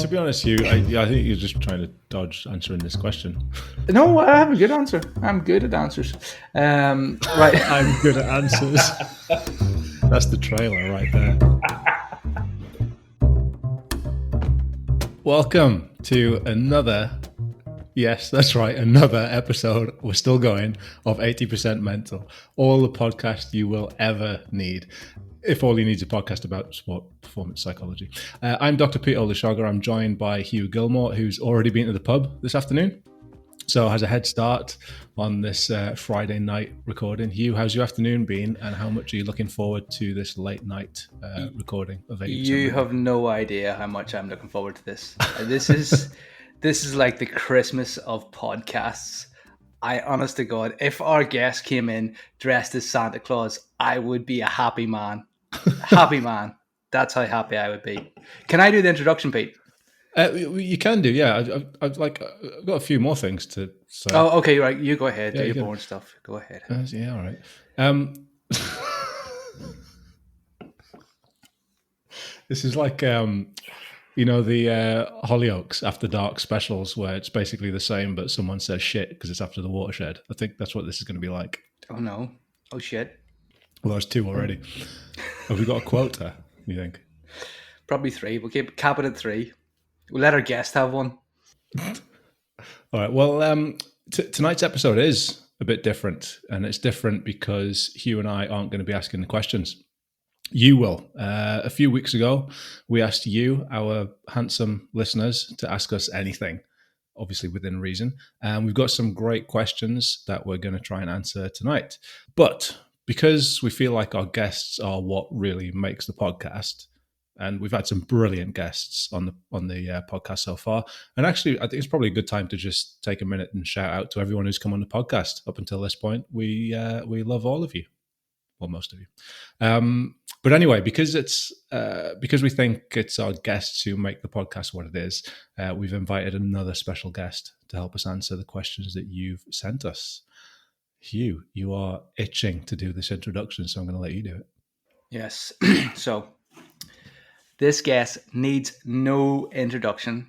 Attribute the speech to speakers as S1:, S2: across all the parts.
S1: to be honest, Hugh, I think you're just trying to dodge answering this question.
S2: No, I have a good answer. I'm good at answers. Right.
S1: I'm good at answers. That's the trailer right there. Welcome to another, yes, that's right, another episode, we're still going, of 80% Mental. All the podcast you will ever need. If all you need is a podcast about sport performance psychology. I'm Dr. Pete Oleshaga. I'm joined by Hugh Gilmore, who's already been to the pub this afternoon. So has a head start on this Friday night recording. Hugh, how's your afternoon been, and how much are you looking forward to this late night recording of 80%?
S2: You have no idea how much I'm looking forward to this. This is like the Christmas of podcasts. I, honest to God, if our guest came in dressed as Santa Claus, I would be a happy man. Happy man. That's how happy I would be. Can I do the introduction, Pete?
S1: You can do, yeah. I've got a few more things to say.
S2: Oh, okay, right. You go ahead.
S1: Yeah,
S2: do your boring stuff. Go ahead.
S1: Yeah, all right. This is like, the Hollyoaks After Dark specials where it's basically the same, but someone says shit because it's after the watershed. I think that's what this is going to be like.
S2: Oh, no. Oh, shit.
S1: Well, there's two already. Have we got a quota, you think?
S2: Probably 3. We'll cap it at 3. We'll let our guest have one.
S1: All right. Well, tonight's episode is a bit different, and it's different because Hugh and I aren't going to be asking the questions. You will. A few weeks ago, we asked you, our handsome listeners, to ask us anything, obviously within reason. And we've got some great questions that we're going to try and answer tonight. But because we feel like our guests are what really makes the podcast, and we've had some brilliant guests on the podcast so far. And actually, I think it's probably a good time to just take a minute and shout out to everyone who's come on the podcast up until this point. We love all of you, well, most of you. But anyway, because we think it's our guests who make the podcast what it is, we've invited another special guest to help us answer the questions that you've sent us. Hugh, you are itching to do this introduction, so I'm going to let you do it.
S2: Yes. So this guest needs no introduction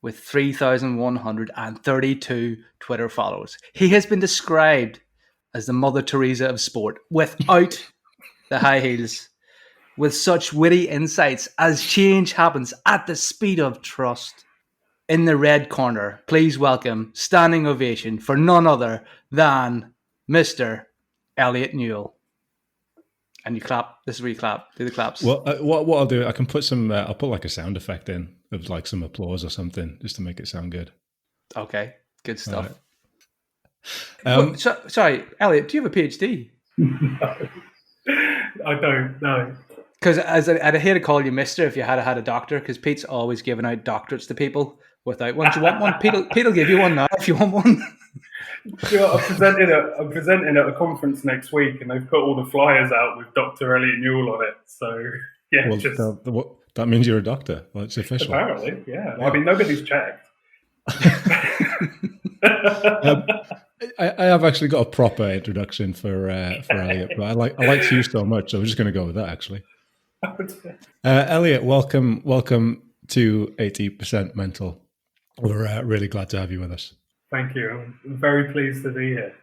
S2: with 3,132 Twitter followers. He has been described as the Mother Teresa of sport without the high heels, with such witty insights as change happens at the speed of trust. In the red corner, please welcome, standing ovation for none other than Mr. Elliott Newell. And you clap. This is where you clap. Do the claps.
S1: Well, what I'll do, I can put some. I'll put like a sound effect in of like some applause or something, just to make it sound good.
S2: Okay, good stuff.
S1: Right.
S2: Sorry, Elliott, do you have a PhD?
S3: No, I don't. No.
S2: Because I'd hate to call you Mister if you had a doctor. Because Pete's always giving out doctorates to people without one. Do you want one? Pete'll give you one now if you want one.
S3: You know, I'm presenting at a conference next week, and they've put all the flyers out with Dr. Elliott Newell on it. So yeah,
S1: well, that means you're a doctor. Well, it's official.
S3: Apparently, yeah. I mean, nobody's checked.
S1: I have actually got a proper introduction for Elliott, but I like Hugh so much, so we're just going to go with that. Actually, Elliott, welcome to 80% Mental. We're really glad to have you with us.
S3: Thank you. I'm very pleased to be here.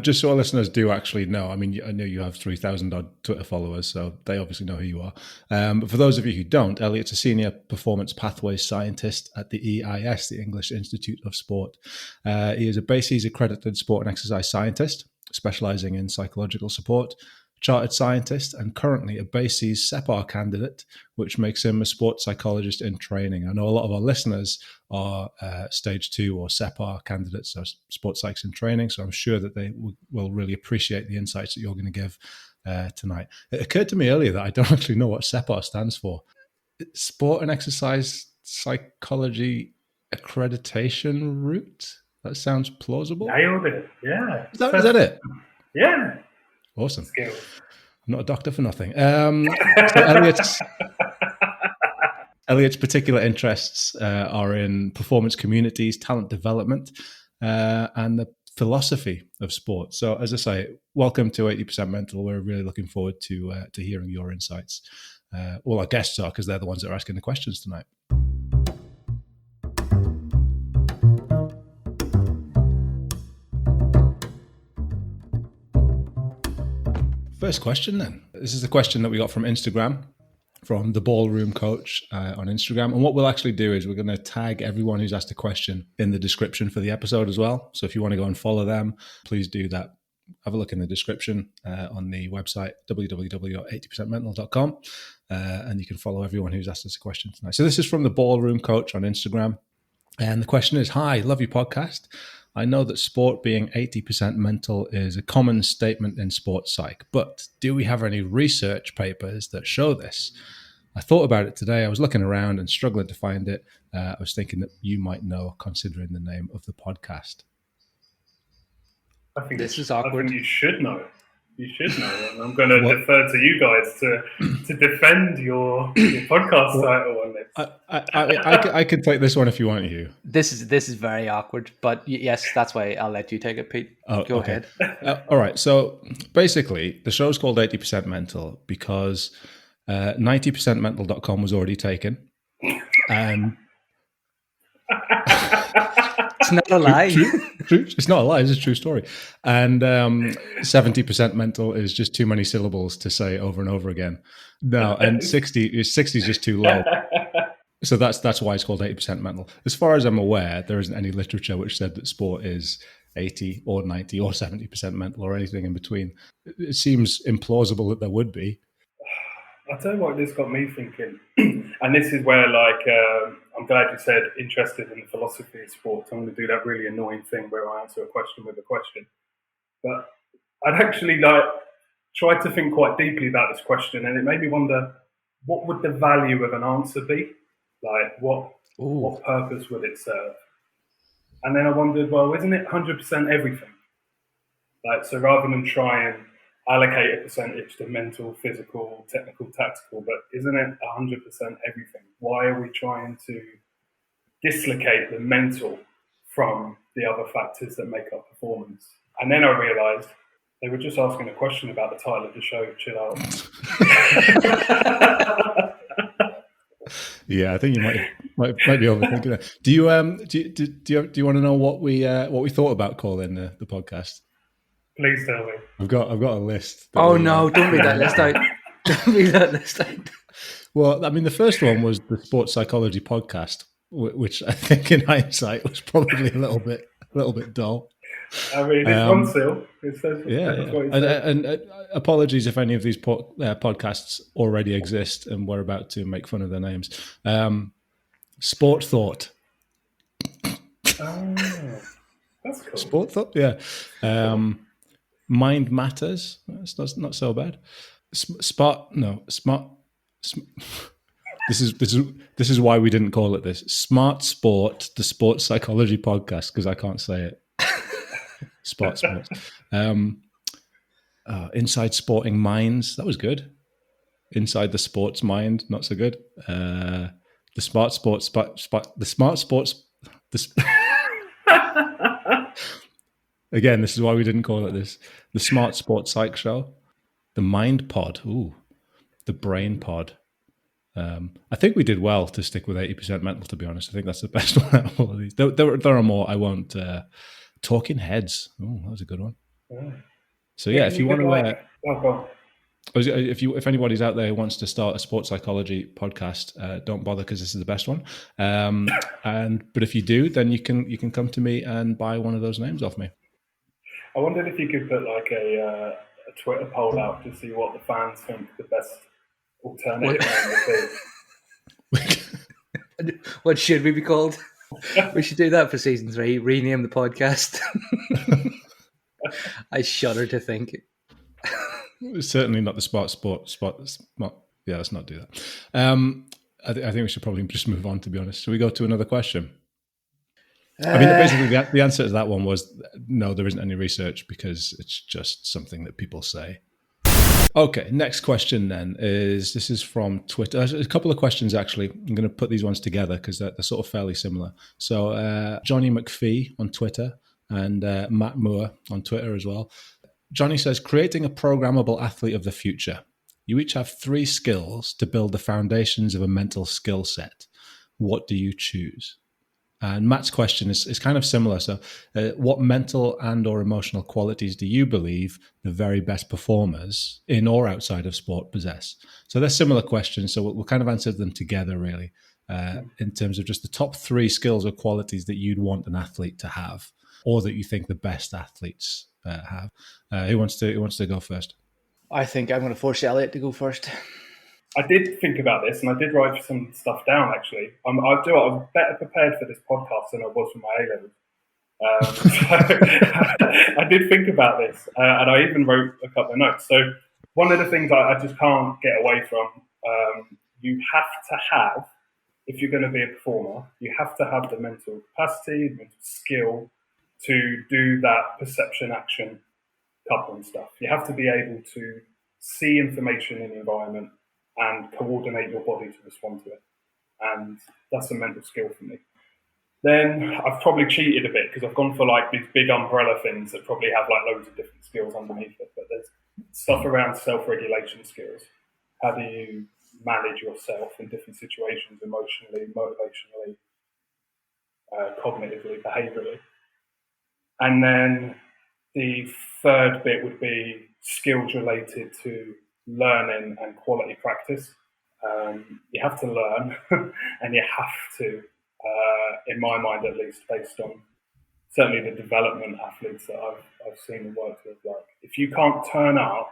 S1: Just so our listeners do actually know, I mean, I know you have 3,000 odd Twitter followers, so they obviously know who you are. But for those of you who don't, Elliott's a senior performance pathways scientist at the EIS, the English Institute of Sport. He is a BASIS accredited sport and exercise scientist, specialising in psychological support, chartered scientist, and currently a BASIS SEPAR candidate, which makes him a sports psychologist in training. I know a lot of our listeners are stage 2 or SEPAR candidates, so sports psychs in training, so I'm sure that they will really appreciate the insights that you're going to give tonight. It occurred to me earlier that I don't actually know what SEPAR stands for. Sport and Exercise Psychology Accreditation Route? That sounds plausible.
S3: Nailed it, yeah.
S1: Is that it?
S3: Yeah.
S1: Awesome.
S3: Skills.
S1: I'm not a doctor for nothing. So Elliott's particular interests are in performance communities, talent development, and the philosophy of sport. So as I say, welcome to 80% Mental. We're really looking forward to hearing your insights. All our guests are, because they're the ones that are asking the questions tonight. first question then. This is the question that we got from Instagram, from the Ballroom Coach on Instagram. And what we'll actually do is we're going to tag everyone who's asked a question in the description for the episode as well. So if you want to go and follow them, please do that. Have a look in the description on the website, www.80percentmental.com. And you can follow everyone who's asked us a question tonight. So this is from the Ballroom Coach on Instagram. And the question is, hi, love your podcast. I know that sport being 80% mental is a common statement in sports psych, but do we have any research papers that show this? I thought about it today. I was looking around and struggling to find it. I was thinking that you might know, considering the name of the podcast.
S3: I think
S2: This is awkward.
S3: I think you should know. You should know. And I'm going to defer to you guys to defend your podcast title on this.
S1: I can take this one if you want, Hugh.
S2: This is very awkward, but yes, that's why I'll let you take it, Pete. Go ahead.
S1: All right. So basically, the show's called 80% Mental because 90percentmental.com was already taken. And
S2: it's not a lie.
S1: True. It's not a lie. It's a true story. And 70% mental is just too many syllables to say over and over again. No, and 60 is just too low. So that's why it's called 80% mental. As far as I'm aware, there isn't any literature which said that sport is 80 or 90 or 70% mental or anything in between. It seems implausible that there would be.
S3: I'll tell you what this got me thinking. And this is where, I'm glad you said interested in the philosophy of sports. I'm going to do that really annoying thing where I answer a question with a question. But I'd actually try to think quite deeply about this question, and it made me wonder, what would the value of an answer be? What purpose would it serve? And then I wondered, well, isn't it 100% everything? So rather than try and allocate a percentage to mental, physical, technical, tactical, but isn't it 100% everything? Why are we trying to dislocate the mental from the other factors that make up performance? And then I realised they were just asking a question about the title of the show. Chill out.
S1: Yeah, I think you might be overthinking it. Do you want to know what we thought about calling the podcast?
S3: Please tell me.
S1: I've got a list.
S2: No! Don't read that list out. Don't read that list out.
S1: Well, I mean, the first one was the Sports Psychology Podcast, which I think, in hindsight, was probably a little bit dull.
S3: I mean, it's one still. It says,
S1: And apologies if any of these podcasts already exist and we're about to make fun of their names. Sport Thought.
S3: Oh, that's cool.
S1: Sport Thought, yeah. Mind Matters. That's not so bad. Smart. This is why we didn't call it this. Smart Sport, the Sports Psychology Podcast, because I can't say it. Sports. Inside Sporting Minds. That was good. Inside the Sports Mind. Not so good. The Smart Sports. The Smart Sports. Again, this is why we didn't call it this. The Smart Sports Psych Show. The Mind Pod. Ooh. The Brain Pod. I think we did well to stick with 80% mental, to be honest. I think that's the best one out of all of these. There are more. I won't. Talking Heads. Oh, that was a good one. Yeah. So yeah, if you want to, if anybody's out there who wants to start a sports psychology podcast, don't bother because this is the best one. But if you do, then you can come to me and buy one of those names off me.
S3: I wondered if you could put a Twitter poll out to see what the fans think the best alternative name would be.
S2: What should we be called? We should do that for season 3. Rename the podcast. I shudder to think.
S1: Certainly not the Smart. Yeah, let's not do that. I think we should probably just move on, to be honest. Shall we go to another question? I mean, basically, the answer to that one was no, there isn't any research because it's just something that people say. Okay, next question then this is from Twitter. There's a couple of questions, actually. I'm going to put these ones together because they're sort of fairly similar. So Johnny McPhee on Twitter and Matt Moore on Twitter as well. Johnny says, creating a programmable athlete of the future. You each have 3 skills to build the foundations of a mental skill set. What do you choose? And Matt's question is kind of similar. So, what mental and or emotional qualities do you believe the very best performers in or outside of sport possess? So they're similar questions. So we'll kind of answer them together, really, in terms of just the top 3 skills or qualities that you'd want an athlete to have, or that you think the best athletes have. Who wants to go first?
S2: I think I'm going to force Elliott to go first.
S3: I did think about this, and I did write some stuff down. Actually, I was better prepared for this podcast than I was for my A levels. So I did think about this, and I even wrote a couple of notes. So one of the things I just can't get away from, you have to have, if you're going to be a performer, you have to have the mental capacity, mental skill to do that perception action coupling stuff. You have to be able to see information in the environment and coordinate your body to respond to it. And that's a mental skill for me. Then I've probably cheated a bit because I've gone for like these big umbrella things that probably have like loads of different skills underneath it. But there's stuff around self-regulation skills. How do you manage yourself in different situations, emotionally, motivationally, cognitively, behaviorally? And then the third bit would be skills related to learning and quality practice. You have to learn and you have to, in my mind at least, based on certainly the development athletes that I've seen and worked with, like if you can't turn up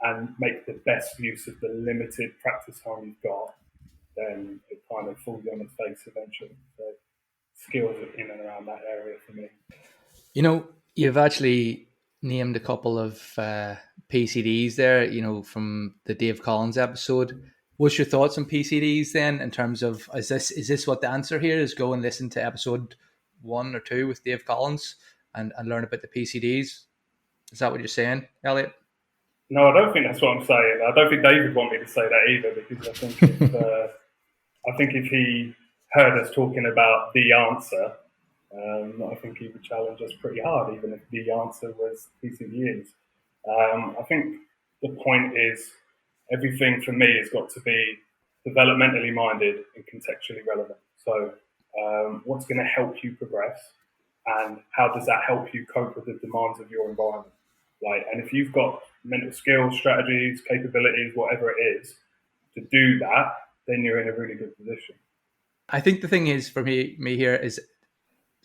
S3: and make the best use of the limited practice time you've got, then it kind of falls on its face eventually. So skills in and around that area for me.
S2: You know, you've actually named a couple of PCDs there, you know, from the Dave Collins episode. What's your thoughts on PCDs then, in terms of, is this what the answer here is? Go and listen to episode 1 or 2 with Dave Collins and learn about the PCDs. Is that what you're saying, Elliott?
S3: No, I don't think that's what I'm saying. I don't think David would want me to say that either, because I think if he heard us talking about the answer, I think he would challenge us pretty hard, even if the answer was PCDs. I think the point is everything for me has got to be developmentally minded and contextually relevant. So what's going to help you progress, and how does that help you cope with the demands of your environment? And if you've got mental skills, strategies, capabilities, whatever it is, to do that, then you're in a really good position.
S2: I think the thing is, for me here, is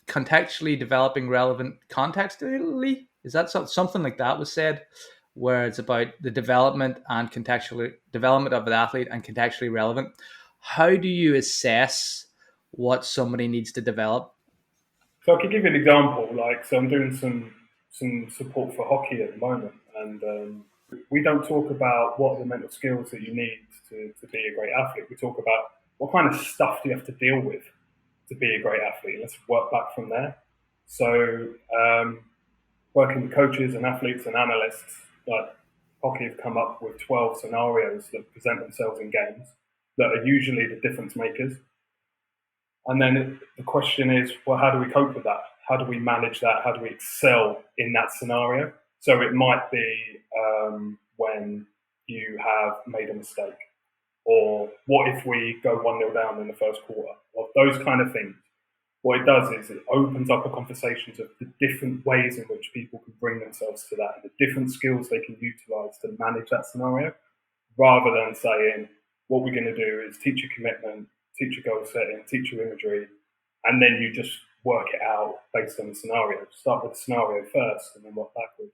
S2: contextually developing relevant contextually. Is that something like that was said, where it's about the development and contextually development of an athlete and contextually relevant? How do you assess what somebody needs to develop?
S3: So I could give you an example. So I'm doing some support for hockey at the moment, and we don't talk about what are the mental skills that you need to be a great athlete. We talk about what kind of stuff do you have to deal with to be a great athlete. Let's work back from there. So working with coaches and athletes and analysts, like hockey have come up with 12 scenarios that present themselves in games that are usually the difference makers. And then the question is, well, how do we cope with that? How do we manage that? How do we excel in that scenario? So it might be when you have made a mistake, or what if we go 1-0 down in the first quarter, or those kind of things. What it does is it opens up a conversation of the different ways in which people can bring themselves to that, and the different skills they can utilize to manage that scenario, rather than saying, what we're going to do is teach you commitment, teach you goal setting, teach you imagery, and then you just work it out based on the scenario. Start with the scenario first and then work backwards.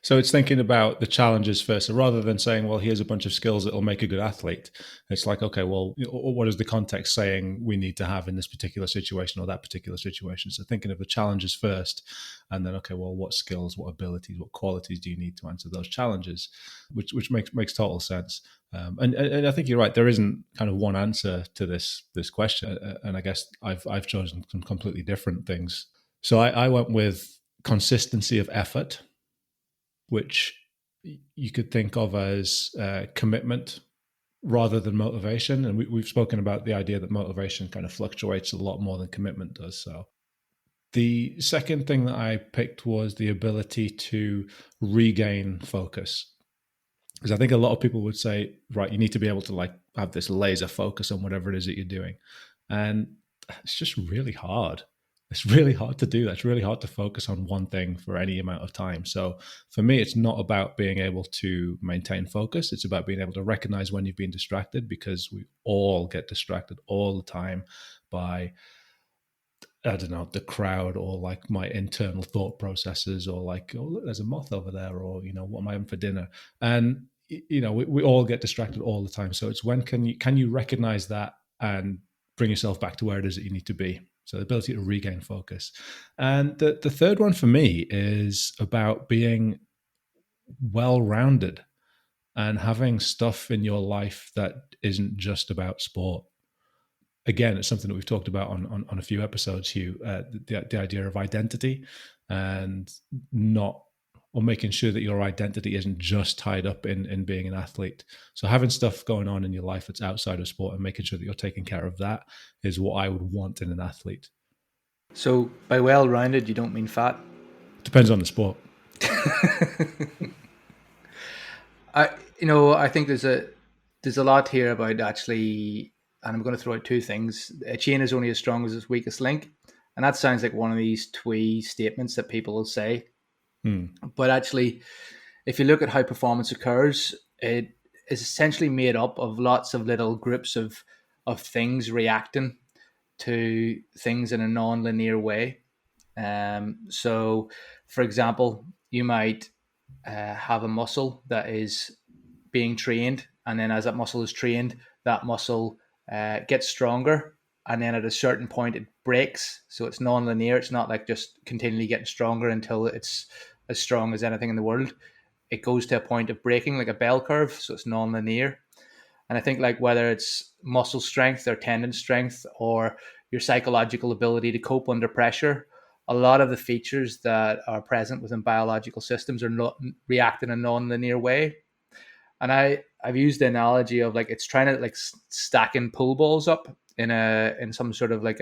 S1: So it's thinking about the challenges first. So rather than saying, well, here's a bunch of skills that will make a good athlete, it's like, okay, well, what is the context saying we need to have in this particular situation or that particular situation? So thinking of the challenges first, and then, okay, well, what skills, what abilities, what qualities do you need to answer those challenges, which makes total sense. And I think you're right. There isn't kind of one answer to this question. And I guess I've chosen some completely different things. So I went with consistency of effort, which you could think of as commitment rather than motivation. And we've spoken about the idea that motivation kind of fluctuates a lot more than commitment does. So the second thing that I picked was the ability to regain focus. Because I think a lot of people would say, right, you need to be able to have this laser focus on whatever it is that you're doing. And it's just really hard. It's really hard to do that. It's really hard to focus on one thing for any amount of time. So for me, it's not about being able to maintain focus. It's about being able to recognize when you've been distracted, because we all get distracted all the time by, I don't know, the crowd, or like my internal thought processes, or like, oh, look, there's a moth over there, or, what am I having for dinner? And, we all get distracted all the time. So it's when can you recognize that and bring yourself back to where it is that you need to be? So the ability to regain focus. And the third one for me is about being well-rounded and having stuff in your life that isn't just about sport. Again, it's something that we've talked about on a few episodes, Hugh, the idea of identity, and making sure that your identity isn't just tied up in being an athlete. So having stuff going on in your life that's outside of sport and making sure that you're taking care of that is what I would want in an athlete.
S2: So by well-rounded, you don't mean fat?
S1: Depends on the sport.
S2: I think there's a lot here about actually, and I'm going to throw out two things. A chain is only as strong as its weakest link. And that sounds like one of these twee statements that people will say. But actually, if you look at how performance occurs, it is essentially made up of lots of little groups of things reacting to things in a non-linear way. So, for example, you might have a muscle that is being trained, and then as that muscle is trained, that muscle gets stronger, and then at a certain point it breaks. So it's non-linear. It's not like just continually getting stronger until it's as strong as anything in the world. It goes to a point of breaking, like a bell curve. So it's non-linear. And I think, like, whether it's muscle strength or tendon strength or your psychological ability to cope under pressure, a lot of the features that are present within biological systems are not react in a non-linear way. And I've used the analogy of, like, it's trying to, like, stacking pool balls up in some sort of like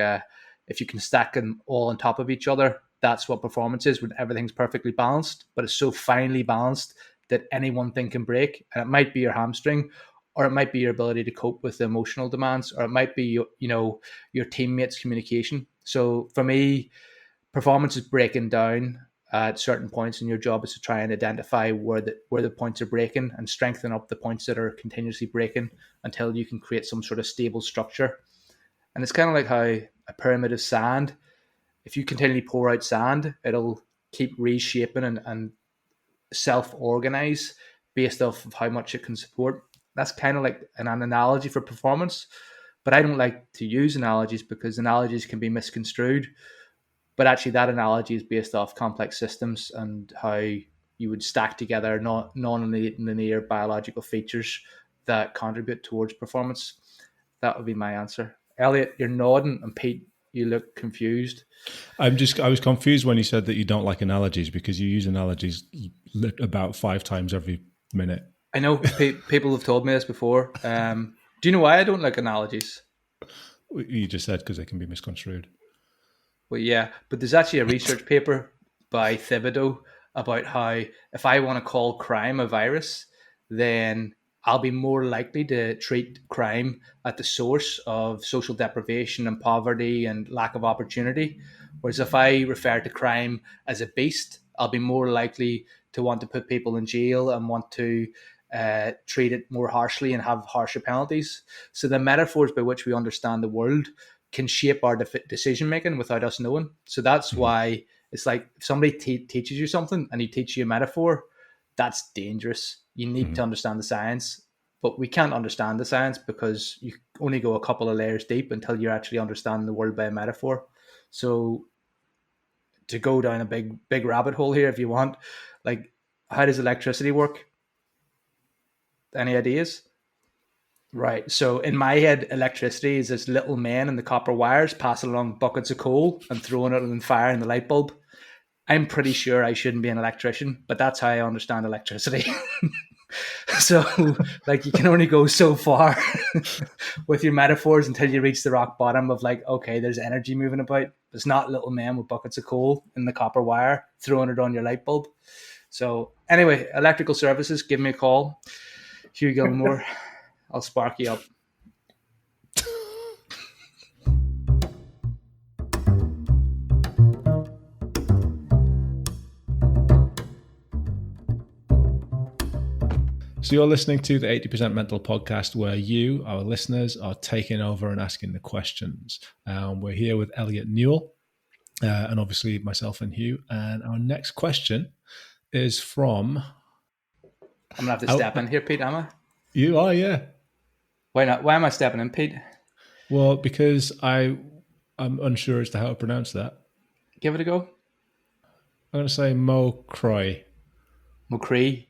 S2: if you can stack them all on top of each other, that's what performance is, when everything's perfectly balanced, but it's so finely balanced that any one thing can break. And it might be your hamstring, or it might be your ability to cope with the emotional demands, or it might be your teammates' communication. So for me, performance is breaking down at certain points, and your job is to try and identify where the points are breaking and strengthen up the points that are continuously breaking until you can create some sort of stable structure. And it's kind of like how a pyramid of sand, if you continually pour out sand, it'll keep reshaping and self-organize based off of how much it can support. That's kind of like an analogy for performance. But I don't like to use analogies because analogies can be misconstrued. But actually, that analogy is based off complex systems and how you would stack together non-linear biological features that contribute towards performance. That would be my answer. Elliott, you're nodding, and Pete, you look confused.
S1: I was confused when you said that you don't like analogies, because you use analogies about 5 times every minute.
S2: I know people have told me this before. Do you know why I don't like analogies?
S1: You just said because they can be misconstrued.
S2: Well, yeah, but there's actually a research paper by Thibodeau about how if I want to call crime a virus, then I'll be more likely to treat crime at the source of social deprivation and poverty and lack of opportunity. Whereas if I refer to crime as a beast, I'll be more likely to want to put people in jail and want to treat it more harshly and have harsher penalties. So the metaphors by which we understand the world can shape our decision making without us knowing. So that's why it's like if somebody teaches you something and he teaches you a metaphor, that's dangerous. You need to understand the science, but we can't understand the science because you only go a couple of layers deep until you're actually understanding the world by a metaphor. So to go down a big rabbit hole here, if you want, like, how does electricity work? Any ideas? Right. So in my head, electricity is this little men in the copper wires passing along buckets of coal and throwing it on fire in the light bulb. I'm pretty sure I shouldn't be an electrician, but that's how I understand electricity. So, like, you can only go so far with your metaphors until you reach the rock bottom of, like, okay, there's energy moving about. It's not little men with buckets of coal in the copper wire throwing it on your light bulb. So anyway, electrical services, give me a call. Hugh Gilmore, I'll spark you up.
S1: So you're listening to the 80% Mental podcast, where you, our listeners, are taking over and asking the questions. We're here with Elliott Newell, and obviously myself and Hugh. And our next question is from...
S2: I'm going to have to step in here, Pete, am I?
S1: You are, yeah.
S2: Why not? Why am I stepping in, Pete?
S1: Well, because I'm unsure as to how to pronounce that.
S2: Give it a go.
S1: I'm going to say Mocree.
S2: Mocree.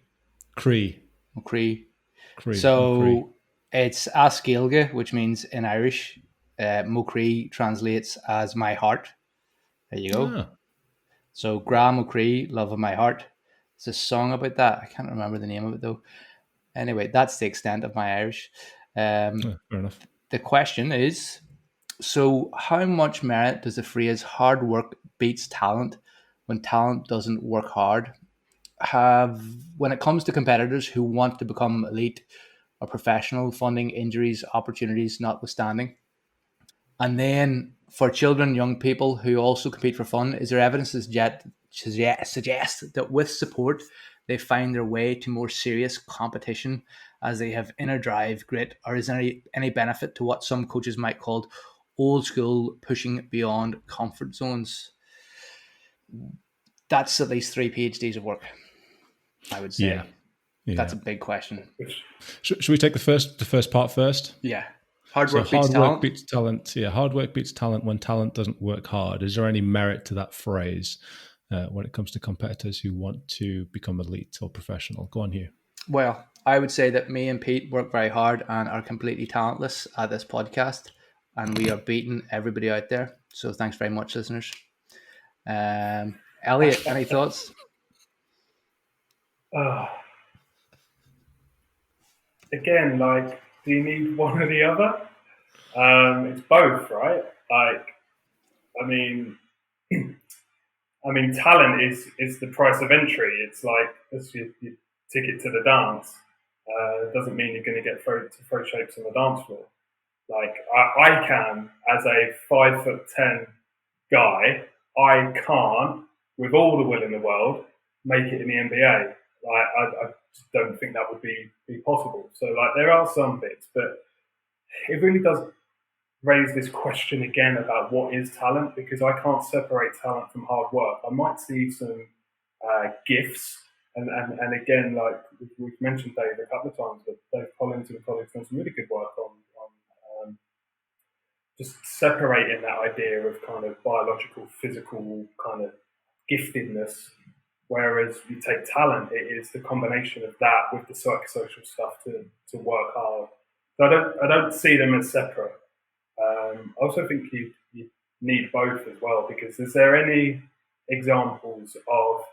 S1: Cree.
S2: So it's Ascailge, which means in Irish, Mocree translates as my heart. There you go.
S1: Ah.
S2: So Gra Mocree, love of my heart. It's a song about that. I can't remember the name of it though. Anyway, that's the extent of my Irish.
S1: Fair enough.
S2: The question is, so how much merit does the phrase hard work beats talent when talent doesn't work hard have when it comes to competitors who want to become elite or professional, funding, injuries, opportunities notwithstanding? And then for children, young people who also compete for fun, is there evidence that suggests that with support, they find their way to more serious competition as they have inner drive, grit, or is there any benefit to what some coaches might call old school pushing beyond comfort zones? That's at least 3 PhDs of work, I would say.
S1: Yeah.
S2: That's a big question.
S1: Should we take the first part first?
S2: Yeah. Hard work beats talent.
S1: Yeah, hard work beats talent when talent doesn't work hard. Is there any merit to that phrase when it comes to competitors who want to become elite or professional? Go on, Hugh.
S2: Well, I would say that me and Pete work very hard and are completely talentless at this podcast, and we are beating everybody out there. So thanks very much, listeners. Elliott, any thoughts?
S3: Again, like, do you need one or the other? It's both, right? Like, I mean, talent is the price of entry. It's like it's your ticket to the dance. It doesn't mean you're going to get throw shapes on the dance floor. Like, I can, as a 5'10" guy, I can't, with all the will in the world, make it in the NBA. Like, I just don't think that would be possible. So, like, there are some bits, but it really does raise this question again about what is talent, because I can't separate talent from hard work. I might see some gifts, and again, like we've mentioned Dave a couple of times, but Dave Collins and colleagues done some really good work on just separating that idea of kind of biological, physical kind of giftedness. Whereas you take talent, it is the combination of that with the psychosocial stuff to work hard. So I don't see them as separate. I also think you need both as well, because is there any examples of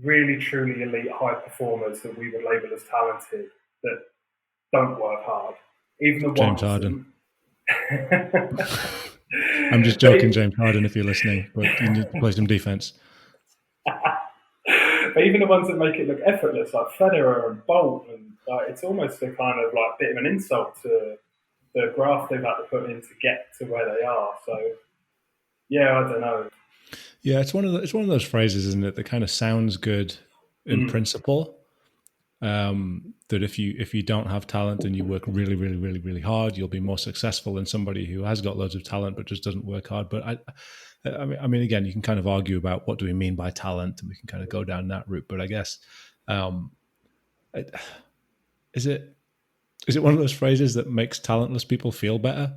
S3: really truly elite high performers that we would label as talented that don't work hard? Even the
S1: James Harden. I'm just joking, James Harden, if you're listening, but you need to play some defense.
S3: But even the ones that make it look effortless, like Federer and Bolt, and it's almost a kind of like bit of an insult to the graft they've had to put in to get to where they are. So, yeah, I don't know. Yeah,
S1: it's one of those phrases, isn't it, that kind of sounds good in principle. That if you don't have talent and you work really, really, really, really hard, you'll be more successful than somebody who has got loads of talent but just doesn't work hard. But I mean, again, you can kind of argue about what do we mean by talent, and we can kind of go down that route. But I guess, is it one of those phrases that makes talentless people feel better?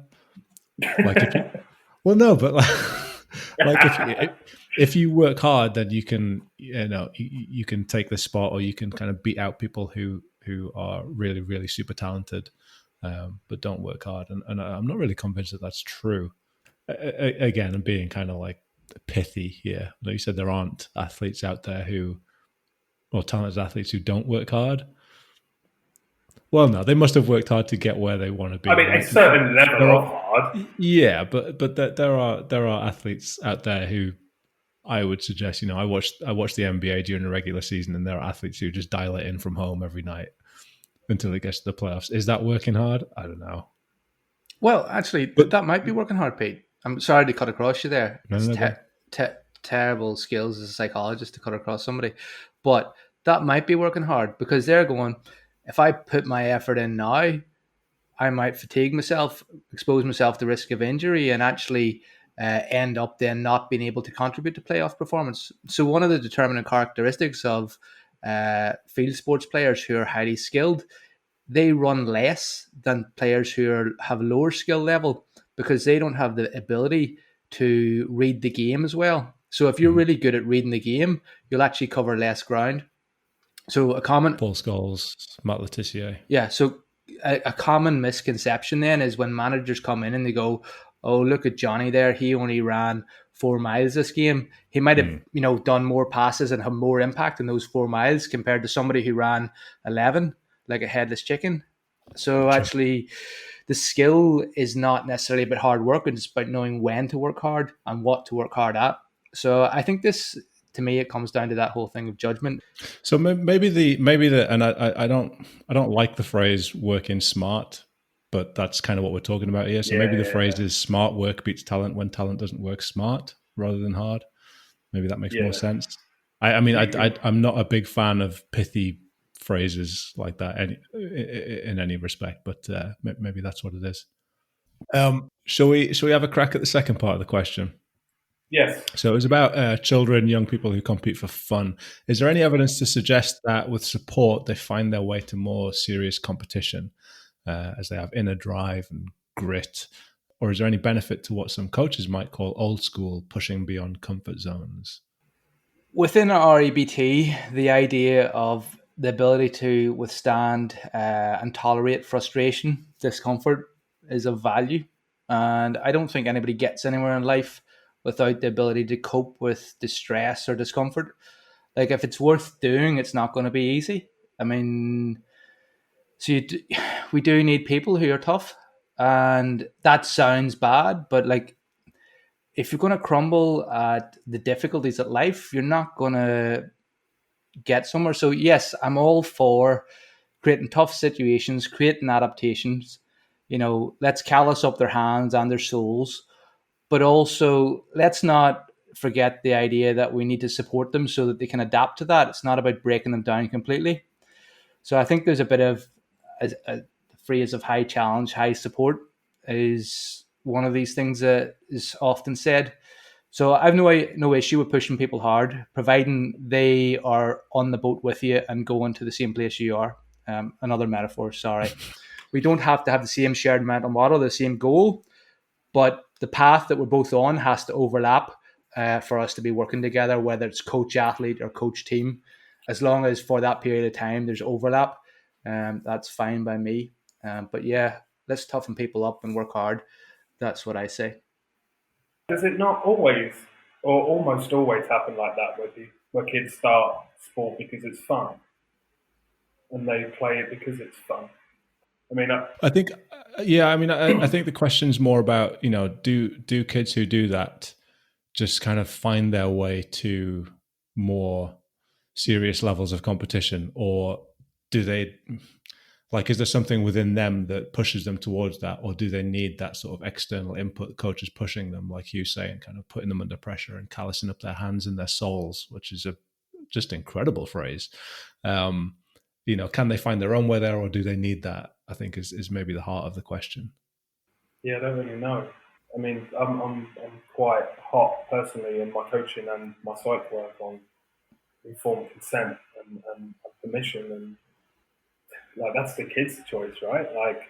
S1: Like, if you work hard, then you can, you can take the spot, or you can kind of beat out people who are really, really super talented, but don't work hard. And I'm not really convinced that that's true. Again, I'm being kind of like pithy here. Like you said, there aren't athletes out there or talented athletes who don't work hard. Well, no, they must have worked hard to get where they want to be.
S3: I mean, a certain level of hard.
S1: Yeah, but there are athletes out there who I would suggest. I watched the NBA during the regular season, and there are athletes who just dial it in from home every night until it gets to the playoffs. Is that working hard? I don't know.
S2: Well, actually, that might be working hard, Pete. I'm sorry to cut across you there. It's terrible skills as a psychologist to cut across somebody, but that might be working hard, because they're going, if I put my effort in now, I might fatigue myself, expose myself to risk of injury, and actually end up then not being able to contribute to playoff performance. So one of the determining characteristics of field sports players who are highly skilled, they run less than players who have a lower skill level because they don't have the ability to read the game as well. So if you're really good at reading the game, you'll actually cover less ground. So a common
S1: Paul Scholes, Matt Letitia.
S2: Yeah. So a common misconception then is when managers come in and they go, "Oh, look at Johnny there. He only ran 4 miles this game. He might have, done more passes and have more impact in those 4 miles compared to somebody who ran 11 like a headless chicken." So actually, the skill is not necessarily about hard work, it's about knowing when to work hard and what to work hard at. So I think this, to me, it comes down to that whole thing of judgment.
S1: So maybe and I don't like the phrase working smart, but that's kind of what we're talking about here. So maybe the phrase is smart work beats talent when talent doesn't work smart rather than hard. Maybe that makes more sense. I'm not a big fan of pithy phrases like that in any respect, but maybe that's what it is. Shall we have a crack at the second part of the question?
S3: Yes.
S1: So it was about children, young people who compete for fun. Is there any evidence to suggest that with support, they find their way to more serious competition as they have inner drive and grit? Or is there any benefit to what some coaches might call old school, pushing beyond comfort zones?
S2: Within our REBT, the idea of the ability to withstand and tolerate frustration, discomfort is of value. And I don't think anybody gets anywhere in life without the ability to cope with distress or discomfort. Like, if it's worth doing, it's not going to be easy. I mean, we do need people who are tough. And that sounds bad, but like, if you're going to crumble at the difficulties of life, you're not going to get somewhere. So yes, I'm all for creating tough situations, creating adaptations. Let's callous up their hands and their souls, but also let's not forget the idea that we need to support them so that they can adapt to that. It's not about breaking them down completely. So I think there's a bit of a phrase of high challenge, high support is one of these things that is often said. So I've no issue with pushing people hard, providing they are on the boat with you and going to the same place you are. Another metaphor, sorry. We don't have to have the same shared mental model, the same goal, but the path that we're both on has to overlap for us to be working together, whether it's coach athlete or coach team. As long as for that period of time there's overlap, that's fine by me. But yeah, let's toughen people up and work hard. That's what I say.
S3: Does it not always, or almost always, happen like that, where kids start sport because it's fun, and they play it because it's fun? I mean,
S1: I think, I think the question's more about, do kids who do that just kind of find their way to more serious levels of competition, or do they, like, is there something within them that pushes them towards that, or do they need that sort of external input, coaches pushing them, like you say, and kind of putting them under pressure and callousing up their hands and their souls, which is a just incredible phrase. Can they find their own way there, or do they need that? I think is maybe the heart of the question.
S3: Yeah, I don't really know. I mean, I'm quite hot personally in my coaching and my psych work on informed consent and permission, and like that's the kid's choice, right? Like,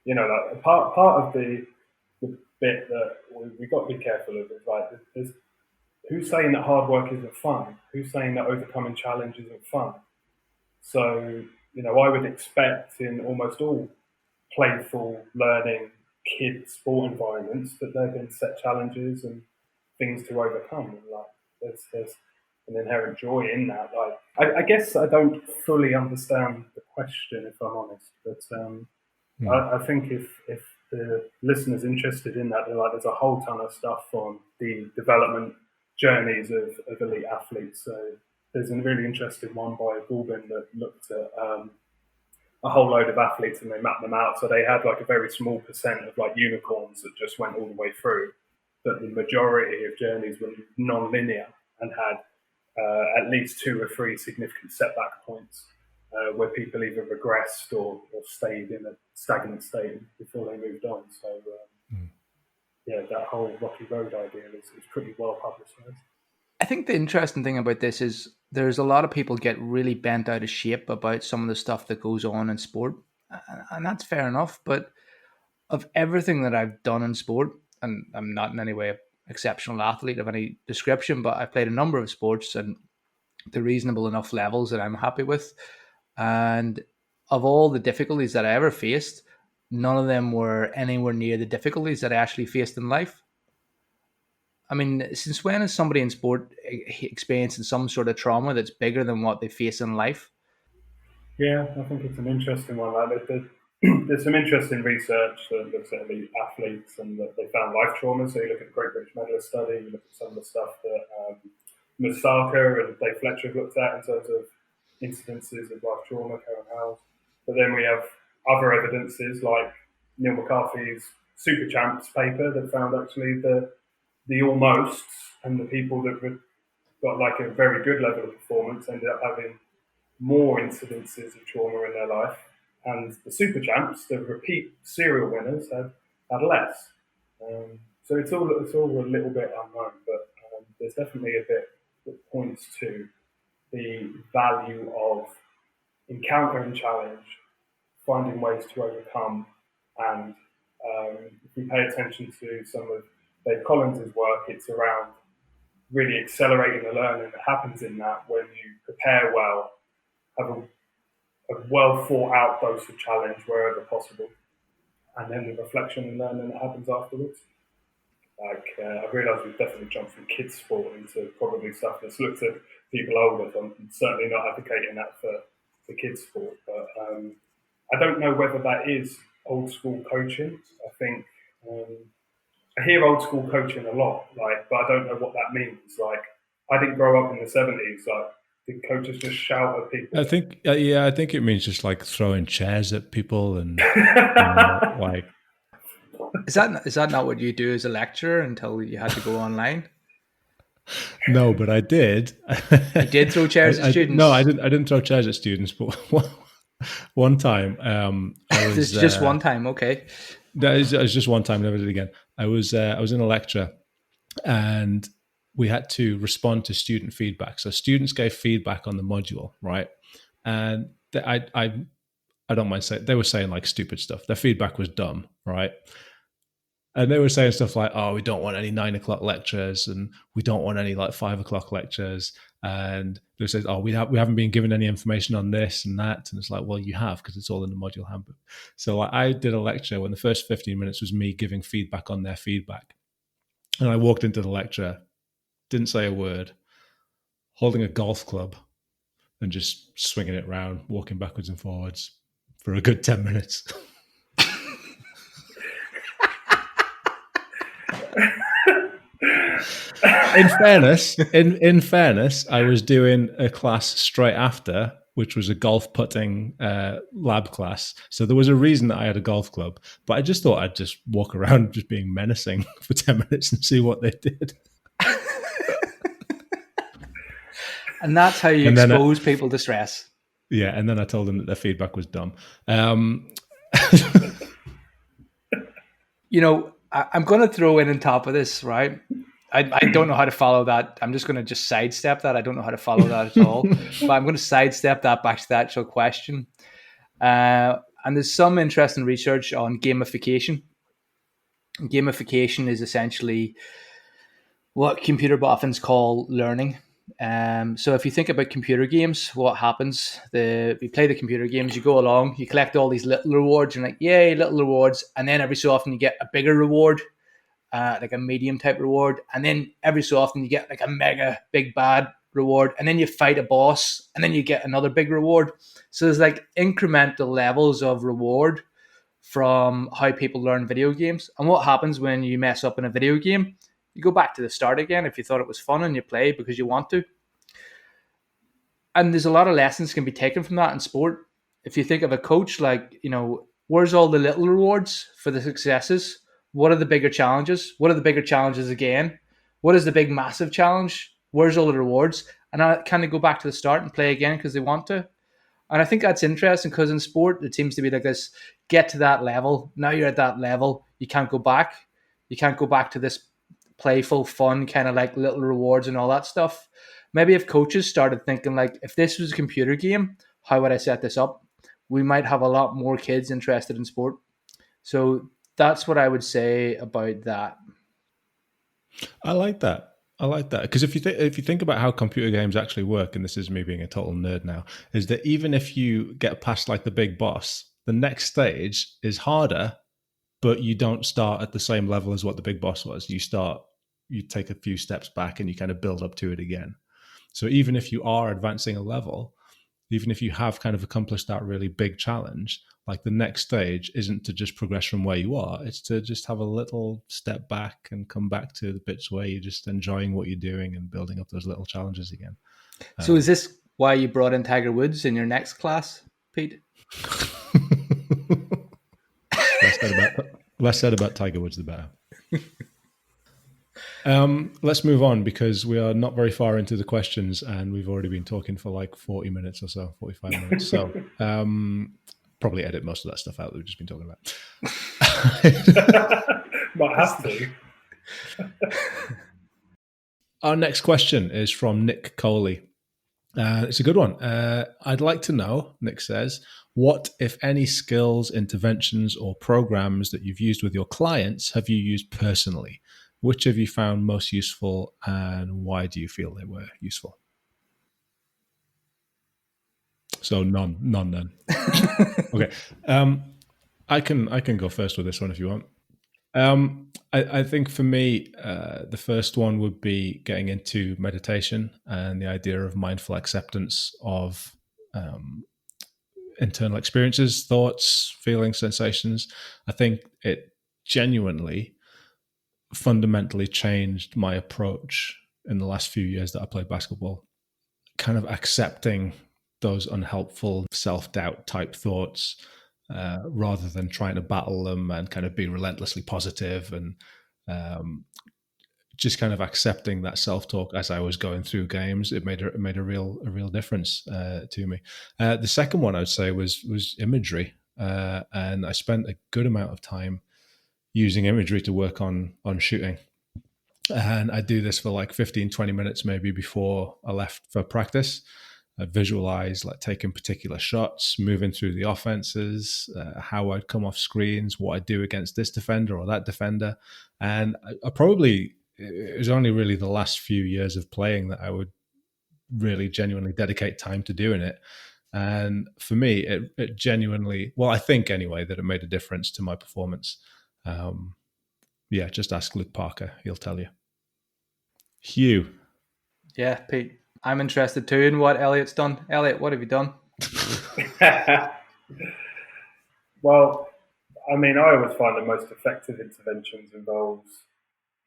S3: like part of the bit that we got to be careful of is like, who's saying that hard work isn't fun? Who's saying that overcoming challenge isn't fun? So, I would expect in almost all playful, learning, kid sport environments that they're going to set challenges and things to overcome. And like, there's an inherent joy in that. Like, I guess I don't fully understand the question, if I'm honest, but I think if the listener's interested in that, there's a whole ton of stuff on the development journeys of elite athletes. So there's a really interesting one by Goulbin that looked at a whole load of athletes and they mapped them out. So they had like a very small percent of like unicorns that just went all the way through, but the majority of journeys were non-linear and had at least 2 or 3 significant setback points. where people either regressed or stayed in a stagnant state before they moved on. So, yeah, that whole rocky road idea is pretty well publicised.
S2: I think the interesting thing about this is there's a lot of people get really bent out of shape about some of the stuff that goes on in sport, and that's fair enough. But of everything that I've done in sport, and I'm not in any way an exceptional athlete of any description, but I've played a number of sports and the reasonable enough levels that I'm happy with. And of all the difficulties that I ever faced, none of them were anywhere near the difficulties that I actually faced in life. I mean, since when is somebody in sport experiencing some sort of trauma that's bigger than what they face in life?
S3: Yeah, I think it's an interesting one. Like, there's some interesting research that looks at elite athletes and that they found life trauma. So you look at the Great British Medalist Study, you look at some of the stuff that Musaka and Dave Fletcher have looked at in terms of incidences of life trauma, Karen Howes. But then we have other evidences like Neil McCarthy's Super Champs paper that found actually the almosts and the people that got like a very good level of performance ended up having more incidences of trauma in their life, and the super champs, the repeat serial winners, had less. So it's all a little bit unknown, but there's definitely a bit that points to the value of encountering challenge, finding ways to overcome, and if we pay attention to some of Dave Collins' work, it's around really accelerating the learning that happens in that when you prepare well, have a well thought out dose of challenge wherever possible, and then the reflection and learning that happens afterwards. Like I realise we've definitely jumped from kids sport into probably stuff that's looked at people older. So I'm certainly not advocating that for kids sport, but I don't know whether that is old school coaching. I think I hear old school coaching a lot, like, but I don't know what that means. Like, I didn't grow up in the 70s. Like, did coaches just shout at people?
S1: I think, I think it means just like throwing chairs at people and like.
S2: Is that not what you do as a lecturer until you had to go online?
S1: No, but I did.
S2: You did throw chairs at students?
S1: No, I didn't. I didn't throw chairs at students, but one time, I was.
S2: It's just one time, okay.
S1: It was just one time. Never did it again. I was in a lecture, and we had to respond to student feedback. So students gave feedback on the module, right? And I don't mind saying they were saying like stupid stuff. Their feedback was dumb, right? And they were saying stuff like, "Oh, we don't want any 9 o'clock lectures, and we don't want any like 5 o'clock lectures." And they said, "Oh, we haven't been given any information on this and that." And it's like, "Well, you have, because it's all in the module handbook." So I did a lecture when the first 15 minutes was me giving feedback on their feedback, and I walked into the lecture, didn't say a word, holding a golf club, and just swinging it around, walking backwards and forwards for a good 10 minutes. In fairness, I was doing a class straight after, which was a golf putting lab class. So there was a reason that I had a golf club, but I just thought I'd just walk around just being menacing for 10 minutes and see what they did.
S2: And that's how you expose people to stress.
S1: Yeah, and then I told them that their feedback was dumb.
S2: You know, I'm going to throw in on top of this, right? I don't know how to follow that. I'm just going to just sidestep that. I don't know how to follow that at all. But I'm going to sidestep that back to the actual question. And there's some interesting research on gamification. Gamification is essentially what computer boffins call learning. So if you think about computer games, what happens? You play the computer games, you go along, you collect all these little rewards, you're like, yay, little rewards. And then every so often you get a bigger reward, like a medium type reward. And then every so often you get like a mega big bad reward. And then you fight a boss and then you get another big reward. So there's like incremental levels of reward from how people learn video games. And what happens when you mess up in a video game? You go back to the start again if you thought it was fun and you play because you want to. And there's a lot of lessons can be taken from that in sport. If you think of a coach, like, you know, where's all the little rewards for the successes? What are the bigger challenges? What are the bigger challenges again? What is the big massive challenge? Where's all the rewards? And I kind of go back to the start and play again because they want to. And I think that's interesting because in sport, it seems to be like this, get to that level. Now you're at that level. You can't go back. You can't go back to this playful, fun, kind of like little rewards and all that stuff. Maybe if coaches started thinking like, if this was a computer game, how would I set this up? We might have a lot more kids interested in sport. So that's what I would say about that.
S1: I like that. Because if you think about how computer games actually work, and this is me being a total nerd now, is that even if you get past like the big boss, the next stage is harder, but you don't start at the same level as what the big boss was. You take a few steps back and you kind of build up to it again. So even if you are advancing a level, even if you have kind of accomplished that really big challenge, like the next stage isn't to just progress from where you are, it's to just have a little step back and come back to the bits where you're just enjoying what you're doing and building up those little challenges again.
S2: So is this why you brought in Tiger Woods in your next class, Pete?
S1: Less said about Tiger Woods, the better. Let's move on because we are not very far into the questions and we've already been talking for like 40 minutes or so, 45 minutes. So probably edit most of that stuff out that we've just been talking about.
S3: Might have to.
S1: Our next question is from Nick Coley. It's a good one. I'd like to know, Nick says, what, if any, skills, interventions, or programs that you've used with your clients have you used personally? Which have you found most useful, and why do you feel they were useful? So none then. Okay, I can go first with this one if you want. I think for me, the first one would be getting into meditation and the idea of mindful acceptance of internal experiences, thoughts, feelings, sensations. I think it genuinely fundamentally changed my approach in the last few years that I played basketball, kind of accepting those unhelpful self-doubt type thoughts rather than trying to battle them and kind of be relentlessly positive and just kind of accepting that self-talk as I was going through games. It made a real difference to me. The second one I'd say was imagery, and I spent a good amount of time using imagery to work on shooting. And I do this for like 15, 20 minutes maybe before I left for practice. I visualize like taking particular shots, moving through the offenses, how I'd come off screens, what I'd do against this defender or that defender. And it was only really the last few years of playing that I would really genuinely dedicate time to doing it. And for me, it genuinely, well, I think anyway, that it made a difference to my performance. Just ask Luke Parker. He'll tell you. Hugh.
S2: Yeah, Pete. I'm interested too in what Elliott's done. Elliott, what have you done?
S3: Well, I mean, I always find the most effective interventions involves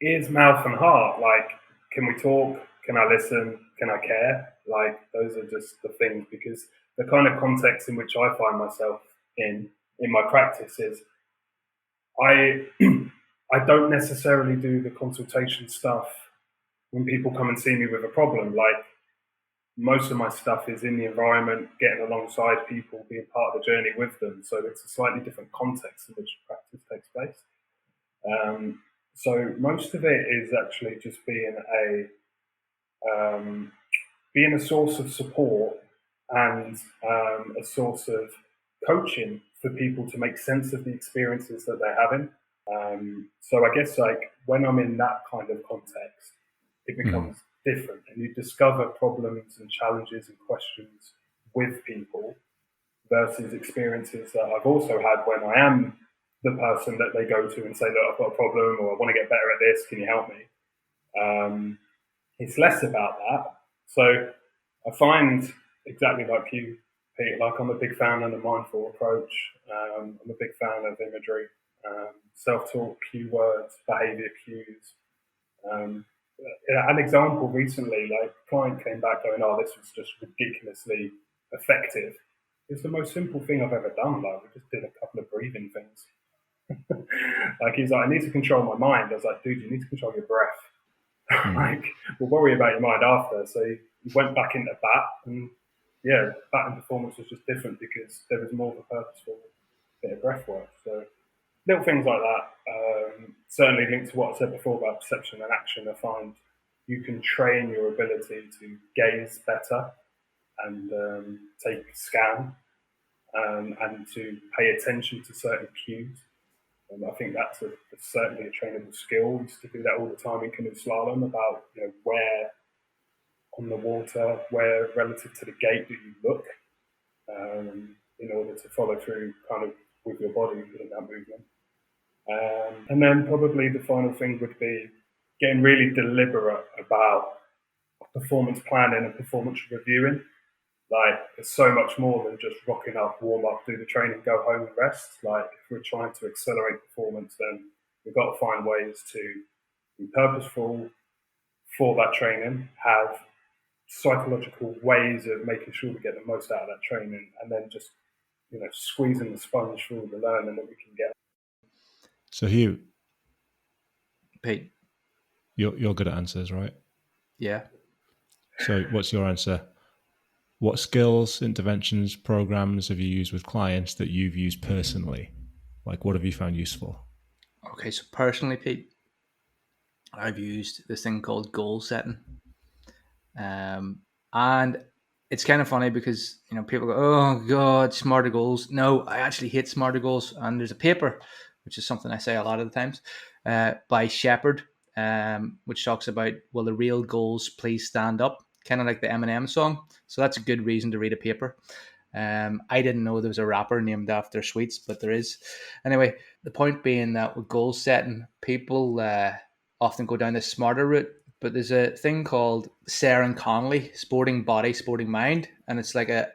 S3: ears, mouth, and heart. Like, can we talk? Can I listen? Can I care? Like, those are just the things, because the kind of context in which I find myself in my practice is I don't necessarily do the consultation stuff when people come and see me with a problem. Like, most of my stuff is in the environment, getting alongside people, being part of the journey with them. So it's a slightly different context in which practice takes place. So most of it is actually just being a source of support and a source of coaching for people to make sense of the experiences that they're having. So I guess like when I'm in that kind of context, it becomes different, and you discover problems and challenges and questions with people versus experiences that I've also had when I am the person that they go to and say, look, I've got a problem, or I want to get better at this, can you help me? It's less about that. So I find exactly like you, Pete, like I'm a big fan of the mindful approach. I'm a big fan of imagery, self-talk, cue words, behavior cues. An example recently, like a client came back going, oh, this was just ridiculously effective. It's the most simple thing I've ever done. Like, we just did a couple of breathing things. Like, he's like, I need to control my mind. I was like, dude, you need to control your breath. Like, we'll worry about your mind after. So he went back into bat, and yeah, batting performance was just different because there was more of a purposeful bit of breath work. So little things like that. Certainly linked to what I said before about perception and action. I find you can train your ability to gaze better and take a scan and to pay attention to certain cues. And I think that's certainly a trainable skill. We used to do that all the time in canoe slalom about where on the water, where relative to the gate do you look in order to follow through kind of with your body in that movement. And then probably the final thing would be getting really deliberate about performance planning and performance reviewing. Like, there's so much more than just rocking up, warm up, do the training, go home and rest. Like, if we're trying to accelerate performance, then we've got to find ways to be purposeful for that training, have psychological ways of making sure we get the most out of that training, and then just squeezing the sponge for all the learning that we can get.
S1: So Hugh,
S2: Pete,
S1: you're good at answers, right?
S2: yeah.
S1: So what's your answer? What skills, interventions, programs have you used with clients that you've used personally? Like, what have you found useful?
S2: Okay, so personally, Pete, I've used this thing called goal setting. And it's kind of funny because, people go, oh God, smarter goals. No, I actually hate smarter goals. And there's a paper, which is something I say a lot of the times, by Shepherd, which talks about, will the real goals please stand up? Kind of like the Eminem song. So that's a good reason to read a paper. I didn't know there was a rapper named after sweets, but there is. Anyway, the point being that with goal setting, people often go down the smarter route. But there's a thing called Sarah and Connolly, Sporting Body, Sporting Mind. And it's like a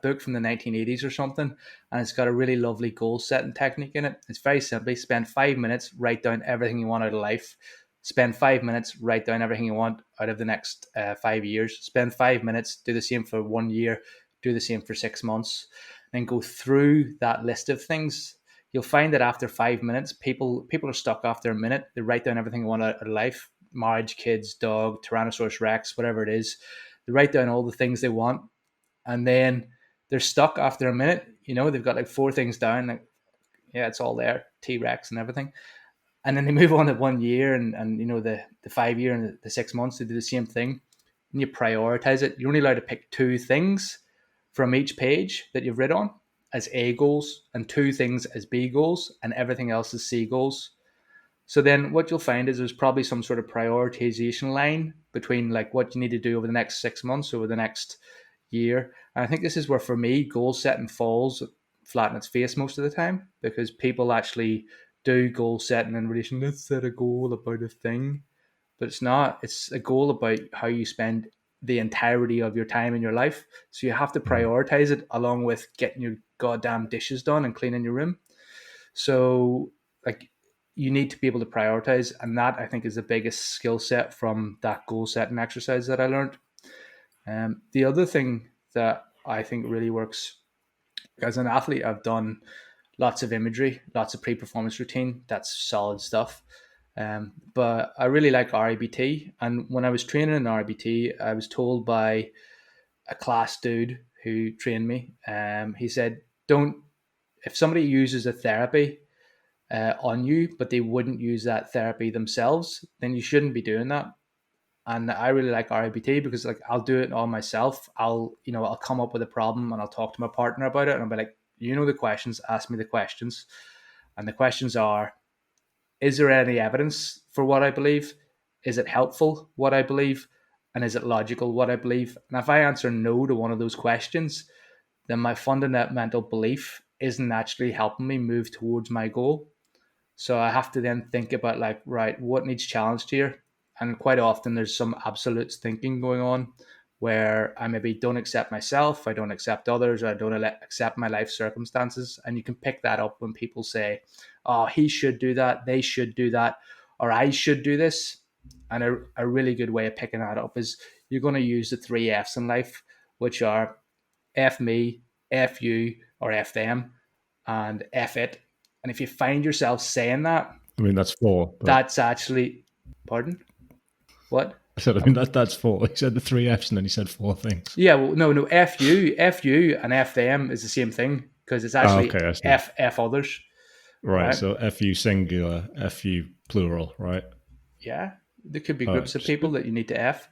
S2: book from the 1980s or something. And it's got a really lovely goal setting technique in it. It's very simply spend 5 minutes, write down everything you want out of life. Spend 5 minutes, write down everything you want out of the next 5 years. Spend 5 minutes, do the same for 1 year, do the same for 6 months. Then go through that list of things. You'll find that after 5 minutes, people are stuck after a minute. They write down everything they want out of life. Marriage, kids, dog, Tyrannosaurus Rex, whatever it is. They write down all the things they want. And then they're stuck after a minute. They've got like 4 things down. Like, yeah, it's all there. T-Rex and everything. And then they move on to 1 year and the 5 year and the 6 months, they do the same thing. And you prioritize it. You're only allowed to pick 2 things from each page that you've read on as A goals and 2 things as B goals and everything else is C goals. So then what you'll find is there's probably some sort of prioritization line between like what you need to do over the next 6 months, over the next year. And I think this is where, for me, goal setting falls flat on its face most of the time, because people actually do goal setting in relation, let's set a goal about a thing. But it's not. It's a goal about how you spend the entirety of your time in your life. So you have to prioritize it along with getting your goddamn dishes done and cleaning your room. So like, you need to be able to prioritize. And that, I think, is the biggest skill set from that goal setting exercise that I learned. The other thing that I think really works, as an athlete, I've done lots of imagery, lots of pre-performance routine. That's solid stuff. But I really like RIBT. And when I was training in RIBT, I was told by a class dude who trained me, he said, if somebody uses a therapy on you, but they wouldn't use that therapy themselves, then you shouldn't be doing that. And I really like RIBT because, like, I'll do it all myself. I'll come up with a problem and I'll talk to my partner about it. And I'll be like, the questions, ask me the questions. And the questions are, is there any evidence for what I believe? Is it helpful, what I believe? And is it logical, what I believe? And if I answer no to one of those questions, then my fundamental belief isn't actually helping me move towards my goal. So I have to then think about, like, right, what needs challenged here? And quite often there's some absolute thinking going on where I maybe don't accept myself, I don't accept others, or I don't accept my life circumstances. And you can pick that up when people say, oh, he should do that, they should do that, or I should do this. And a really good way of picking that up is you're going to use the 3 F's in life, which are F me, F you, or F them, and F it. And if you find yourself saying that,
S1: I mean, that's 4.
S2: That's actually, pardon? What?
S1: I said, I mean, that's four. He said the three Fs and then he said four things.
S2: Yeah, well, no, FU and F them is the same thing because it's actually
S1: Okay, I see.
S2: F others.
S1: Right, so FU singular, FU plural, right?
S2: Yeah, there could be groups of people that you need to F.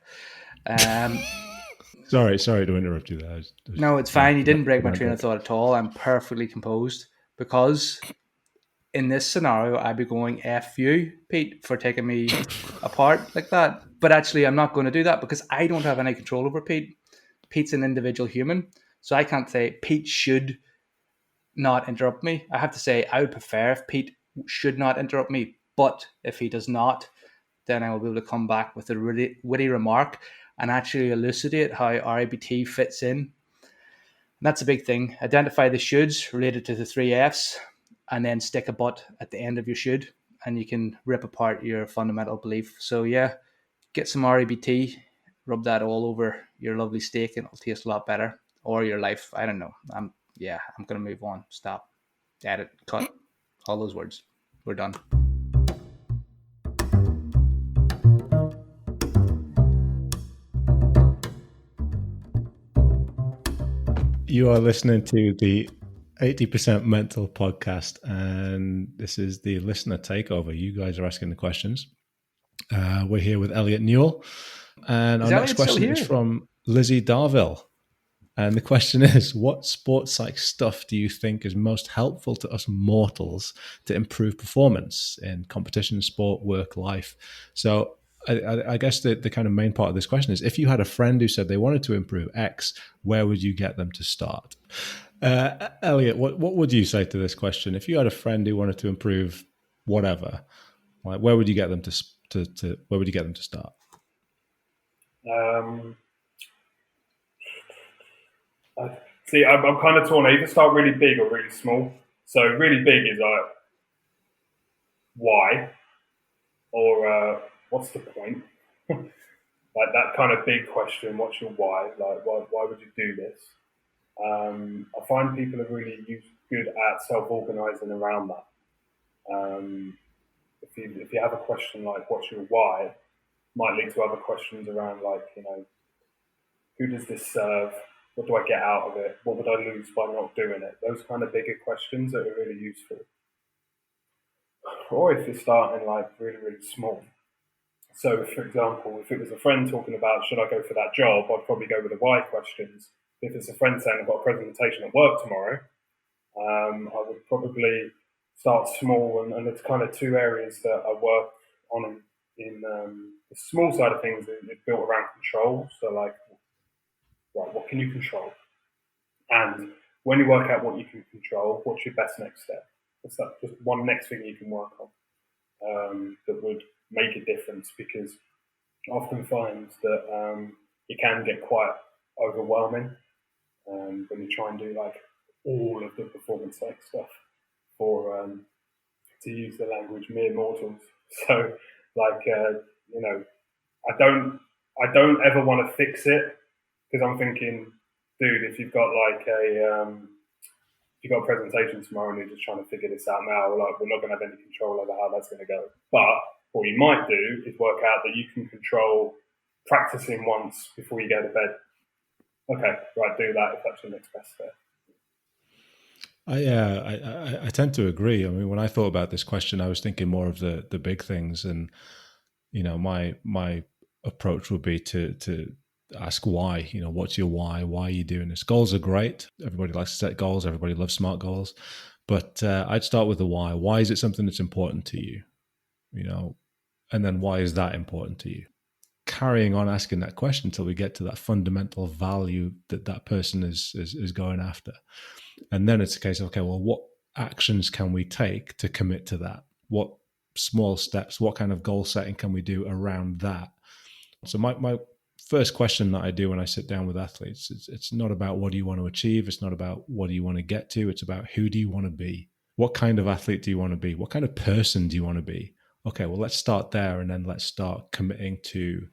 S1: Sorry to interrupt you there.
S2: No, it's fine. You didn't break my train of thought at all. I'm perfectly composed because in this scenario, I'd be going F you, Pete, for taking me apart like that. But actually, I'm not going to do that because I don't have any control over Pete. Pete's an individual human. So I can't say Pete should not interrupt me. I have to say I would prefer if Pete should not interrupt me. But if he does not, then I will be able to come back with a really witty remark and actually elucidate how RIBT fits in. And that's a big thing. Identify the shoulds related to the three Fs and then stick a but at the end of your should and you can rip apart your fundamental belief. So yeah, get some RIBT, rub that all over your lovely steak and it'll taste a lot better. Or your life. I don't know. I'm going to move on. Stop. Edit. Cut. All those words. We're done.
S1: You are listening to the 80% Mental podcast, and this is the listener takeover. You guys are asking the questions. We're here with Elliott Newell, and our next question is from Lizzie Darville. And the question is, what sports psych stuff do you think is most helpful to us mortals to improve performance in competition, sport, work, life? So I guess the kind of main part of this question is, if you had a friend who said they wanted to improve X, where would you get them to start? Elliott, what would you say to this question? If you had a friend who wanted to improve whatever, like, where would you get them to where would you get them to start?
S3: See, I'm kind of torn. I either start really big or really small. So really big is like, why? Or what's the point? Like that kind of big question, what's your why? Like, why would you do this? I find people are really good at self-organising around that. If you have a question like, what's your why? Might lead to other questions around like, who does this serve? What do I get out of it? What would I lose by not doing it? Those kind of bigger questions that are really useful. Or if you're starting like really, really small. So, for example, if it was a friend talking about, should I go for that job? I'd probably go with the why questions. If it's a friend saying, I've got a presentation at work tomorrow, I would probably start small. And it's kind of two areas that I work on in the small side of things is built around control. So like, what can you control? And when you work out what you can control, what's your best next step? What's that just one next thing you can work on that would make a difference? Because I often find that it can get quite overwhelming when you try and do like all of the performance psych stuff for, to use the language, mere mortals. So like, I don't ever want to fix it. Because I'm thinking, dude, if you've got like if you've got a presentation tomorrow and you're just trying to figure this out now, like we're not going to have any control over how that's going to go. But what you might do is work out that you can control practicing once before you go to bed. Okay, right, do that if that's your next best step.
S1: I tend to agree. I mean, when I thought about this question, I was thinking more of the big things, and my approach would be to ask why. What's your why? Why are you doing this? Goals are great. Everybody likes to set goals. Everybody loves SMART goals. But I'd start with the why. Why is it something that's important to you? And then why is that important to you? Carrying on asking that question until we get to that fundamental value that person is going after. And then it's a case of, okay, well, what actions can we take to commit to that? What small steps, what kind of goal setting can we do around that? So my first question that I do when I sit down with athletes, it's not about what do you want to achieve. It's not about what do you want to get to. It's about who do you want to be? What kind of athlete do you want to be? What kind of person do you want to be? Okay, well, let's start there, and then let's start committing to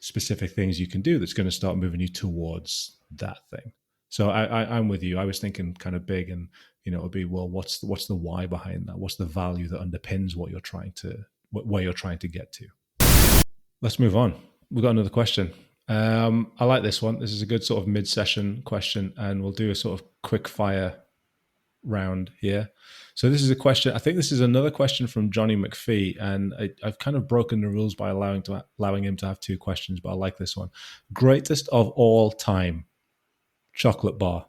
S1: specific things you can do that's going to start moving you towards that thing. So I'm with you. I was thinking kind of big, and it'd be, well, what's the why behind that? What's the value that underpins what you're trying to where you're trying to get to? Let's move on. we've got another question. I like this one. This is a good sort of mid-session question, and we'll do a sort of quick fire round here. So this is a question. I think this is another question from Johnny McPhee, and I've kind of broken the rules by allowing him to have 2 questions, but I like this one. Greatest of all time chocolate bar.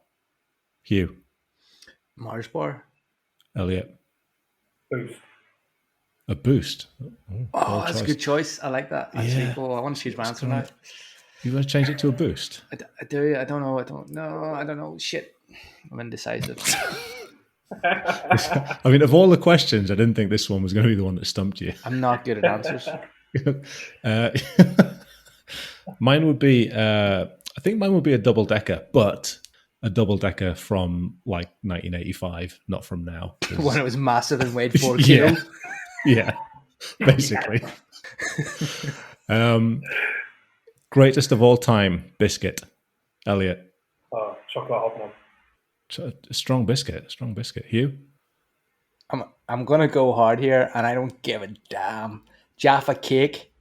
S1: Hugh.
S2: Mars bar.
S1: Elliot.
S3: Boost.
S1: A Boost.
S2: Oh, that's a good choice. I like that. Actually, I want to choose my answer now.
S1: You want to change it to a Boost?
S2: I do. I don't know. I don't know. Shit. I'm indecisive.
S1: I mean, of all the questions, I didn't think this one was going to be the one that stumped you.
S2: I'm not good at answers.
S1: Mine would be, I think mine would be a double decker, but a double decker from like 1985, not from now.
S2: When it was massive and weighed 4 kilos.
S1: Yeah, basically. Greatest of all time biscuit, Elliot.
S3: Chocolate hobnob.
S1: A strong biscuit. Hugh?
S2: I'm going to go hard here, and I don't give a damn. Jaffa cake.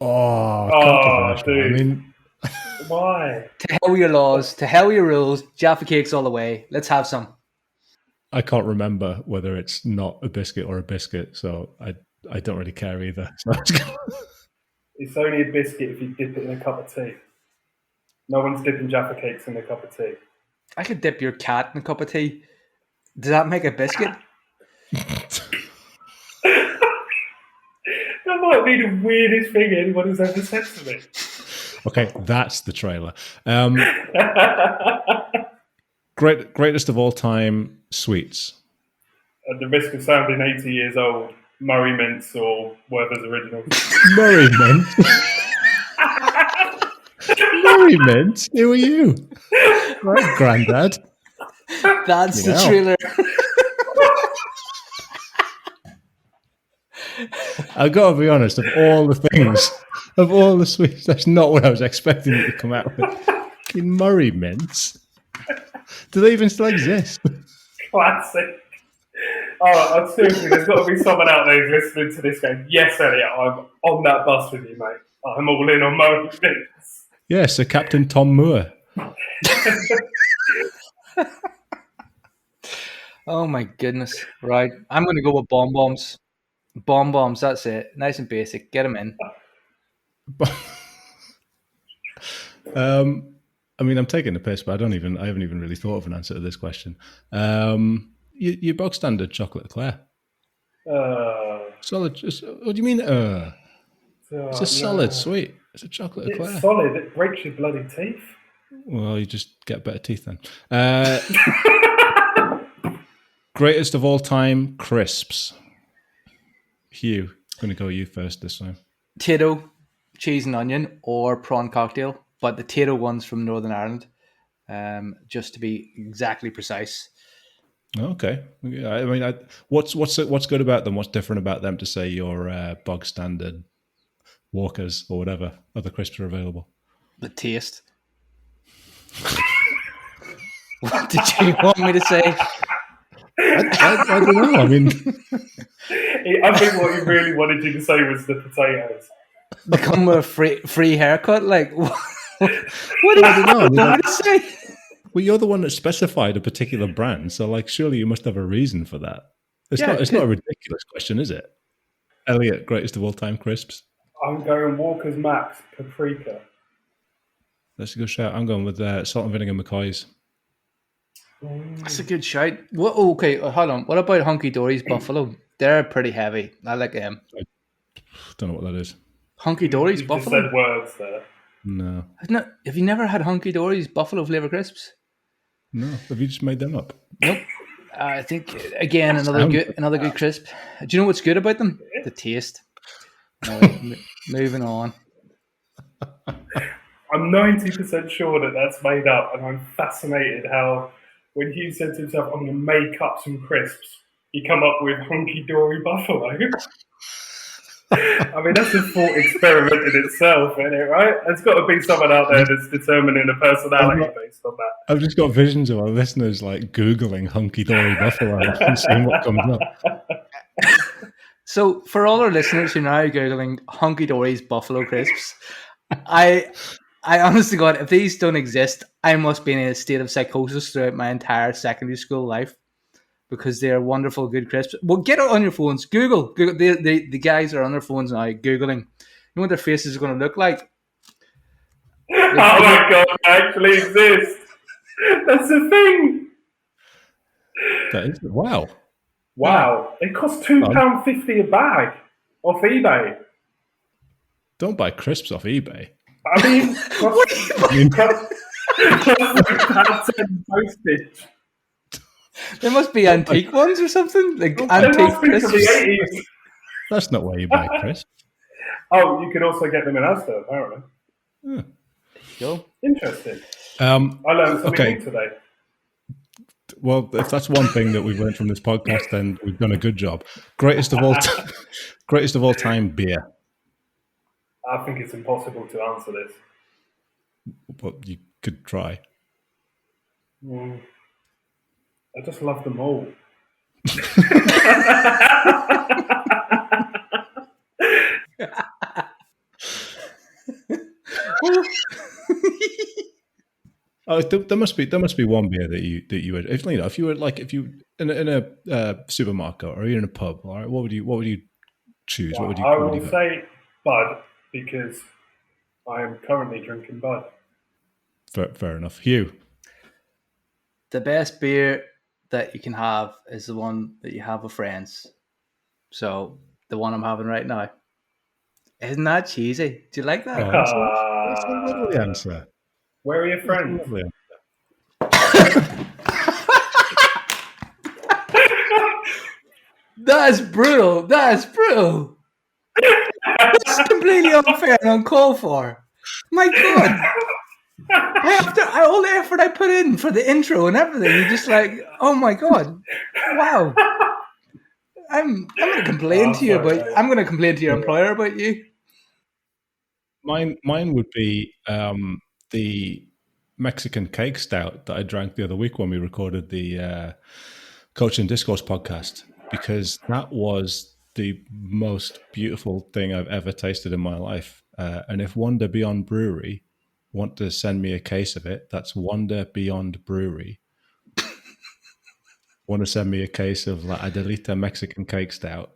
S1: Oh,
S3: dude.
S1: I mean,
S3: why?
S2: To hell with your laws, to hell with your rules. Jaffa cakes all the way. Let's have some.
S1: I can't remember whether it's not a biscuit or a biscuit, so I don't really care either. So
S3: It's only a biscuit if you dip it in a cup of tea. No one's dipping Jaffa cakes in a cup of tea.
S2: I could dip your cat in a cup of tea. Does that make a biscuit?
S3: That might be the weirdest thing anyone has ever said to me.
S1: Okay, that's the trailer. Greatest of all time sweets.
S3: At the risk of sounding 80 years old, Murray Mints or Werther's Original.
S1: Murray Mints? Murray Mints? Who are you? Right, Grandad.
S2: That's the trailer.
S1: I've got to be honest, of all the things, of all the sweets, that's not what I was expecting you to come out with. Fucking Murray Mints? Do they even still exist?
S3: Classic. Oh, seriously, there's got to be someone out there who's listening to this going, yes, Elliot, I'm on that bus with you, mate. I'm all in on Murray Mints.
S1: Yeah, Sir Captain Tom Moore.
S2: Oh my goodness. Right. I'm going to go with bonbons. Bonbons, that's it. Nice and basic. Get them in.
S1: I mean, I'm taking the piss, but I haven't even really thought of an answer to this question. Your bog standard chocolate eclair. Solid. What do you mean? It's a solid sweet. It's a chocolate eclair.
S3: It's solid. It breaks your bloody teeth.
S1: Well, you just get better teeth then. Greatest of all time crisps. Hugh, I'm going to go you first this time.
S2: Tito, cheese and onion, or prawn cocktail, but the Tito one's from Northern Ireland, just to be exactly precise.
S1: Okay. I mean, what's good about them? What's different about them to say your bog standard Walkers or whatever other crisps are available?
S2: The taste. What did you want me to say?
S1: I don't know. I mean,
S3: I think what he really wanted you to say was the potatoes.
S2: Become a free haircut? Like, what did you want me to say?
S1: Well, you're the one that specified a particular brand, so like, surely you must have a reason for that. It's not a ridiculous question, is it? Elliot, greatest of all time crisps.
S3: I'm going Walker's Max Paprika.
S1: That's a good shout. I'm going with salt and vinegar McCoy's.
S2: That's a good shout. Okay, hold on. What about Hunky Dory's Buffalo? They're pretty heavy. I like them.
S1: I don't know what that is.
S2: Hunky Dory's
S3: You
S2: Buffalo?
S3: just said words there.
S1: No.
S2: Have you never had Hunky Dory's Buffalo flavor crisps?
S1: No. Have you just made them up?
S2: Nope. I think again another good crisp. Do you know what's good about them? The taste. Right, moving on.
S3: I'm 90% sure that that's made up, and I'm fascinated how when Hugh said to himself, "I'm going to make up some crisps," he come up with Hunky Dory Buffalo. I mean, that's a thought experiment in itself, isn't it, right? There's got to be someone out there that's determining a personality based on that.
S1: I've just got visions of our listeners like Googling Hunky Dory Buffalo and seeing what comes up.
S2: So, for all our listeners who are now Googling Hunky Dory's Buffalo crisps, I honest to God, if these don't exist, I must be in a state of psychosis throughout my entire secondary school life because they are wonderful, good crisps. Well, get it on your phones. Google. The guys are on their phones now, Googling. You know what their faces are going to look like?
S3: Oh my God, they actually exist. That's the thing.
S1: That is, wow.
S3: Wow. They cost £2.50 a bag off eBay.
S1: Don't buy crisps off eBay.
S3: I mean, postage.
S2: There must be antique ones or something, like
S1: They
S2: antique
S3: must be from
S2: crisps.
S3: the 80s.
S1: That's not where you buy crisps.
S3: Oh, you can also get them in Asda, apparently.
S2: Go.
S3: Interesting. I learned something new today.
S1: Well, if that's one thing that we've learned from this podcast, then we've done a good job. Greatest of all time beer.
S3: I think it's impossible to answer this.
S1: But you could try.
S3: I just love them all.
S1: Oh, there must be one beer that you would, if you were in a supermarket or you're in a pub, all right, what would you choose?
S3: Yeah, I will say Bud because I am currently drinking Bud.
S1: Fair enough. Hugh.
S2: The best beer that you can have is the one that you have with friends. So the one I'm having right now. Isn't that cheesy? Do you like that?
S1: Oh, that's a lovely answer.
S3: Where are your friends?
S2: That is brutal. That's completely unfair and uncalled for. My God. All the effort I put in for the intro and everything, you're just like, oh my God. Wow. I'm going to complain to you, but I'm going to complain to your employer about you.
S1: Mine would be the Mexican cake stout that I drank the other week when we recorded the Coach and Discourse podcast, because that was the most beautiful thing I've ever tasted in my life. And if Wonder Beyond Brewery want to send me a case of it, that's Wonder Beyond Brewery. Want to send me a case of La Adelita Mexican cake stout,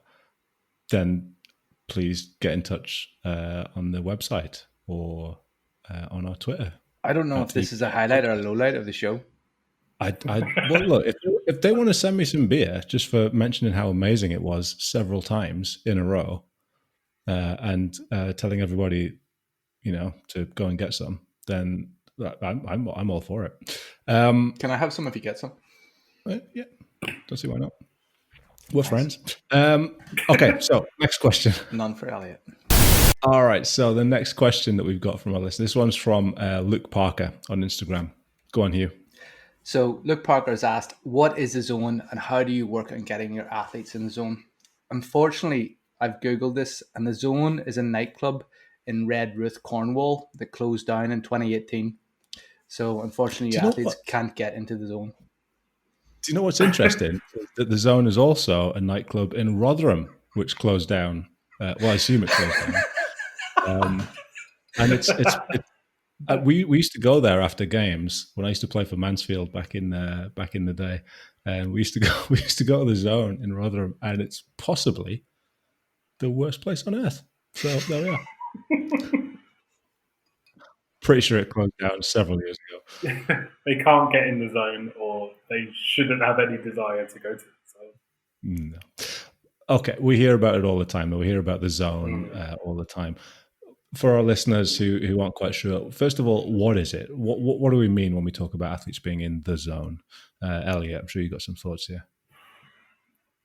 S1: then please get in touch on the website or on our Twitter.
S2: I don't know if this is a highlight or a lowlight of the show.
S1: Well, look, if they want to send me some beer just for mentioning how amazing it was several times in a row, and telling everybody, to go and get some, then I'm all for it.
S2: Can I have some if you get some?
S1: Yeah, don't see why not. We're friends. Okay, so next question.
S2: None for Elliott.
S1: All right, so the next question that we've got from our listener, this one's from Luke Parker on Instagram. Go on, Hugh.
S2: So Luke Parker has asked, what is the zone and how do you work on getting your athletes in the zone? Unfortunately, I've Googled this and the zone is a nightclub in Redruth, Cornwall that closed down in 2018. So unfortunately, your athletes can't get into the zone.
S1: Do you know what's interesting? That the zone is also a nightclub in Rotherham, which closed down. Well, I assume it closed down. And we used to go there after games when I used to play for Mansfield back in the day, and we used to go to the zone in Rotherham, and it's possibly the worst place on earth. So there we are. Pretty sure it closed down several years ago.
S3: They can't get in the zone, or they shouldn't have any desire to go to the zone.
S1: No. Okay, we hear about it all the time. We hear about the zone all the time. For our listeners who aren't quite sure, first of all, what is it? What do we mean when we talk about athletes being in the zone? Elliott, I'm sure you've got some thoughts here.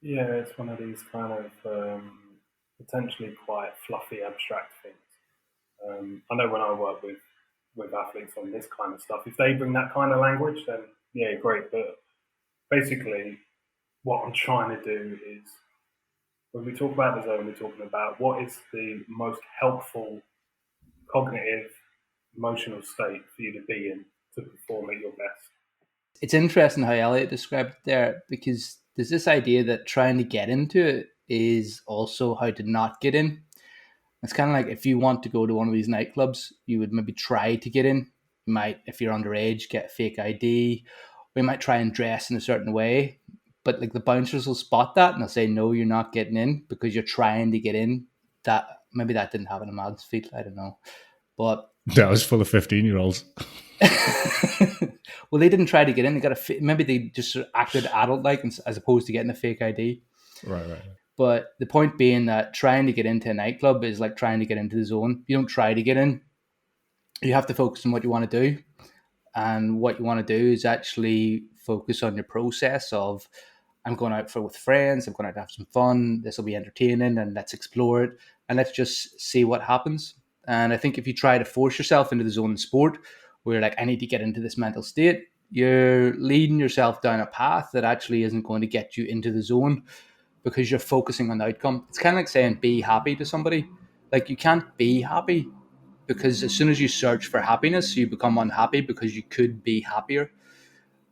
S3: Yeah, it's one of these kind of potentially quite fluffy, abstract things. I know when I work with athletes on this kind of stuff, if they bring that kind of language, then yeah, great. But basically, what I'm trying to do is, when we talk about the zone, we're talking about what is the most helpful cognitive, emotional state for you to be in to perform at your best.
S2: It's interesting how Elliott described it there, because there's this idea that trying to get into it is also how to not get in. It's kind of like if you want to go to one of these nightclubs, you would maybe try to get in. You might, if you're underage, get a fake ID. Or you might try and dress in a certain way. But like the bouncers will spot that and they'll say, no, you're not getting in because you're trying to get in. That maybe that didn't happen in Mansfield. I don't know. But
S1: That was full of 15-year-olds.
S2: well, they didn't try to get in. They got maybe they just sort of acted adult-like as opposed to getting a fake ID.
S1: Right.
S2: But the point being that trying to get into a nightclub is like trying to get into the zone. You don't try to get in. You have to focus on what you want to do. And what you want to do is actually focus on your process of, I'm going out with friends, I'm going out to have some fun, this will be entertaining, and let's explore it, and let's just see what happens. And I think if you try to force yourself into the zone in sport, where you're like, I need to get into this mental state, you're leading yourself down a path that actually isn't going to get you into the zone because you're focusing on the outcome. It's kind of like saying be happy to somebody. Like, you can't be happy because as soon as you search for happiness, you become unhappy because you could be happier.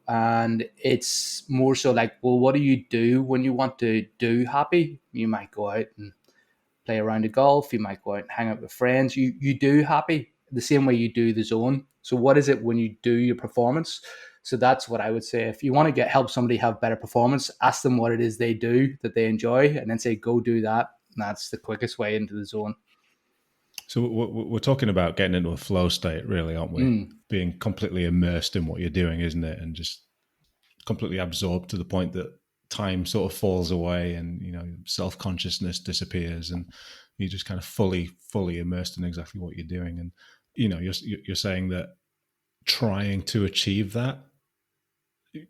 S2: And it's more so like, well, what do you do when you want to do happy? You might go out and play a round of golf. You might go out and hang out with friends. You do happy the same way you do the zone. So what is it when you do your performance? So that's what I would say. If you want to help somebody have better performance, ask them what it is they do that they enjoy, and then say, go do that. And that's the quickest way into the zone.
S1: So we're talking about getting into a flow state, really, aren't we? Being completely immersed in what you're doing, isn't it? And just completely absorbed to the point that time sort of falls away and, you know, self-consciousness disappears and you're just kind of fully immersed in exactly what you're doing. And, you know, you're saying that trying to achieve that,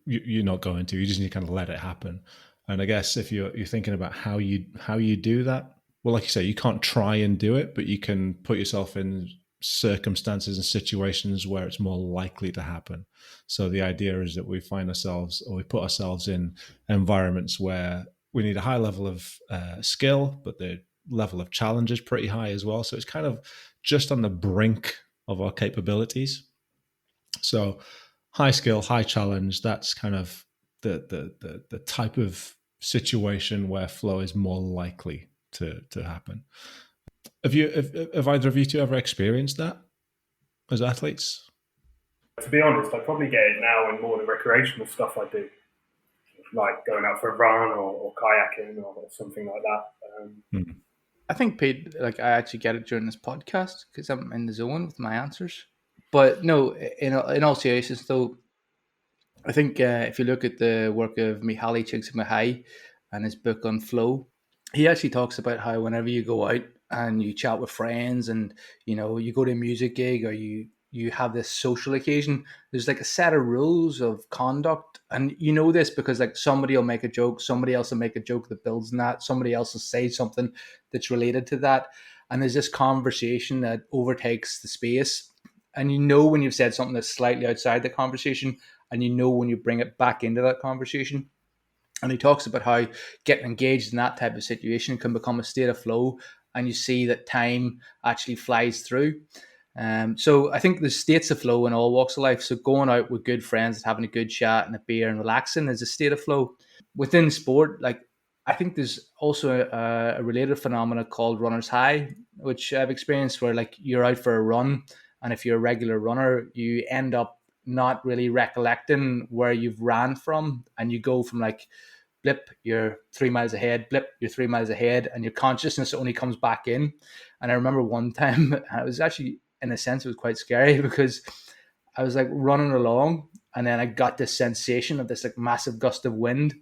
S1: you're not going to. You just need to kind of let it happen. And I guess if you're thinking about how you do that, well, like you say, you can't try and do it, but you can put yourself in circumstances and situations where it's more likely to happen. So the idea is that we find ourselves, or we put ourselves in environments where we need a high level of skill, but the level of challenge is pretty high as well. So it's kind of just on the brink of our capabilities. So high skill, high challenge, that's kind of the type of situation where flow is more likely to happen. Have either of you two ever experienced that as athletes?
S3: To be honest, I probably get it now in more the recreational stuff I do, like going out for a run or kayaking or something like that.
S2: I think, Pete, like I actually get it during this podcast because I'm in the zone with my answers. But no, in all seriousness, though, I think if you look at the work of Mihaly Csikszentmihalyi and his book on flow, he actually talks about how whenever you go out and you chat with friends and, you know, you go to a music gig or you have this social occasion, there's like a set of rules of conduct. And you know this because like somebody will make a joke, somebody else will make a joke that builds on that, somebody else will say something that's related to that. And there's this conversation that overtakes the space. And you know when you've said something that's slightly outside the conversation, and you know when you bring it back into that conversation. And he talks about how getting engaged in that type of situation can become a state of flow, and you see that time actually flies through. So I think there's states of flow in all walks of life. So going out with good friends and having a good chat and a beer and relaxing is a state of flow. Within sport, like I think there's also a related phenomenon called runner's high, which I've experienced where like you're out for a run, and if you're a regular runner, you end up not really recollecting where you've ran from, and you go from like blip, you're 3 miles ahead, blip, you're 3 miles ahead, and your consciousness only comes back in. And I remember one time, I was actually, in a sense, it was quite scary because I was like running along, and then I got this sensation of this like massive gust of wind,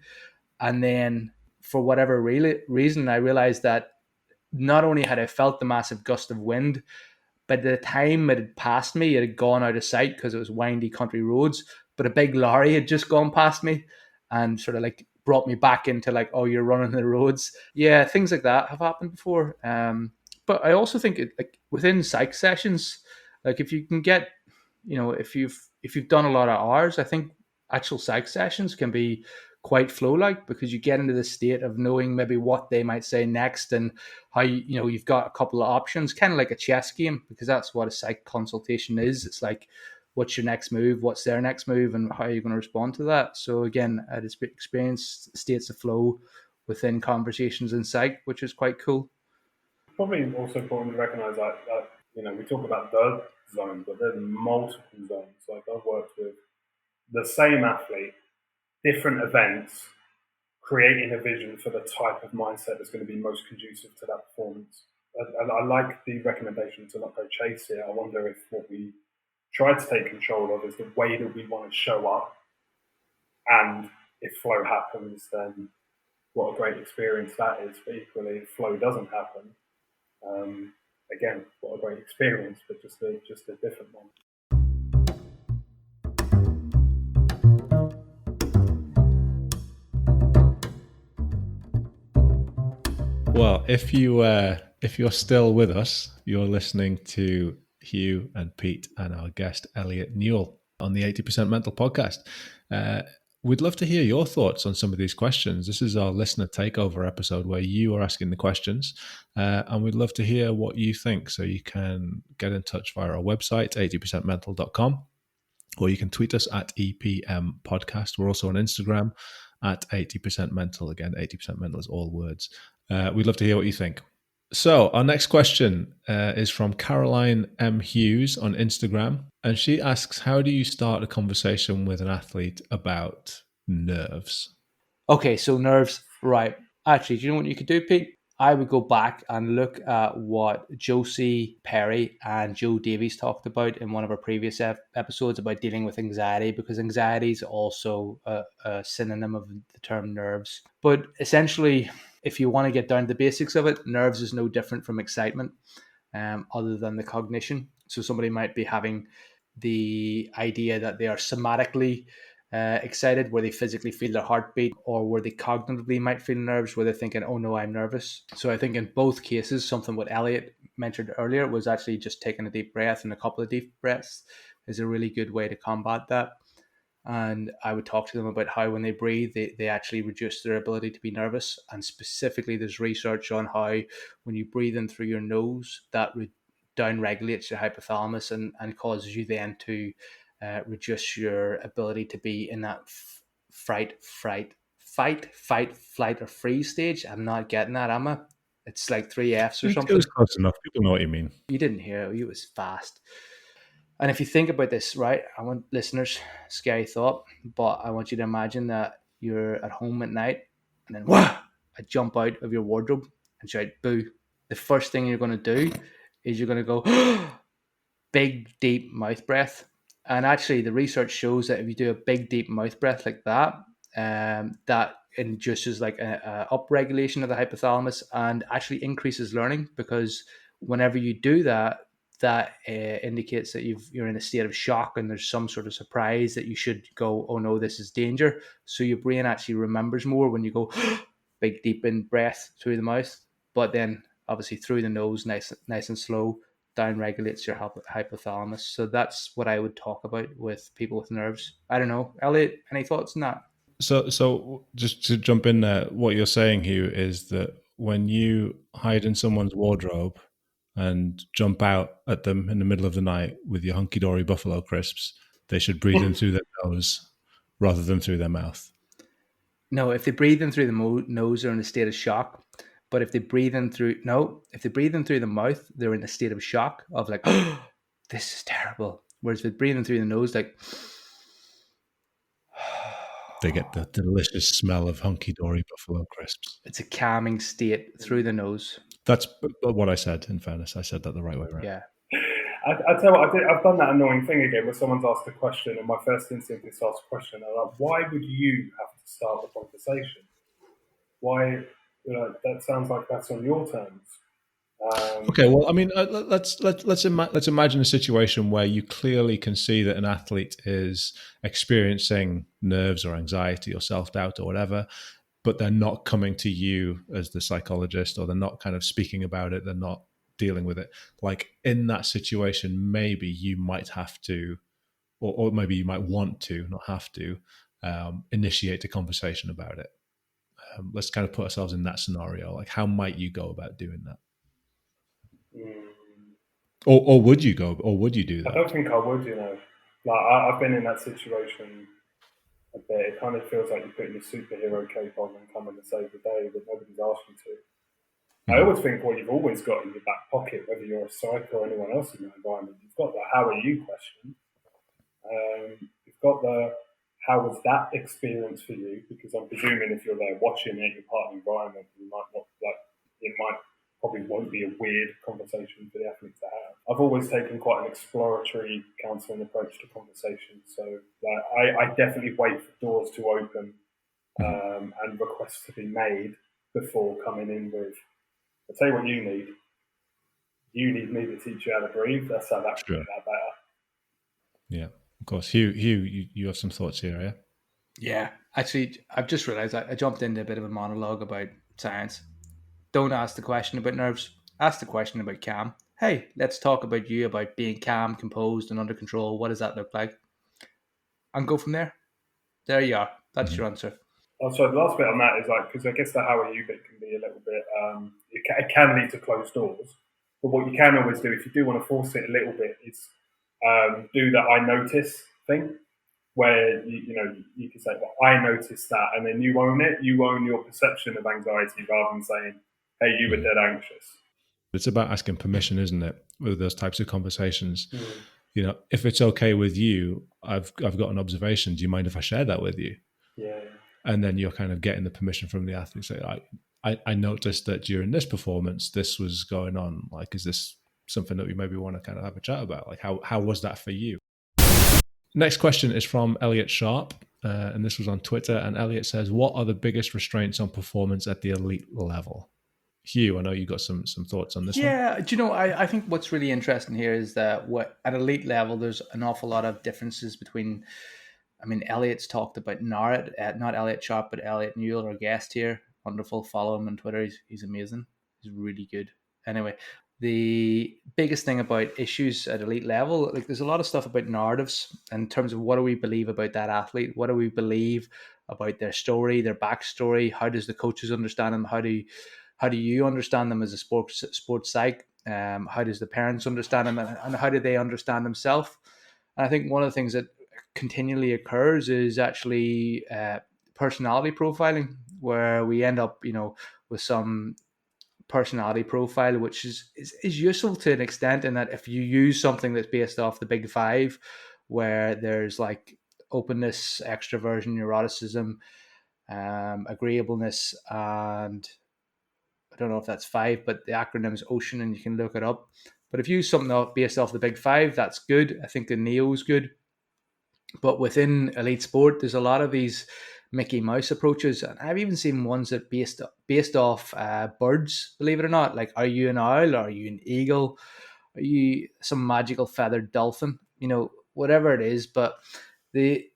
S2: and then for whatever reason, I realized that not only had I felt the massive gust of wind, by the time it had passed me, it had gone out of sight because it was windy country roads. But a big lorry had just gone past me and sort of like brought me back into like, oh, you're running the roads. Yeah, things like that have happened before. But I also think like within psych sessions, like if you can get, you know, if you've done a lot of hours, I think actual psych sessions can be quite flow-like because you get into the state of knowing maybe what they might say next and how you know you've got a couple of options, kind of like a chess game, because that's what a psych consultation is. It's like, what's your next move, what's their next move, and how are you going to respond to that? So again, I experienced states of flow within conversations in psych, which is quite cool.
S3: probably also important to recognise that we talk about the zone, but there's multiple zones. Like I've worked with the same athlete, different events, creating a vision for the type of mindset that's going to be most conducive to that performance. I like the recommendation to not go chase it. I wonder if what we try to take control of is the way that we want to show up. And if flow happens, then what a great experience that is. But equally, if flow doesn't happen, again, what a great experience, but just a different one.
S1: Well, if you're still with us, you're listening to Hugh and Pete and our guest Elliott Newell on the 80% Mental podcast. We'd love to hear your thoughts on some of these questions. This is our listener takeover episode where you are asking the questions, and we'd love to hear what you think. So you can get in touch via our website, 80percentmental.com, or you can tweet us at EPM Podcast. We're also on Instagram at 80% Mental. Again, 80% Mental is all words. We'd love to hear what you think. So our next question is from Caroline M. Hughes on Instagram. And she asks, how do you start a conversation with an athlete about nerves?
S2: Okay, so nerves, right. Actually, do you know what you could do, Pete? I would go back and look at what Josie Perry and Joe Davies talked about in one of our previous episodes about dealing with anxiety, because anxiety is also a synonym of the term nerves. But essentially, if you want to get down to the basics of it, nerves is no different from excitement, other than the cognition. So somebody might be having the idea that they are somatically excited, where they physically feel their heartbeat, or where they cognitively might feel nerves, where they're thinking, oh no, I'm nervous. So I think in both cases, something what Elliott mentioned earlier was actually just taking a deep breath, and a couple of deep breaths is a really good way to combat that. And I would talk to them about how when they breathe, they actually reduce their ability to be nervous. And specifically, there's research on how when you breathe in through your nose, that down regulates your hypothalamus and causes you then to reduce your ability to be in that fight, flight, or freeze stage. I'm not getting that, am I? It's like 3 Fs or something.
S1: It was close enough. People know what you mean.
S2: You didn't hear it. It was fast. And if you think about this, right, I want listeners, scary thought, but I want you to imagine that you're at home at night and then, wah, I jump out of your wardrobe and shout, boo. The first thing you're going to do is you're going to go, big, deep mouth breath. And actually, the research shows that if you do a big, deep mouth breath like that, that induces like a upregulation of the hypothalamus and actually increases learning, because whenever you do that, that indicates that you're in a state of shock and there's some sort of surprise that you should go, oh no, this is danger. So your brain actually remembers more when you go big, deep in breath through the mouth, but then obviously through the nose, nice and slow, down regulates your hypothalamus. So that's what I would talk about with people with nerves. I don't know. Elliott, any thoughts on that?
S1: So just to jump in there, what you're saying, Hugh, is that when you hide in someone's wardrobe and jump out at them in the middle of the night with your hunky-dory buffalo crisps, they should breathe in through their nose rather than through their mouth.
S2: No, if they breathe in through the nose, they're in a state of shock. But if they breathe in through the mouth, they're in a state of shock of like, oh, this is terrible. Whereas if they breathe in through the nose, like,
S1: they get the delicious smell of hunky-dory buffalo crisps.
S2: It's a calming state through the nose.
S1: That's what I said, in fairness. I said that the right way around.
S2: Yeah.
S3: I tell you what, I've done that annoying thing again where someone's asked a question and my first instinct is to ask a question. I'm like, why would you have to start the conversation? Why? That sounds like that's on your terms.
S1: Okay, well, I mean, let's imagine a situation where you clearly can see that an athlete is experiencing nerves or anxiety or self-doubt or whatever, but they're not coming to you as the psychologist, or they're not kind of speaking about it, they're not dealing with it. Like in that situation, maybe you might have to, or maybe you might want to, not have to, initiate a conversation about it. Let's kind of put ourselves in that scenario. Like, how might you go about doing that? Or would you go? Or would you do that?
S3: I don't think I would. I've been in that situation a bit. It kind of feels like you're putting your superhero cape on and coming to save the day, but nobody's asked you to. I always think what you've always got in your back pocket, whether you're a psych or anyone else in your environment, you've got the how are you question. You've got the how was that experience for you? Because I'm presuming if you're there watching it, you're part of the environment, you might not it might probably won't be a weird conversation for the athletes to have. I've always taken quite an exploratory counselling approach to conversations. So I definitely wait for doors to open and requests to be made before coming in with, I'll tell you what you need. You need me to teach you how to breathe. That's how that can get that better.
S1: Yeah, of course. Hugh, you have some thoughts here, yeah?
S2: Yeah, actually, I've just realised I jumped into a bit of a monologue about science. Don't ask the question about nerves. Ask the question about calm. Hey, let's talk about you, about being calm, composed, and under control. What does that look like? And go from there. There you are. That's your answer.
S3: Also, the last bit on that is because I guess the how are you bit can be a little bit, it can lead to closed doors. But what you can always do, if you do want to force it a little bit, is do the I notice thing, where you can say, well, I noticed that, and then you own it. You own your perception of anxiety rather than saying, hey, you were dead anxious.
S1: It's about asking permission, isn't it, with those types of conversations? If it's okay with you, I've got an observation. Do you mind if I share that with you?
S3: Yeah.
S1: And then you're kind of getting the permission from the athlete. Say, I noticed that during this performance, this was going on. Like, is this something that we maybe want to kind of have a chat about? Like, how was that for you? Next question is from Elliott Sharp, and this was on Twitter. And Elliott says, what are the biggest restraints on performance at the elite level? Hugh, I know you got some thoughts on this one.
S2: Yeah, do you know, I think what's really interesting here is that at elite level, there's an awful lot of differences between, Elliott's talked about not Elliott Sharp, but Elliott Newell, our guest here. Wonderful. Follow him on Twitter. He's amazing. He's really good. Anyway, the biggest thing about issues at elite level, like there's a lot of stuff about narratives in terms of what do we believe about that athlete? What do we believe about their story, their backstory? How does the coaches understand them? How do you understand them as a sports psych? How does the parents understand them, and how do they understand themselves? And I think one of the things that continually occurs is actually personality profiling, where we end up, with some personality profile, which is useful to an extent in that if you use something that's based off the big five, where there's like openness, extroversion, neuroticism, agreeableness, and I don't know if that's five, but the acronym is OCEAN, and you can look it up. But if you use something based off the big five, that's good. I think the NEO is good. But within elite sport, there's a lot of these Mickey Mouse approaches, and I've even seen ones that based off birds. Believe it or not, like, are you an owl? Are you an eagle? Are you some magical feathered dolphin? Whatever it is. But the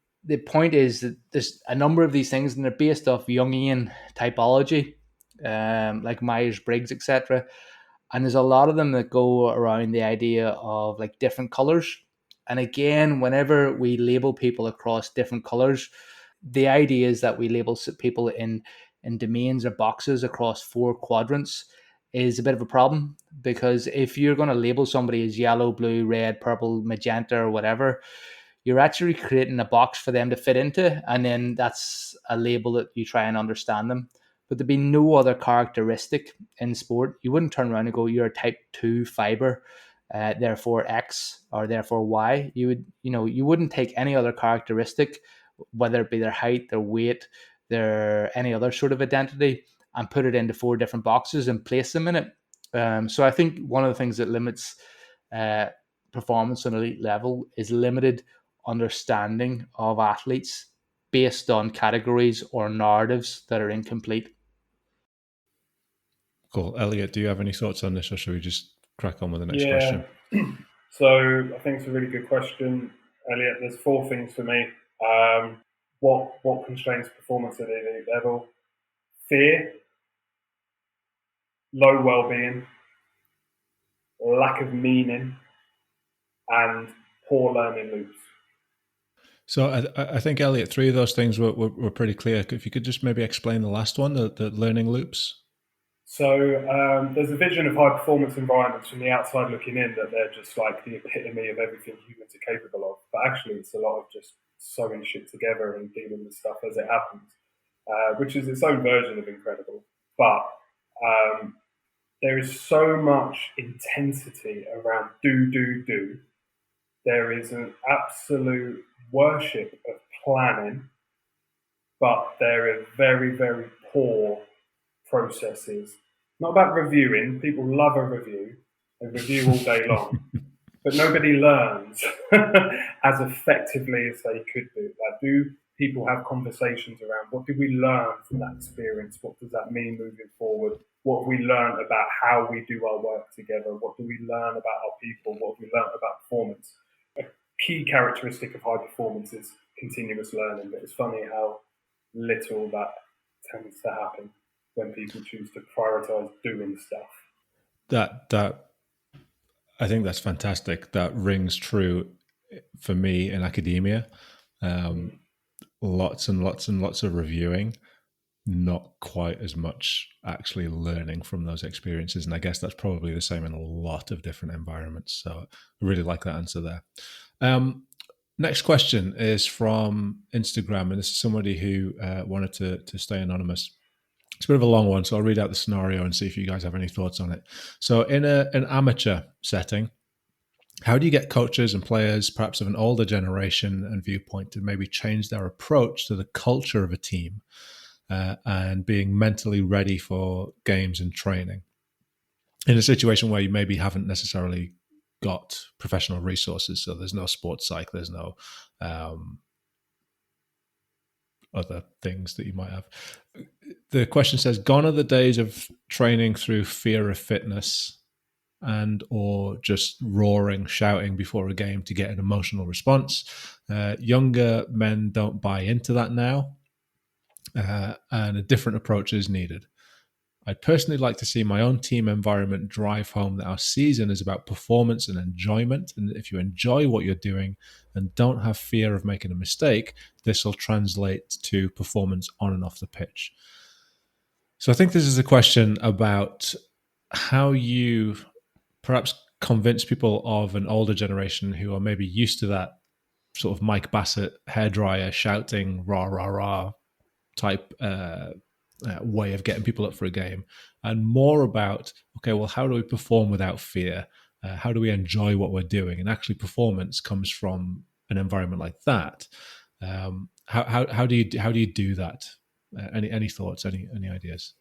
S2: point is that there's a number of these things, and they're based off Jungian typology, like Myers-Briggs, etc. And there's a lot of them that go around the idea of like different colors. And again, whenever we label people across different colors, the idea is that we label people in domains or boxes across 4 quadrants is a bit of a problem, because if you're going to label somebody as yellow, blue, red, purple, magenta, or whatever, you're actually creating a box for them to fit into, and then that's a label that you try and understand them. But there'd be no other characteristic in sport. You wouldn't turn around and go, you're a type 2 fiber, therefore X or therefore Y. You wouldn't take any other characteristic, whether it be their height, their weight, their any other sort of identity, and put it into 4 different boxes and place them in it. So I think one of the things that limits performance on elite level is limited understanding of athletes based on categories or narratives that are incomplete.
S1: Cool. Elliott, do you have any thoughts on this, or should we just crack on with the next question?
S3: So I think it's a really good question, Elliott. There's 4 things for me. What constrains performance at the elite level? Fear, low well-being, lack of meaning, and poor learning loops.
S1: So I think, Elliott, 3 of those things were pretty clear. If you could just maybe explain the last one, the learning loops.
S3: So there's a vision of high-performance environments from the outside looking in that they're just like the epitome of everything humans are capable of. But actually, it's a lot of just sewing shit together and dealing with stuff as it happens, which is its own version of incredible. But there is so much intensity around do. There is an absolute worship of planning, but there are very, very poor processes. Not about reviewing. People love a review. They review all day long. But nobody learns as effectively as they could do. Like, do people have conversations around what did we learn from that experience? What does that mean moving forward? What have we learned about how we do our work together? What do we learn about our people? What have we learned about performance? A key characteristic of high performance is continuous learning, but it's funny how little that tends to happen when people choose to prioritize doing stuff.
S1: That I think that's fantastic. That rings true for me in academia. Lots and lots and lots of reviewing, not quite as much actually learning from those experiences. And I guess that's probably the same in a lot of different environments. So I really like that answer there. Next question is from Instagram, and this is somebody who wanted to stay anonymous. It's a bit of a long one, so I'll read out the scenario and see if you guys have any thoughts on it. So in an amateur setting, how do you get coaches and players, perhaps of an older generation and viewpoint, to maybe change their approach to the culture of a team and being mentally ready for games and training in a situation where you maybe haven't necessarily got professional resources? So there's no sports psych, there's no other things that you might have. The question says, gone are the days of training through fear of fitness and or just roaring, shouting before a game to get an emotional response. Younger men don't buy into that now, and a different approach is needed. I'd personally like to see my own team environment drive home that our season is about performance and enjoyment. And if you enjoy what you're doing and don't have fear of making a mistake, this will translate to performance on and off the pitch. So I think this is a question about how you perhaps convince people of an older generation who are maybe used to that sort of Mike Bassett hairdryer shouting rah, rah, rah type way of getting people up for a game, and more about, okay, well, how do we perform without fear? How do we enjoy what we're doing? And actually performance comes from an environment like that. How do you do that? Any thoughts, any ideas?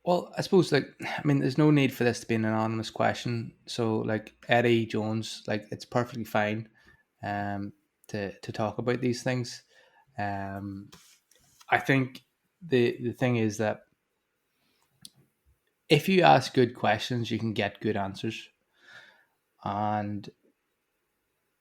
S2: Well, I suppose, there's no need for this to be an anonymous question. So, like Eddie Jones, it's perfectly fine to talk about these things. I think the thing is that if you ask good questions, you can get good answers. And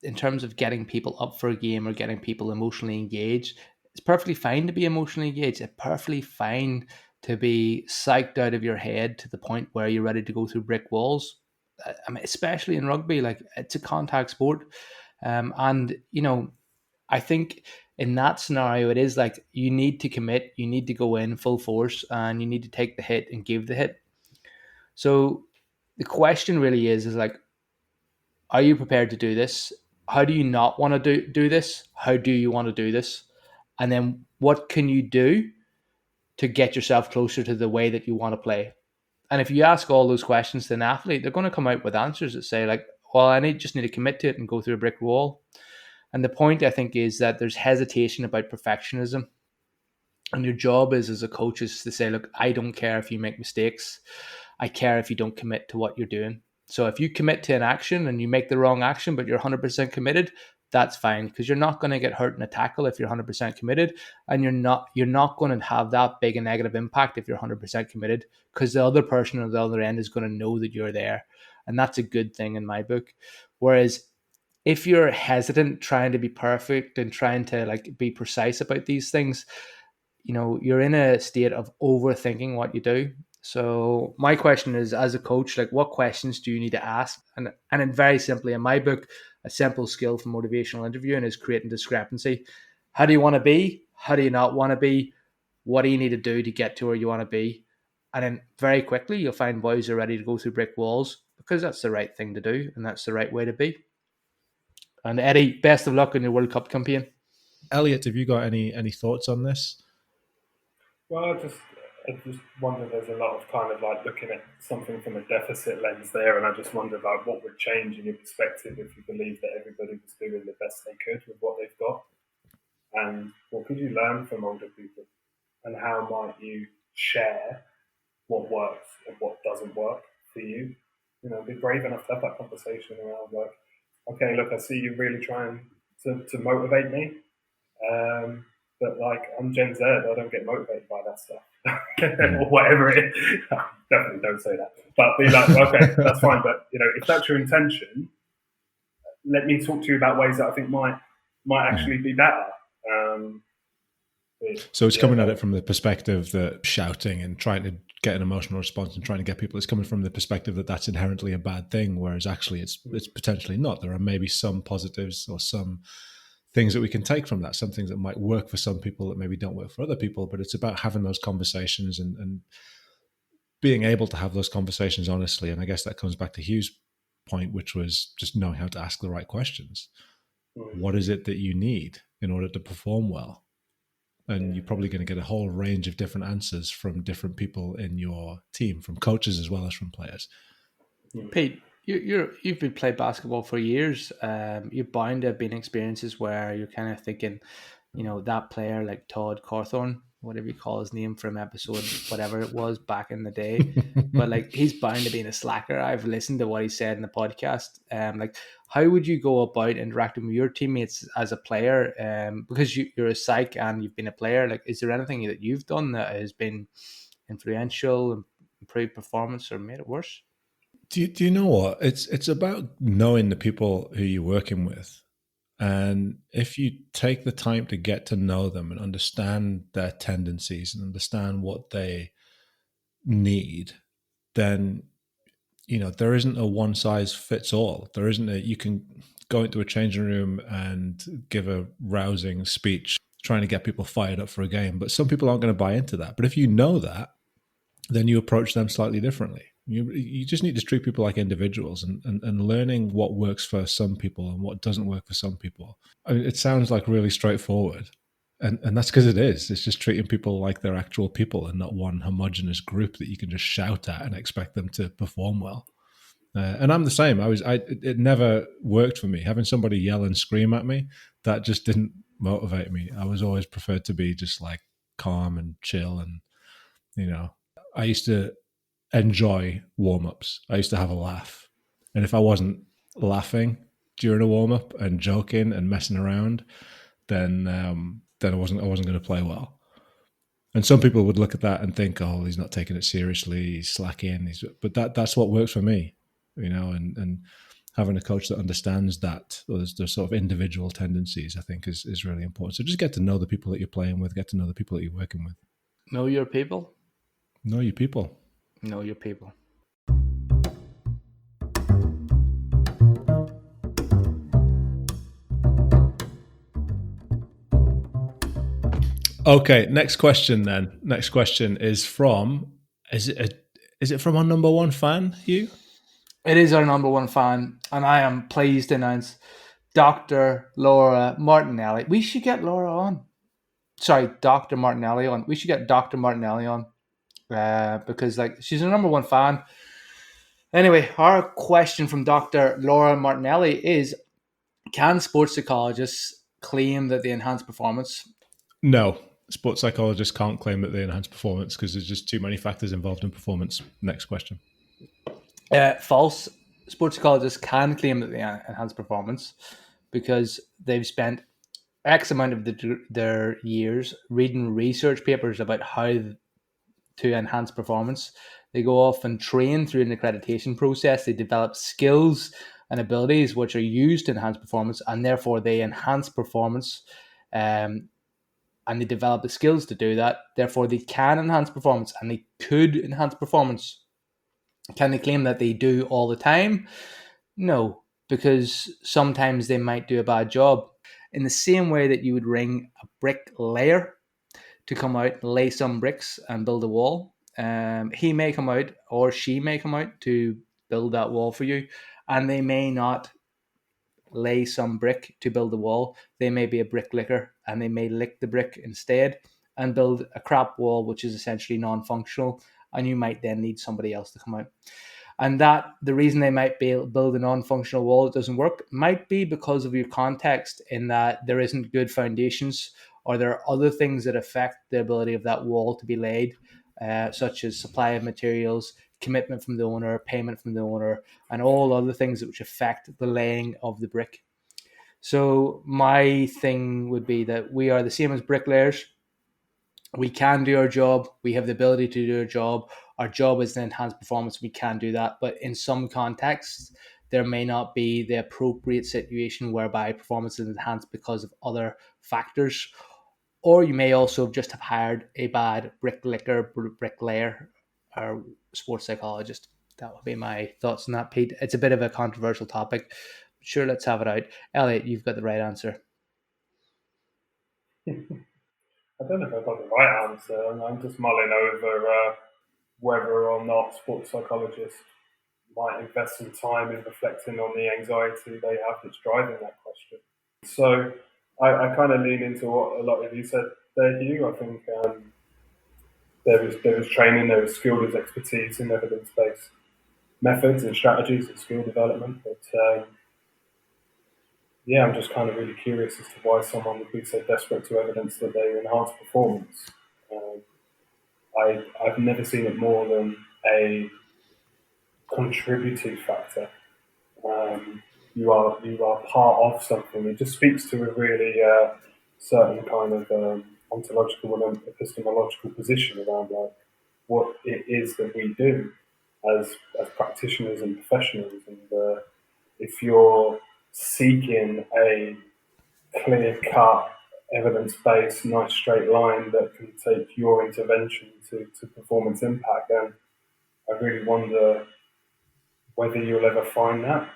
S2: in terms of getting people up for a game or getting people emotionally engaged, it's perfectly fine to be emotionally engaged. It's perfectly fine to be psyched out of your head to the point where you're ready to go through brick walls. I mean, especially in rugby, it's a contact sport. And, I think in that scenario, it is you need to commit, you need to go in full force, and you need to take the hit and give the hit. So the question really is are you prepared to do this? How do you not want to do this? How do you want to do this? And then what can you do to get yourself closer to the way that you want to play? And if you ask all those questions to an athlete, they're going to come out with answers that say well, I just need to commit to it and go through a brick wall. And the point, I think, is that there's hesitation about perfectionism. And your job as a coach is to say, look, I don't care if you make mistakes. I care if you don't commit to what you're doing. So if you commit to an action and you make the wrong action, but you're 100% committed, that's fine, because you're not going to get hurt in a tackle if you're 100% committed, and you're not going to have that big a negative impact if you're 100% committed, because the other person on the other end is going to know that you're there, and that's a good thing in my book. Whereas if you're hesitant, trying to be perfect and trying to be precise about these things, you're in a state of overthinking what you do. So my question is, as a coach, what questions do you need to ask? And very simply, in my book, a simple skill for motivational interviewing is creating discrepancy. How do you want to be? How do you not want to be? What do you need to do to get to where you want to be? And then very quickly, you'll find boys are ready to go through brick walls, because that's the right thing to do, and that's the right way to be. And Eddie, best of luck in your World Cup campaign.
S1: Elliott, have you got any thoughts on this?
S3: Well, just I just wonder, there's a lot of kind of like looking at something from a deficit lens there, and I just wonder like what would change in your perspective if you believe that everybody was doing the best they could with what they've got, and what could you learn from older people, and how might you share what works and what doesn't work for you? You know, be brave enough to have that conversation around like, okay, look, I see you really trying to motivate me. But like, I'm Gen Z, I don't get motivated by that stuff. Or whatever it is. Definitely don't say that. But be like, okay, that's fine. But you know, if that's your intention, let me talk to you about ways that I think might actually be better.
S1: So it's coming at it from the perspective that shouting and trying to get an emotional response and trying to get people, it's coming from the perspective that that's inherently a bad thing, whereas actually it's potentially not. There are maybe some positives or some things that we can take from that, some things that might work for some people that maybe don't work for other people, but it's about having those conversations and being able to have those conversations honestly. And I guess that comes back to Hugh's point, which was just knowing how to ask the right questions. What is it that you need in order to perform well? And you're probably going to get a whole range of different answers from different people in your team, from coaches as well as from players.
S2: Pete, you've been playing basketball for years. You're bound to have been experiences where you're kind of thinking, you know, that player like Todd Cawthorn, whatever you call his name from episode whatever it was back in the day, but like he's bound to being a slacker. I've listened to what he said in the podcast. Like, how would you go about interacting with your teammates as a player? Because you're a psych and you've been a player. Like, is there anything that you've done that has been influential, improved performance, or made it worse?
S1: Do you know what? It's about knowing the people who you're working with. And if you take the time to get to know them and understand their tendencies and understand what they need, then, you know, there isn't a one size fits all. There isn't you can go into a changing room and give a rousing speech trying to get people fired up for a game, but some people aren't going to buy into that. But if you know that, then you approach them slightly differently. You just need to treat people like individuals and learning what works for some people and what doesn't work for some people. I mean, it sounds like really straightforward. And that's because it is. It's just treating people like they're actual people and not one homogenous group that you can just shout at and expect them to perform well. And I'm the same. It never worked for me. Having somebody yell and scream at me, that just didn't motivate me. I was always preferred to be just like calm and chill. And, you know, I used to enjoy warm-ups. I used to have a laugh. And if I wasn't laughing during a warm-up and joking and messing around, then I wasn't going to play well. And some people would look at that and think, oh, he's not taking it seriously, he's slacking. But that's what works for me, you know, and having a coach that understands that, those sort of individual tendencies, I think is really important. So just get to know the people that you're playing with, get to know the people that you're working with.
S2: Know your people.
S1: Know your people.
S2: Know your people.
S1: Okay, next question then. Next question is from, is it from our number one fan, Hugh?
S2: It is our number one fan, and I am pleased to announce Dr. Laura Martinelli. We should get Laura on. Sorry, Dr. Martinelli on. We should get Dr. Martinelli on because like she's a number one fan. Anyway, our question from Dr. Laura Martinelli is, can sports psychologists claim that they enhance performance?
S1: No, sports psychologists can't claim that they enhance performance because there's just too many factors involved in performance. Next question.
S2: False. Sports psychologists can claim that they enhance performance because they've spent X amount of their years reading research papers about how to enhance performance. They go off and train through an accreditation process. They develop skills and abilities which are used to enhance performance, and therefore they enhance performance. And they develop the skills to do that. Therefore, they can enhance performance, and they could enhance performance. Can they claim that they do all the time? No, because sometimes they might do a bad job. In the same way that you would ring a bricklayer to come out, lay some bricks and build a wall, he may come out or she may come out to build that wall for you, and they may not lay some brick to build the wall. They may be a bricklicker and they may lick the brick instead. and build a crap wall, which is essentially non-functional, and you might then need somebody else to come out. And that the reason they might build a non-functional wall that doesn't work might be because of your context, in that there isn't good foundations, or there are other things that affect the ability of that wall to be laid, such as supply of materials, commitment from the owner, payment from the owner, and all other things which affect the laying of the brick. So my thing would be that we are the same as bricklayers. We can do our job. We have the ability to do our job. Our job is to enhance performance. We can do that. But in some contexts, there may not be the appropriate situation whereby performance is enhanced because of other factors. Or you may also just have hired a bad bricklayer, or sports psychologist. That would be my thoughts on that, Pete. It's a bit of a controversial topic. Sure, let's have it out. Elliott, you've got the right answer.
S3: I don't know if I've got the right answer, and I'm just mulling over whether or not sports psychologists might invest some time in reflecting on the anxiety they have that's driving that question. So I kind of lean into what a lot of you said there, Hugh. I think there was training, there was skill, there's expertise in evidence-based methods and strategies and skill development. But yeah, I'm just kind of really curious as to why someone would be so desperate to evidence that they enhance performance. I've never seen it more than a contributing factor. You are part of something. It just speaks to a really certain kind of ontological and epistemological position around like what it is that we do as practitioners and professionals. And if you're seeking a clear-cut, evidence-based, nice straight line that can take your intervention to performance impact, then I really wonder whether you'll ever find that.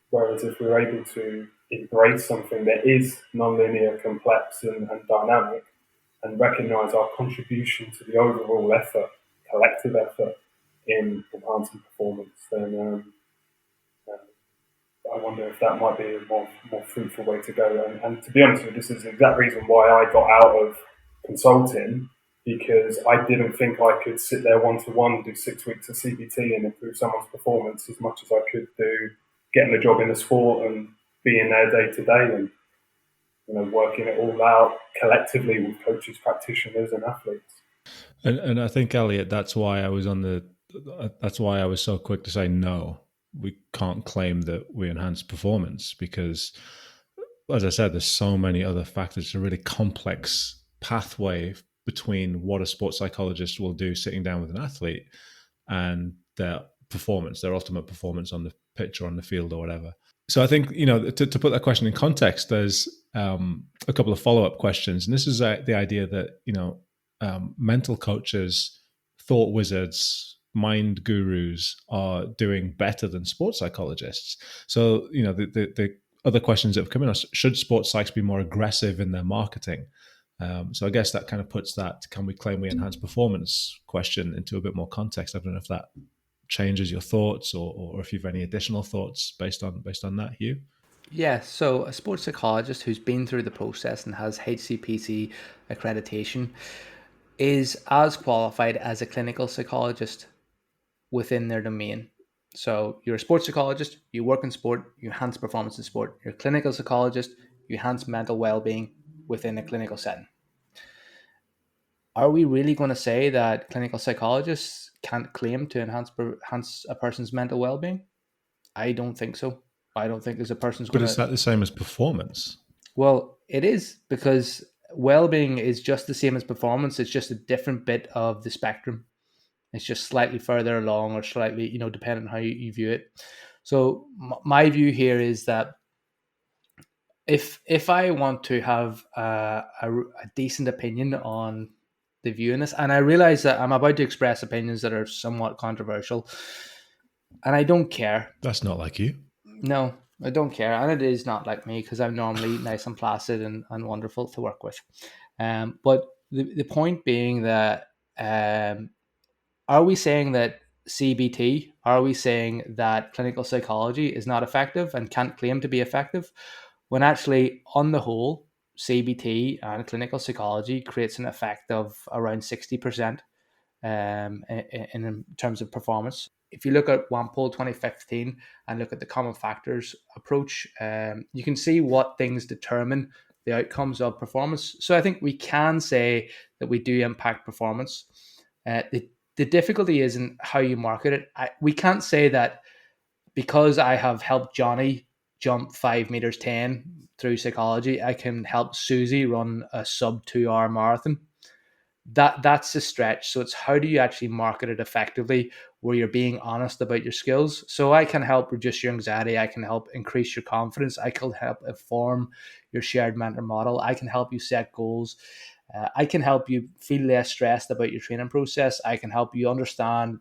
S3: Whereas if we're able to embrace something that is nonlinear, complex, and dynamic, and recognise our contribution to the overall effort, collective effort in enhancing performance, then I wonder if that might be a more fruitful way to go. And to be honest with you, this is the exact reason why I got out of consulting, because I didn't think I could sit there one-to-one, do 6 weeks of CBT and improve someone's performance as much as I could do getting a job in the sport and being there day to day and working it all out collectively with coaches, practitioners, and athletes.
S1: And I think, Elliott, that's why I was so quick to say no. We can't claim that we enhance performance because, as I said, there's so many other factors. It's a really complex pathway between what a sports psychologist will do sitting down with an athlete and their performance, their ultimate performance on the pitch or on the field or whatever. So I think, to put that question in context, there's a couple of follow-up questions. And this is the idea that, mental coaches, thought wizards, mind gurus are doing better than sports psychologists. So, the other questions that have come in are, should sports psychs be more aggressive in their marketing? So I guess that kind of puts that, can we claim we enhance performance question into a bit more context. I don't know if that changes your thoughts or if you've any additional thoughts based on that, Hugh.
S2: Yeah, so a sports psychologist who's been through the process and has HCPC accreditation is as qualified as a clinical psychologist within their domain. So you're a sports psychologist, you work in sport, you enhance performance in sport. You're a clinical psychologist, you enhance mental well-being within a clinical setting. Are we really going to say that clinical psychologists can't claim to enhance a person's mental well-being? I don't think so. I don't think there's a person's going to...
S1: But is that the same as performance?
S2: Well, it is, because well-being is just the same as performance. It's just a different bit of the spectrum. It's just slightly further along or slightly, depending on how you view it. So my view here is that if I want to have a decent opinion on the view in this, and I realize that I'm about to express opinions that are somewhat controversial, and I don't care.
S1: That's not like you.
S2: No, I don't care. And it is not like me, because I'm normally nice and placid and wonderful to work with. But the point being that, are we saying that CBT, are we saying that clinical psychology is not effective and can't claim to be effective, when actually, on the whole, CBT and clinical psychology creates an effect of around 60% in terms of performance. If you look at Wampole 2015 and look at the common factors approach, you can see what things determine the outcomes of performance. So I think we can say that we do impact performance. The difficulty isn't how you market it. We can't say that because I have helped Johnny jump 5 meters 10 through psychology, I can help Susie run a sub 2 hour marathon. That's a stretch. So it's how do you actually market it effectively where you're being honest about your skills. So I can help reduce your anxiety. I can help increase your confidence. I can help inform your shared mentor model. I can help you set goals. I can help you feel less stressed about your training process. I can help you understand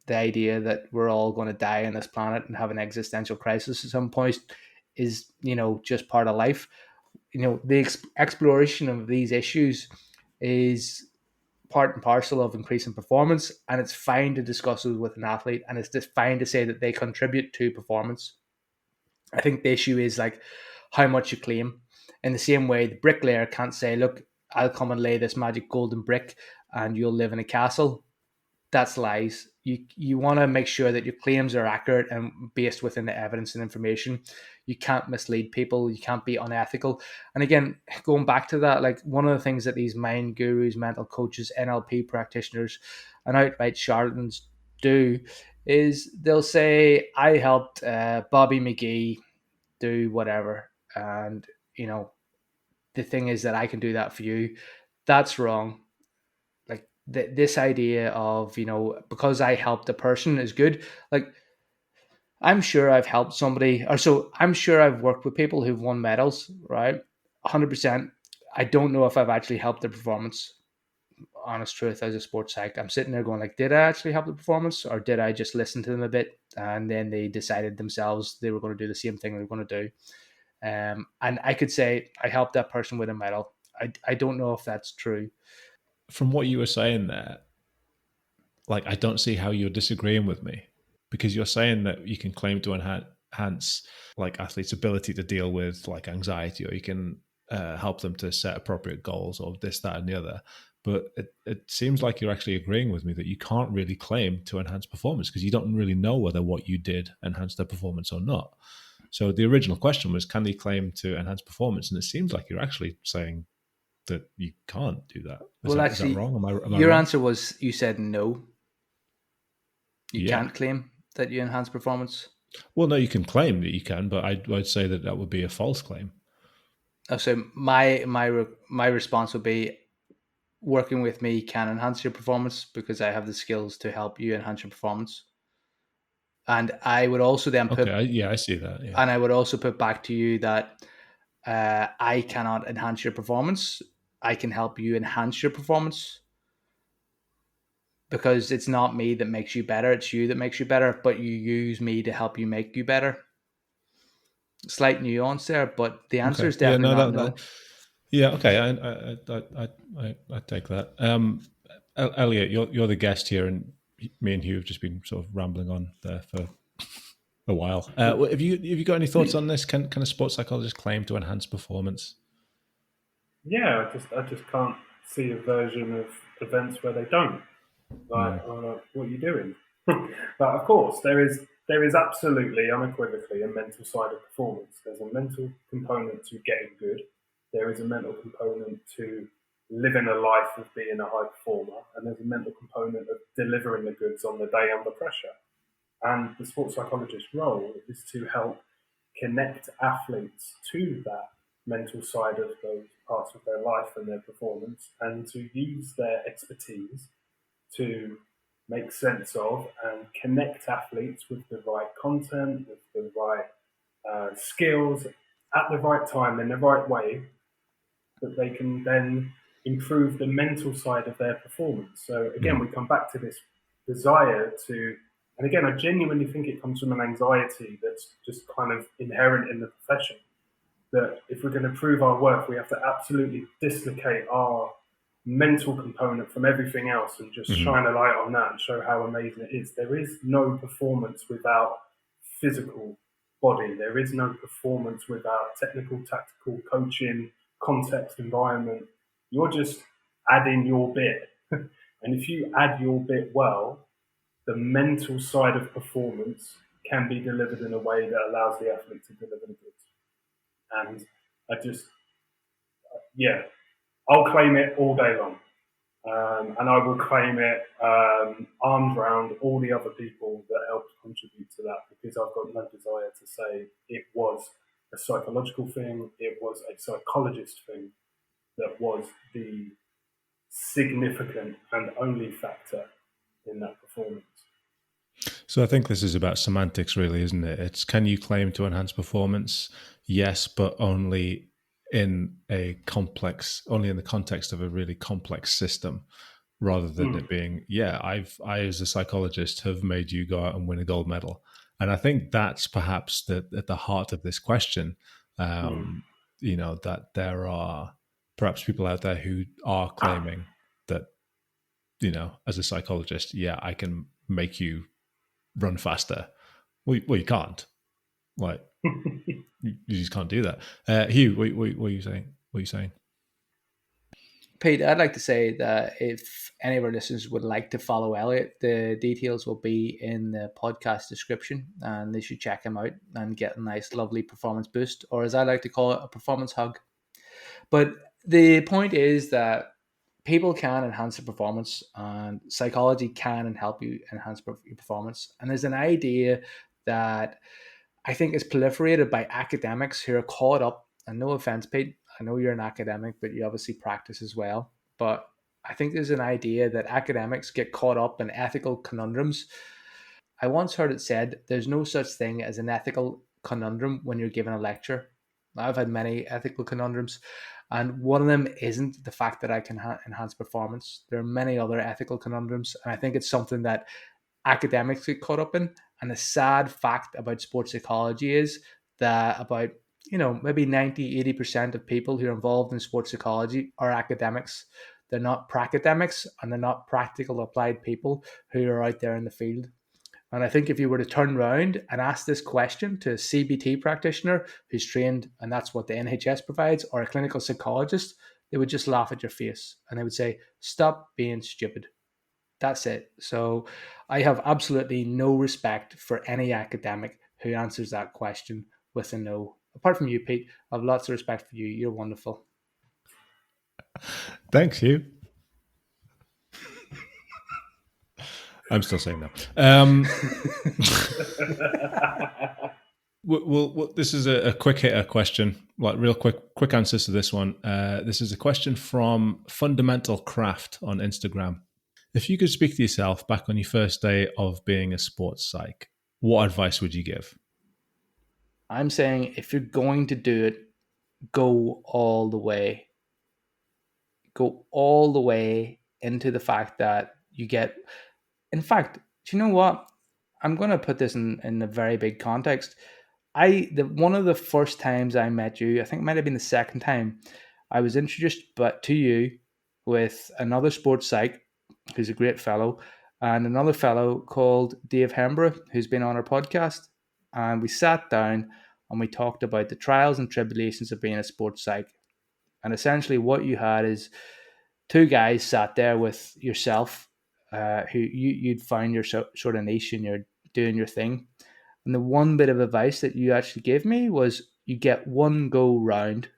S2: the idea that we're all going to die on this planet and have an existential crisis at some point is, just part of life. The exploration of these issues is part and parcel of increasing performance, and it's fine to discuss it with an athlete, and it's just fine to say that they contribute to performance. I think the issue is like how much you claim. In the same way, the bricklayer can't say, look, I'll come and lay this magic golden brick and you'll live in a castle. That's lies. You want to make sure that your claims are accurate and based within the evidence and information. You can't mislead people. You can't be unethical. And again, going back to that, like one of the things that these mind gurus, mental coaches, NLP practitioners, and outright charlatans do is they'll say, I helped Bobby McGee do whatever. And, the thing is that I can do that for you. That's wrong. Like this idea of, because I helped a person is good. Like I'm sure I've helped somebody, or so I'm sure I've worked with people who've won medals, right? 100%. I don't know if I've actually helped their performance. Honest truth, as a sports psych, I'm sitting there going like, did I actually help the performance, or did I just listen to them a bit and then they decided themselves they were going to do the same thing they were going to do? And I could say I helped that person with a medal. I don't know if that's true.
S1: From what you were saying there, like I don't see how you're disagreeing with me, because you're saying that you can claim to enhance like athletes' ability to deal with like anxiety, or you can help them to set appropriate goals, or this, that, and the other. But it seems like you're actually agreeing with me that you can't really claim to enhance performance because you don't really know whether what you did enhanced their performance or not. So the original question was, can they claim to enhance performance? And it seems like you're actually saying that you can't do that. Is that wrong? Am I
S2: your
S1: wrong?
S2: answer was you said no. You can't claim that you enhance performance.
S1: Well, no, you can claim that you can, but I'd say that would be a false claim.
S2: So my response would be, working with me can enhance your performance because I have the skills to help you enhance your performance. And I would also then put,
S1: I see that. Yeah.
S2: And I would also put back to you that I cannot enhance your performance. I can help you enhance your performance because it's not me that makes you better. It's you that makes you better, but you use me to help you make you better. Slight nuance there, but the answer is definitely no.
S1: Yeah, okay, I take that. Elliott, you're the guest here, and me and Hugh have just been sort of rambling on there for a while. Have you got any thoughts on this? Can a sports psychologist claim to enhance performance?
S3: Yeah, I just can't see a version of events where they don't. Like, what are you doing? But of course, there is absolutely, unequivocally, a mental side of performance. There's a mental component to getting good. There is a mental component to living a life of being a high performer, and there's a mental component of delivering the goods on the day under pressure. And the sports psychologist's role is to help connect athletes to that mental side of those parts of their life and their performance, and to use their expertise to make sense of and connect athletes with the right content, with the right skills at the right time in the right way, that they can then improve the mental side of their performance. So again, we come back to this desire to, and again, I genuinely think it comes from an anxiety that's just kind of inherent in the profession, that if we're going to prove our worth, we have to absolutely dislocate our mental component from everything else and just shine a light on that and show how amazing it is. There is no performance without physical body. There is no performance without technical, tactical coaching, context, environment. You're just adding your bit. And if you add your bit well, the mental side of performance can be delivered in a way that allows the athlete to deliver the goods. And I just, yeah, I'll claim it all day long. And I will claim it arms round all the other people that helped contribute to that, because I've got no desire to say it was a psychological thing, it was a psychologist thing that was the significant and only factor in that performance.
S1: So I think this is about semantics, really, isn't it? It's, can you claim to enhance performance? Yes, but only in the context of a really complex system, rather than it being, I as a psychologist have made you go out and win a gold medal. And I think that's perhaps at the heart of this question. That there are perhaps people out there who are claiming that, as a psychologist, I can make you run faster. Well, you can't. Like, you just can't do that. Hugh, what are you saying? What are you saying?
S2: Pete, I'd like to say that if any of our listeners would like to follow Elliott, the details will be in the podcast description, and they should check him out and get a nice, lovely performance boost, or as I like to call it, a performance hug. But the point is that people can enhance their performance, and psychology can help you enhance your performance. And there's an idea that I think is proliferated by academics who are caught up, and no offense, Pete, I know you're an academic, but you obviously practice as well. But I think there's an idea that academics get caught up in ethical conundrums. I once heard it said there's no such thing as an ethical conundrum when you're giving a lecture. I've had many ethical conundrums, and one of them isn't the fact that I can enhance performance. There are many other ethical conundrums, and I think it's something that academics get caught up in. And the sad fact about sports psychology is that about maybe 90-80% of people who are involved in sports psychology are academics. They're not pracademics, and they're not practical applied people who are out there in the field. And I think if you were to turn around and ask this question to a CBT practitioner who's trained, and that's what the NHS provides, or a clinical psychologist, they would just laugh at your face and they would say, stop being stupid. That's it. So I have absolutely no respect for any academic who answers that question with a no. Apart from you, Pete, I have lots of respect for you. You're wonderful.
S1: Thanks, Hugh. I'm still saying that. Well, this is a quick hitter question, like real quick answers to this one. This is a question from Fundamental Craft on Instagram. If you could speak to yourself back on your first day of being a sports psych, what advice would you give?
S2: I'm saying if you're going to do it, go all the way. Go all the way into the fact that you get... In fact, do you know what? I'm going to put this in a very big context. One of the first times I met you, I think it might have been the second time, I was introduced to you with another sports psych, who's a great fellow, and another fellow called Dave Hemborough, who's been on our podcast. And we sat down and we talked about the trials and tribulations of being a sports psych. And essentially what you had is two guys sat there with yourself, who you'd find your sort of niche and you're doing your thing. And the one bit of advice that you actually gave me was, you get one go round.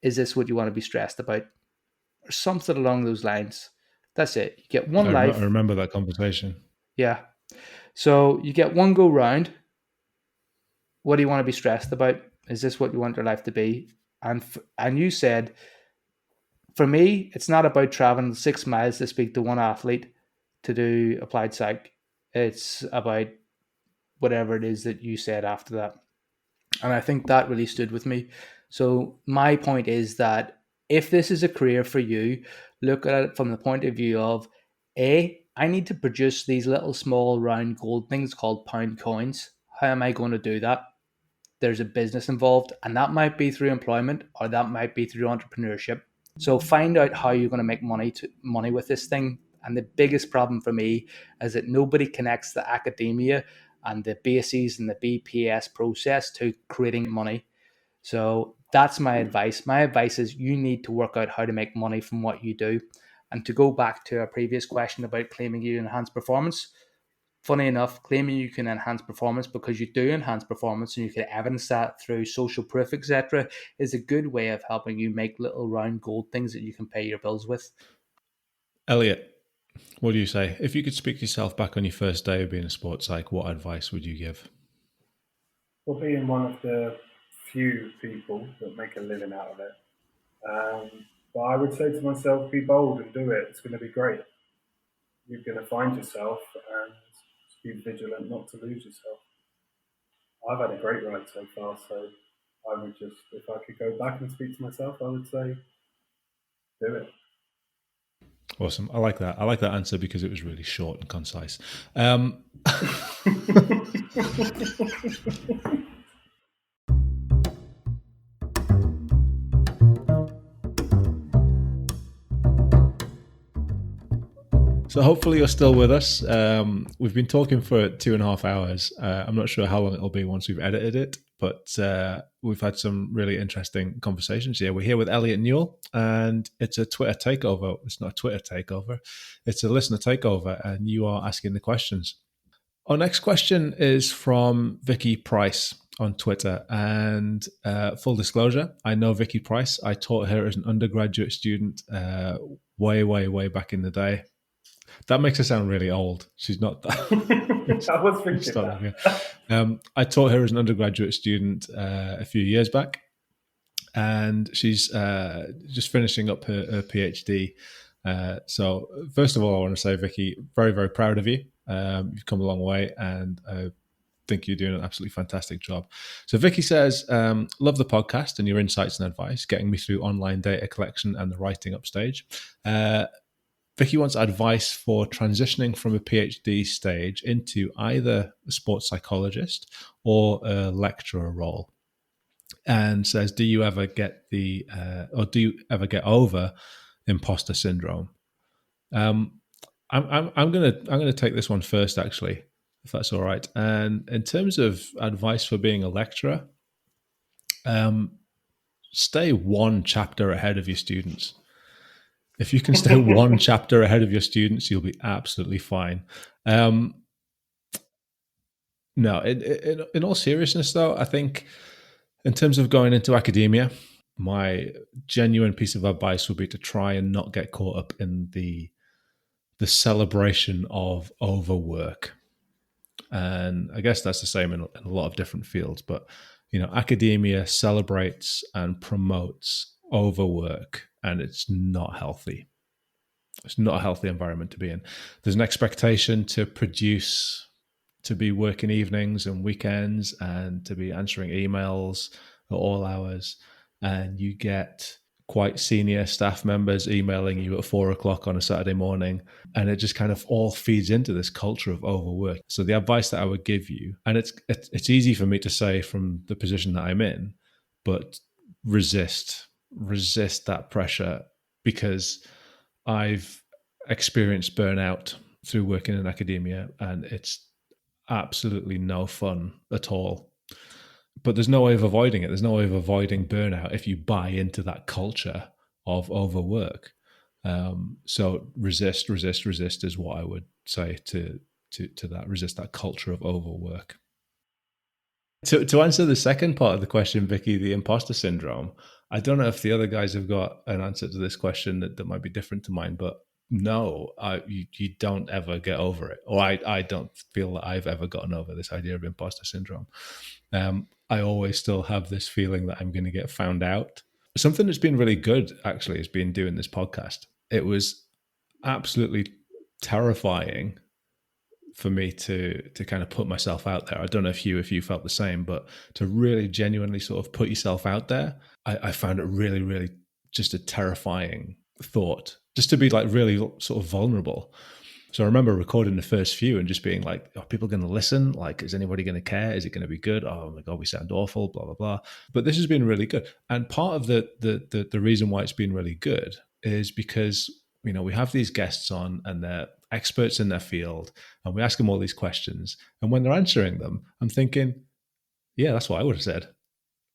S2: Is this what you want to be stressed about? Or something along those lines. That's it. You get one life.
S1: I remember that conversation.
S2: Yeah. So you get one go round. What do you want to be stressed about? Is this what you want your life to be? And you said, for me, it's not about traveling 6 miles to speak to one athlete to do applied psych. It's about whatever it is that you said after that. And I think that really stood with me. So my point is that if this is a career for you, look at it from the point of view of, I need to produce these little small round gold things called pound coins. How am I going to do that? There's a business involved, and that might be through employment, or that might be through entrepreneurship. So find out how you're going to make money with this thing. And the biggest problem for me is that nobody connects the academia and the bases and the BPS process to creating money. So That's my advice. My advice is you need to work out how to make money from what you do. And to go back to a previous question about claiming you enhance performance, funny enough, claiming you can enhance performance because you do enhance performance and you can evidence that through social proof, etc., is a good way of helping you make little round gold things that you can pay your bills with.
S1: Elliott, what do you say? If you could speak yourself back on your first day of being a sports psych, what advice would you give?
S3: Well, being one of the few people that make a living out of it. But I would say to myself, be bold and do it. It's going to be great. You're going to find yourself and be vigilant not to lose yourself. I've had a great ride so far, so I would just, if I could go back and speak to myself, I would say, do it.
S1: Awesome. I like that. I like that answer because it was really short and concise. So hopefully you're still with us. We've been talking for 2.5 hours. I'm not sure how long it'll be once we've edited it, but we've had some really interesting conversations here. We're here with Elliott Newell, and it's a Twitter takeover. It's not a Twitter takeover. It's a listener takeover, and you are asking the questions. Our next question is from Vicky Price on Twitter. And full disclosure, I know Vicky Price. I taught her as an undergraduate student way back in the day. That makes her sound really old. She's not that.
S3: I was thinking that.
S1: I taught her as an undergraduate student a few years back, and she's just finishing up her PhD. So first of all, I want to say, Vicky, very proud of you. You've come a long way, and I think you're doing an absolutely fantastic job. So Vicky says, love the podcast and your insights and advice, getting me through online data collection and the writing up stage. Vicky wants advice for transitioning from a PhD stage into either a sports psychologist or a lecturer role, and says, do you ever get over imposter syndrome? I'm gonna take this one first, actually, if that's all right. And in terms of advice for being a lecturer, stay one chapter ahead of your students. If you can stay one chapter ahead of your students, you'll be absolutely fine. No, in all seriousness, though, I think in terms of going into academia, my genuine piece of advice would be to try and not get caught up in the celebration of overwork. And I guess that's the same in a lot of different fields. But, academia celebrates and promotes overwork, and it's not healthy. It's not a healthy environment to be in. There's an expectation to produce, to be working evenings and weekends, and to be answering emails at all hours. And you get quite senior staff members emailing you at 4:00 on a Saturday morning. And it just kind of all feeds into this culture of overwork. So the advice that I would give you, and it's easy for me to say from the position that I'm in, but resist that pressure, because I've experienced burnout through working in academia, and it's absolutely no fun at all. But there's no way of avoiding it. There's no way of avoiding burnout if you buy into that culture of overwork. So resist is what I would say to that. Resist that culture of overwork. To answer the second part of the question, Vicky, the imposter syndrome, I don't know if the other guys have got an answer to this question that might be different to mine, but no, you don't ever get over it. Or I don't feel that I've ever gotten over this idea of imposter syndrome. I always still have this feeling that I'm going to get found out. Something that's been really good, actually, has been doing this podcast. It was absolutely terrifying for me to kind of put myself out there. I don't know if you felt the same, but to really genuinely sort of put yourself out there, I found it really, really just a terrifying thought, just to be like really sort of vulnerable. So I remember recording the first few and just being like, are people going to listen? Like, is anybody going to care? Is it going to be good? Oh my God, we sound awful, blah, blah, blah. But this has been really good. And part of the reason why it's been really good is because, we have these guests on and they're experts in their field, and we ask them all these questions. And when they're answering them, I'm thinking, yeah, that's what I would have said.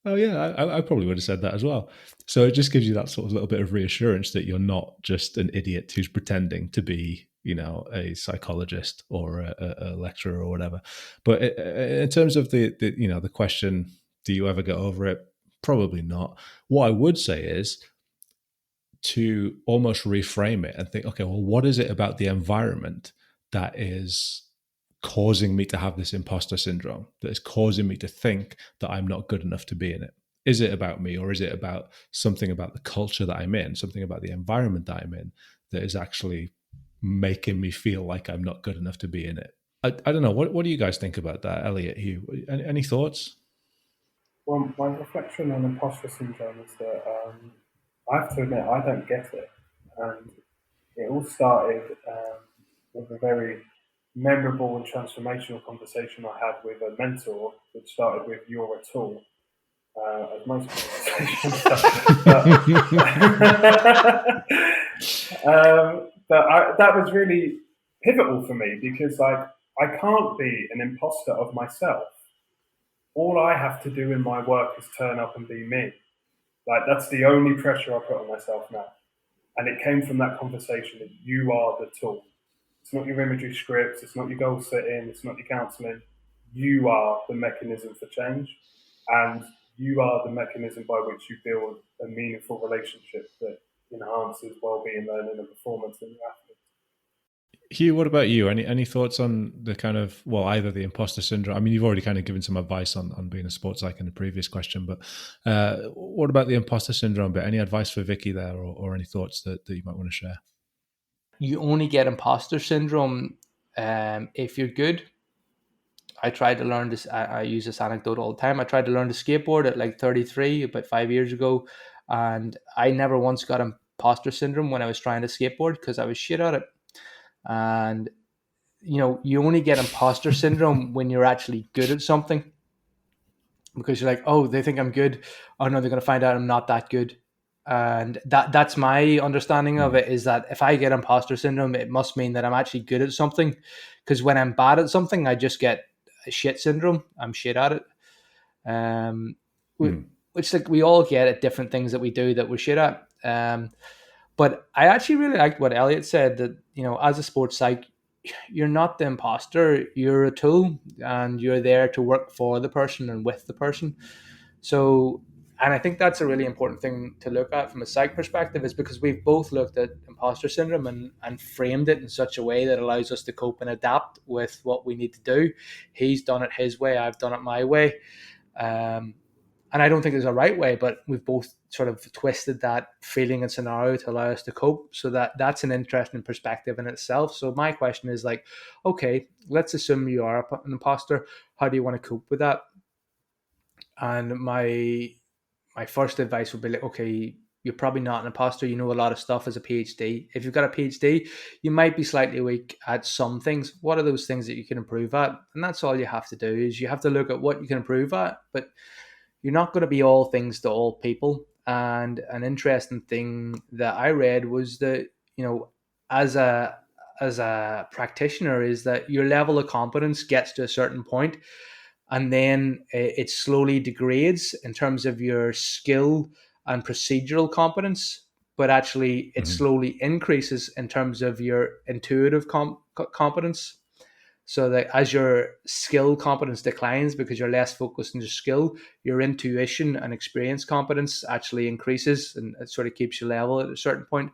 S1: Oh yeah, I probably would have said that as well. So it just gives you that sort of little bit of reassurance that you're not just an idiot who's pretending to be, a psychologist or a lecturer or whatever. But in terms of the question, do you ever get over it? Probably not. What I would say is to almost reframe it and think, okay, well, what is it about the environment that is causing me to have this imposter syndrome, that is causing me to think that I'm not good enough to be in it? Is it about me, or is it about something about the culture that I'm in, something about the environment that I'm in that is actually making me feel like I'm not good enough to be in it? I don't know. What do you guys think about that, Elliott, Hugh? Any thoughts?
S3: Well, my reflection on imposter syndrome is that I have to admit I don't get it, and it all started with a very memorable and transformational conversation I had with a mentor, which started with "You're a tool," as most conversations that was really pivotal for me because, like, I can't be an imposter of myself. All I have to do in my work is turn up and be me. Like, that's the only pressure I put on myself now. And it came from that conversation that you are the tool. It's not your imagery scripts, it's not your goal setting, it's not your counselling. You are the mechanism for change, and you are the mechanism by which you build a meaningful relationship that enhances well-being, learning, and performance in your athletes.
S1: Hugh, what about you? Any thoughts on the kind of, well, either the imposter syndrome? I mean, you've already kind of given some advice on being a sports psych in the previous question, but what about the imposter syndrome bit? Any advice for Vicky there, or any thoughts that you might want to share?
S2: You only get imposter syndrome if you're good. I tried to learn this. I use this anecdote all the time. I tried to learn to skateboard at like 33, about 5 years ago, and I never once got imposter syndrome when I was trying to skateboard because I was shit at it. And you only get imposter syndrome when you're actually good at something, because you're like, oh, they think I'm good. Oh no, they're going to find out I'm not that good. And that's my understanding of it, is that if I get imposter syndrome, it must mean that I'm actually good at something. Because when I'm bad at something, I just get a shit syndrome. I'm shit at it. Which, like, we all get at different things that we do that we're shit at. But I actually really liked what Elliott said, that, as a sports psych, you're not the imposter, you're a tool, and you're there to work for the person and with the person. So, and I think that's a really important thing to look at from a psych perspective, is because we've both looked at imposter syndrome and framed it in such a way that allows us to cope and adapt with what we need to do. He's done it his way, I've done it my way. And I don't think there's a right way, but we've both sort of twisted that feeling and scenario to allow us to cope. So that's an interesting perspective in itself. So my question is, like, okay, let's assume you are an imposter. How do you want to cope with that? And my first advice would be like, okay, you're probably not an imposter. You know a lot of stuff as a PhD. If you've got a PhD, you might be slightly weak at some things. What are those things that you can improve at? And that's all you have to do, is you have to look at what you can improve at, but you're not going to be all things to all people. And an interesting thing that I read was that, as a practitioner, is that your level of competence gets to a certain point, and then it slowly degrades in terms of your skill and procedural competence, but actually it slowly increases in terms of your intuitive competence. So that as your skill competence declines because you're less focused on your skill, your intuition and experience competence actually increases, and it sort of keeps you level at a certain point.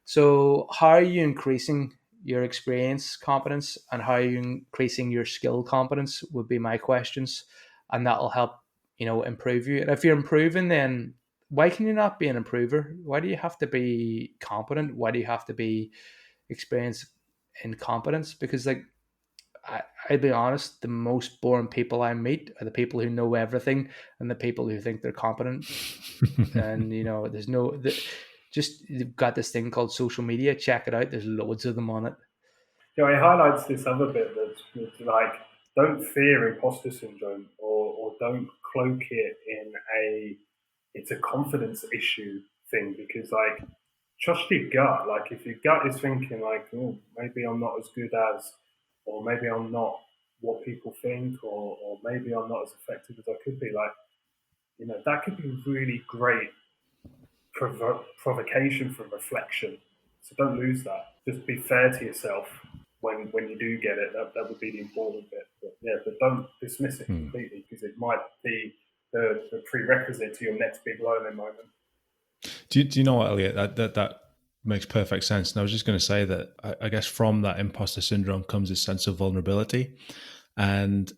S2: So how are you increasing your experience competence, and how are you increasing your skill competence would be my questions. And that'll help, improve you. And if you're improving, then why can you not be an improver? Why do you have to be competent? Why do you have to be experienced in competence? Because, like, I'd be honest, the most boring people I meet are the people who know everything and the people who think they're competent. And, there's just, you've got this thing called social media. Check it out. There's loads of them on it.
S3: It highlights this other bit that's like, don't fear imposter syndrome, or don't cloak it in it's a confidence issue thing, because, like, trust your gut. Like, if your gut is thinking like, oh, maybe I'm not as good as, or maybe I'm not what people think, or maybe I'm not as effective as I could be, like, that could be really great provocation for reflection. So don't lose that. Just be fair to yourself when you do get it. That would be the important bit. But don't dismiss it completely, because it might be the prerequisite to your next big learning moment.
S1: Do you know what, Elliot? That makes perfect sense. And I was just going to say that I guess from that imposter syndrome comes a sense of vulnerability. And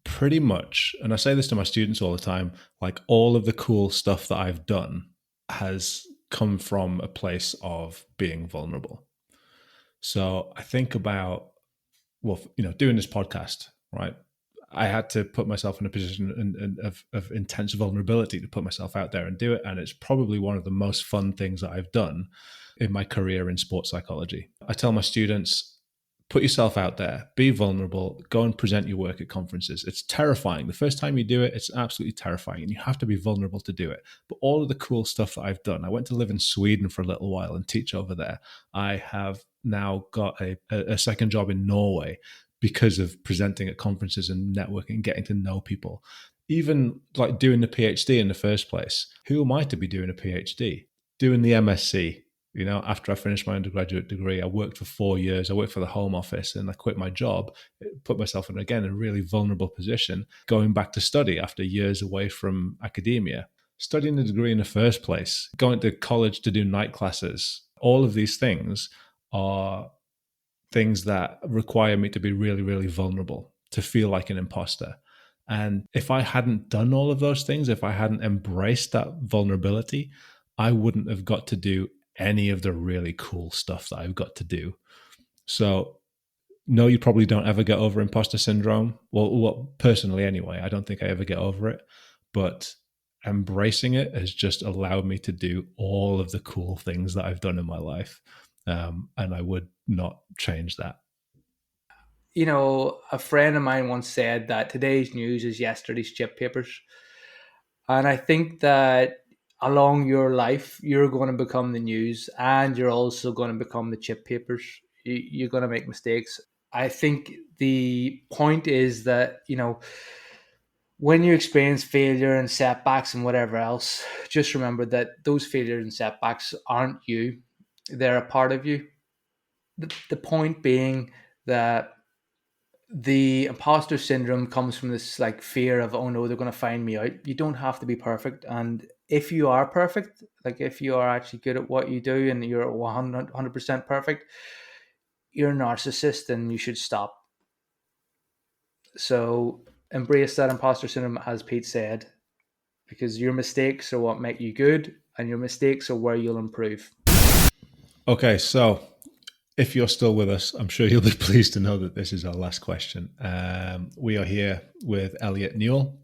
S1: pretty much, and I say this to my students all the time, like all of the cool stuff that I've done has come from a place of being vulnerable. So I think about, doing this podcast, right? I had to put myself in a position of intense vulnerability to put myself out there and do it. And it's probably one of the most fun things that I've done in my career in sports psychology. I tell my students, put yourself out there, be vulnerable, go and present your work at conferences. It's terrifying. The first time you do it, it's absolutely terrifying, and you have to be vulnerable to do it. But all of the cool stuff that I've done, I went to live in Sweden for a little while and teach over there. I have now got a second job in Norway because of presenting at conferences and networking, getting to know people. Even like doing the PhD in the first place. Who am I to be doing a PhD? Doing the MSc. After I finished my undergraduate degree, I worked for 4 years. I worked for the Home Office, and I quit my job, put myself in, again, a really vulnerable position, going back to study after years away from academia. Studying the degree in the first place, going to college to do night classes, all of these things are things that require me to be really, really vulnerable, to feel like an imposter. And if I hadn't done all of those things, if I hadn't embraced that vulnerability, I wouldn't have got to do any of the really cool stuff that I've got to do. So, no, you probably don't ever get over imposter syndrome. Well, personally, anyway, I don't think I ever get over it. But embracing it has just allowed me to do all of the cool things that I've done in my life. And I would not change that.
S2: A friend of mine once said that today's news is yesterday's chip papers. And I think that along your life, you're going to become the news, and you're also going to become the chip papers. You're going to make mistakes. I think the point is that, when you experience failure and setbacks and whatever else, just remember that those failures and setbacks aren't you. They're a part of you. The point being that the imposter syndrome comes from this like fear of, oh no, they're going to find me out. You don't have to be perfect. And if you are perfect, like if you are actually good at what you do and you're 100% perfect, you're a narcissist and you should stop. So embrace that imposter syndrome, as Pete said, because your mistakes are what make you good, and your mistakes are where you'll improve.
S1: Okay, so if you're still with us, I'm sure you'll be pleased to know that this is our last question. We are here with Elliott Newell,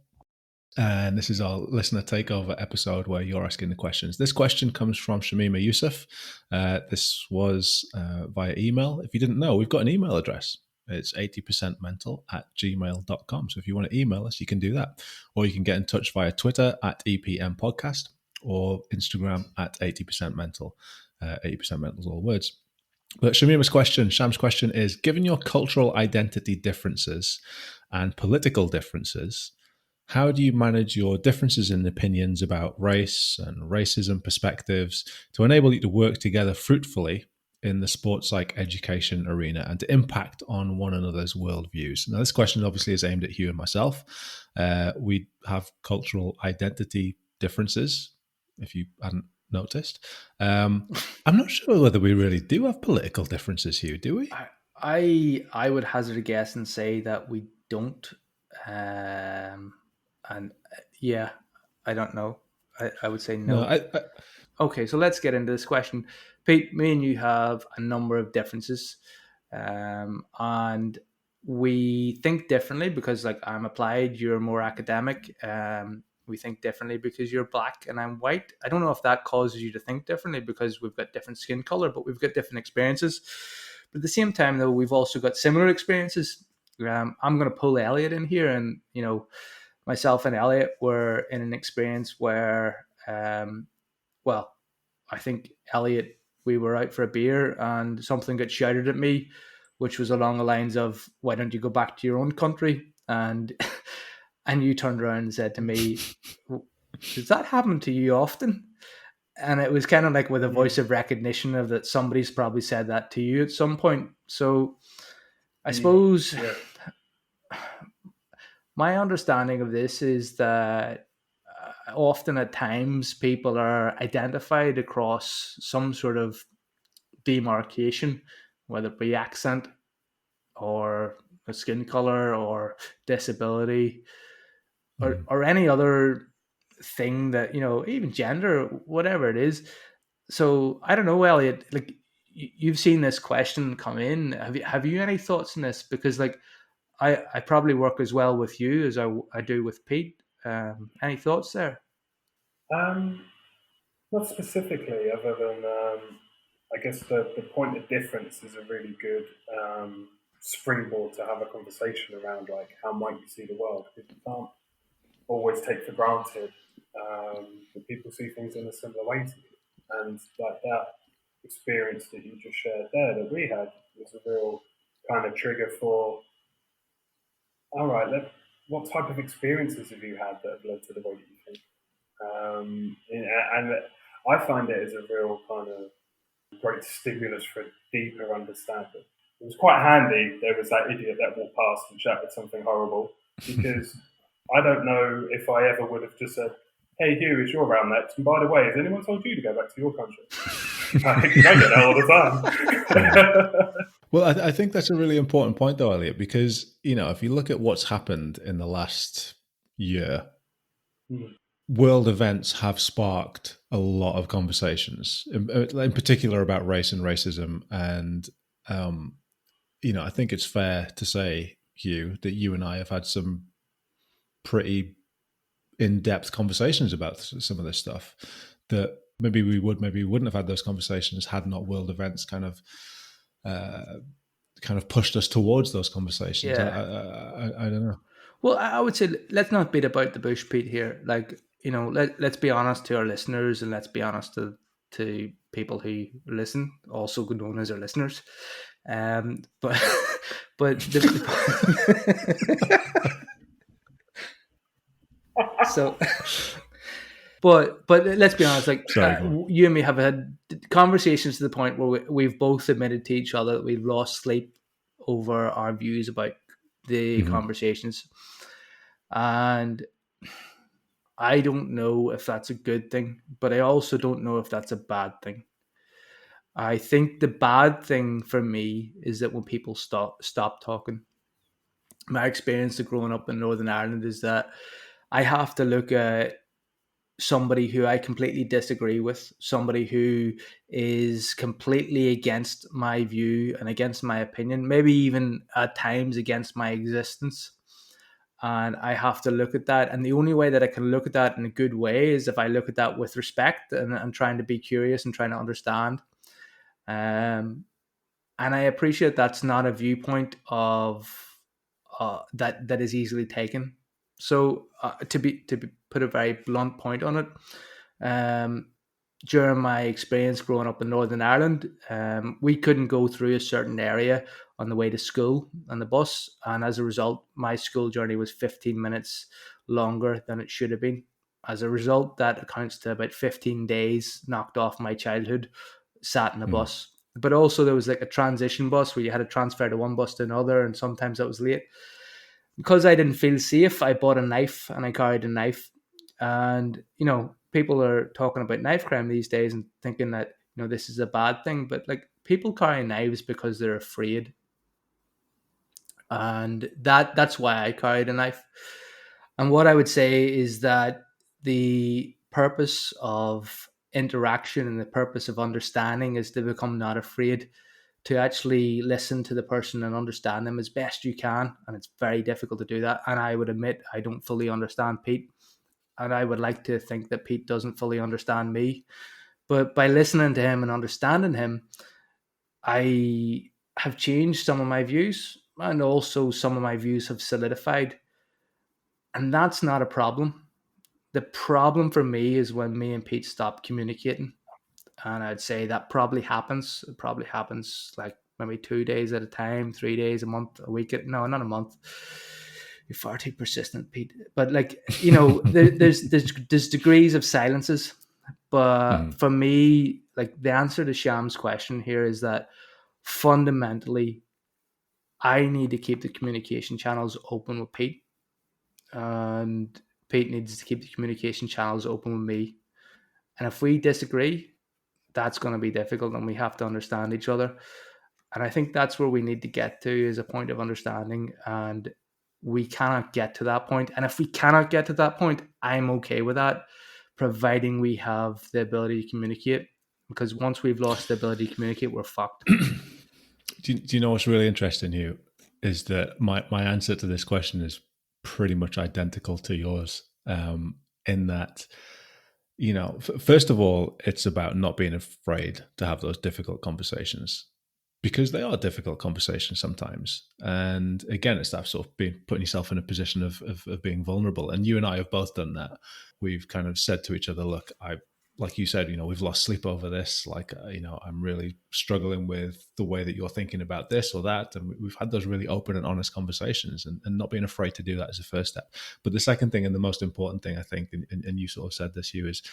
S1: and this is our listener takeover episode where you're asking the questions. This question comes from Shamima Yusuf. This was via email. If you didn't know, we've got an email address. It's 80percentmental@gmail.com. So if you want to email us, you can do that. Or you can get in touch via Twitter @EPM Podcast or Instagram @80percentmental. 80% mental is all words. But Sham's question is, given your cultural identity differences and political differences, how do you manage your differences in opinions about race and racism perspectives to enable you to work together fruitfully in the sports psych education arena and to impact on one another's worldviews? Now, this question obviously is aimed at Hugh and myself. We have cultural identity differences, if you hadn't noticed. I'm not sure whether we really do have political differences, Hugh, do we?
S2: I would hazard a guess and say that we don't. And yeah, I don't know. I would say no. Okay, so let's get into this question. Pete, me and you have a number of differences, and we think differently because, like, I'm applied, you're more academic. We think differently because you're black and I'm white. I don't know if that causes you to think differently because we've got different skin color, but we've got different experiences. But at the same time, though, we've also got similar experiences. I'm going to pull Elliott in here, and myself and Elliott were in an experience where, I think Elliott, we were out for a beer and something got shouted at me, which was along the lines of, "Why don't you go back to your own country?" And And you turned around and said to me, does that happen to you often? And it was kind of like with a voice of recognition of that somebody's probably said that to you at some point. So I suppose my understanding of this is that often at times people are identified across some sort of demarcation, whether it be accent or a skin color or disability or any other thing that, even gender, whatever it is. So I don't know, Elliot, like you've seen this question come in. Have you any thoughts on this? Because like I probably work as well with you as I do with Pete. Any thoughts there?
S3: Not specifically, other than I guess the point of difference is a really good springboard to have a conversation around, like, how might you see the world? Because you can't always take for granted that people see things in a similar way to you. And like that experience that you just shared there that we had was a real kind of trigger for, all right, what type of experiences have you had that have led to the way that you think? And I find it as a real kind of great stimulus for deeper understanding. It was quite handy there was that idiot that walked past and shouted something horrible, because I don't know if I ever would have just said, "Hey Hugh, is you're around next, and by the way, has anyone told you to go back to your country?" I get that all the time.
S1: Well, I think that's a really important point, though, Elliot, because if you look at what's happened in the last year, world events have sparked a lot of conversations, in particular about race and racism. And I think it's fair to say, Hugh, that you and I have had some pretty in-depth conversations about some of this stuff that maybe we wouldn't have had those conversations had not world events kind of pushed us towards those conversations.
S2: Yeah.
S1: I don't know.
S2: Well, I would say let's not beat about the bush, Pete, here. Like, let's be honest to our listeners, and let's be honest to people who listen, also known as our listeners. But so. But let's be honest, like you and me have had conversations to the point where we've both admitted to each other that we've lost sleep over our views about the conversations. And I don't know if that's a good thing, but I also don't know if that's a bad thing. I think the bad thing for me is that when people stop talking. My experience of growing up in Northern Ireland is that I have to look at somebody who I completely disagree with, somebody who is completely against my view and against my opinion, maybe even at times against my existence. And I have to look at that. And the only way that I can look at that in a good way is if I look at that with respect and trying to be curious and trying to understand. And I appreciate that's not a viewpoint of that is easily taken. So to put a very blunt point on it, during my experience growing up in Northern Ireland, we couldn't go through a certain area on the way to school on the bus, and as a result, my school journey was 15 minutes longer than it should have been. As a result, that accounts to about 15 days knocked off my childhood, sat in a bus. But also there was like a transition bus where you had to transfer to one bus to another, and sometimes that was late. Because I didn't feel safe, I bought a knife and I carried a knife. And, people are talking about knife crime these days and thinking that, this is a bad thing. But like, people carry knives because they're afraid. And that's why I carried a knife. And what I would say is that the purpose of interaction and the purpose of understanding is to become not afraid, to actually listen to the person and understand them as best you can. And it's very difficult to do that. And I would admit I don't fully understand Pete. And I would like to think that Pete doesn't fully understand me. But by listening to him and understanding him, I have changed some of my views, and also some of my views have solidified. And that's not a problem. The problem for me is when me and Pete stop communicating. And I'd say that probably happens. It probably happens like maybe 2 days at a time, 3 days, a month, a week. No, not a month. You're far too persistent, Pete. But like, you know, there's degrees of silences. But for me, like the answer to Sham's question here is that fundamentally, I need to keep the communication channels open with Pete, and Pete needs to keep the communication channels open with me. And if we disagree, that's going to be difficult, and we have to understand each other. And I think that's where we need to get to, is a point of understanding. And we cannot get to that point. And if we cannot get to that point, I'm okay with that, providing we have the ability to communicate. Because once we've lost the ability to communicate, we're fucked.
S1: Do you know what's really interesting, Hugh? Is that my answer to this question is pretty much identical to yours. In that, you know, first of all, it's about not being afraid to have those difficult conversations, because they are difficult conversations sometimes. And again, it's that sort of putting yourself in a position of being vulnerable. And you and I have both done that. We've kind of said to each other, look, like you said, you know, we've lost sleep over this. Like, you know, I'm really struggling with the way that you're thinking about this or that. And we've had those really open and honest conversations, and not being afraid to do that is the first step. But the second thing, and the most important thing, I think, and you sort of said this, Hugh, is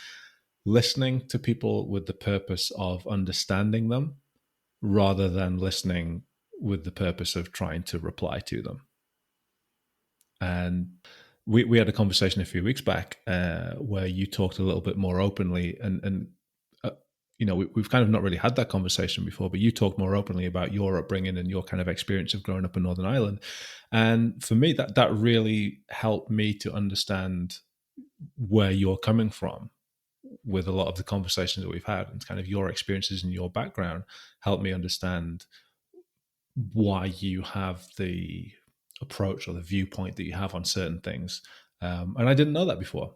S1: listening to people with the purpose of understanding them, rather than listening with the purpose of trying to reply to them. And we had a conversation a few weeks back where you talked a little bit more openly, and you know, we've kind of not really had that conversation before, but you talked more openly about your upbringing and your kind of experience of growing up in Northern Ireland. And for me, that really helped me to understand where you're coming from with a lot of the conversations that we've had, and kind of your experiences and your background helped me understand why you have the approach or the viewpoint that you have on certain things. And I didn't know that before.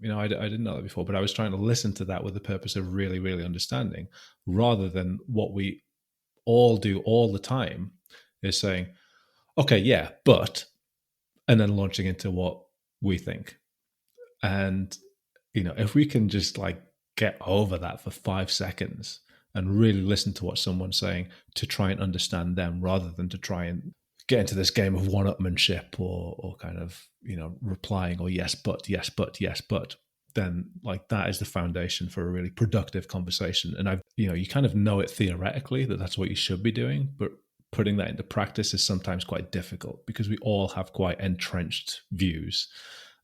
S1: You know, I didn't know that before, but I was trying to listen to that with the purpose of really, really understanding, rather than what we all do all the time is saying, okay, yeah, but, and then launching into what we think. And, you know, if we can just like get over that for 5 seconds and really listen to what someone's saying to try and understand them, rather than to try and get into this game of one-upmanship or kind of, you know, replying or yes, but, then like that is the foundation for a really productive conversation. And you know, you kind of know it theoretically that that's what you should be doing, but putting that into practice is sometimes quite difficult, because we all have quite entrenched views.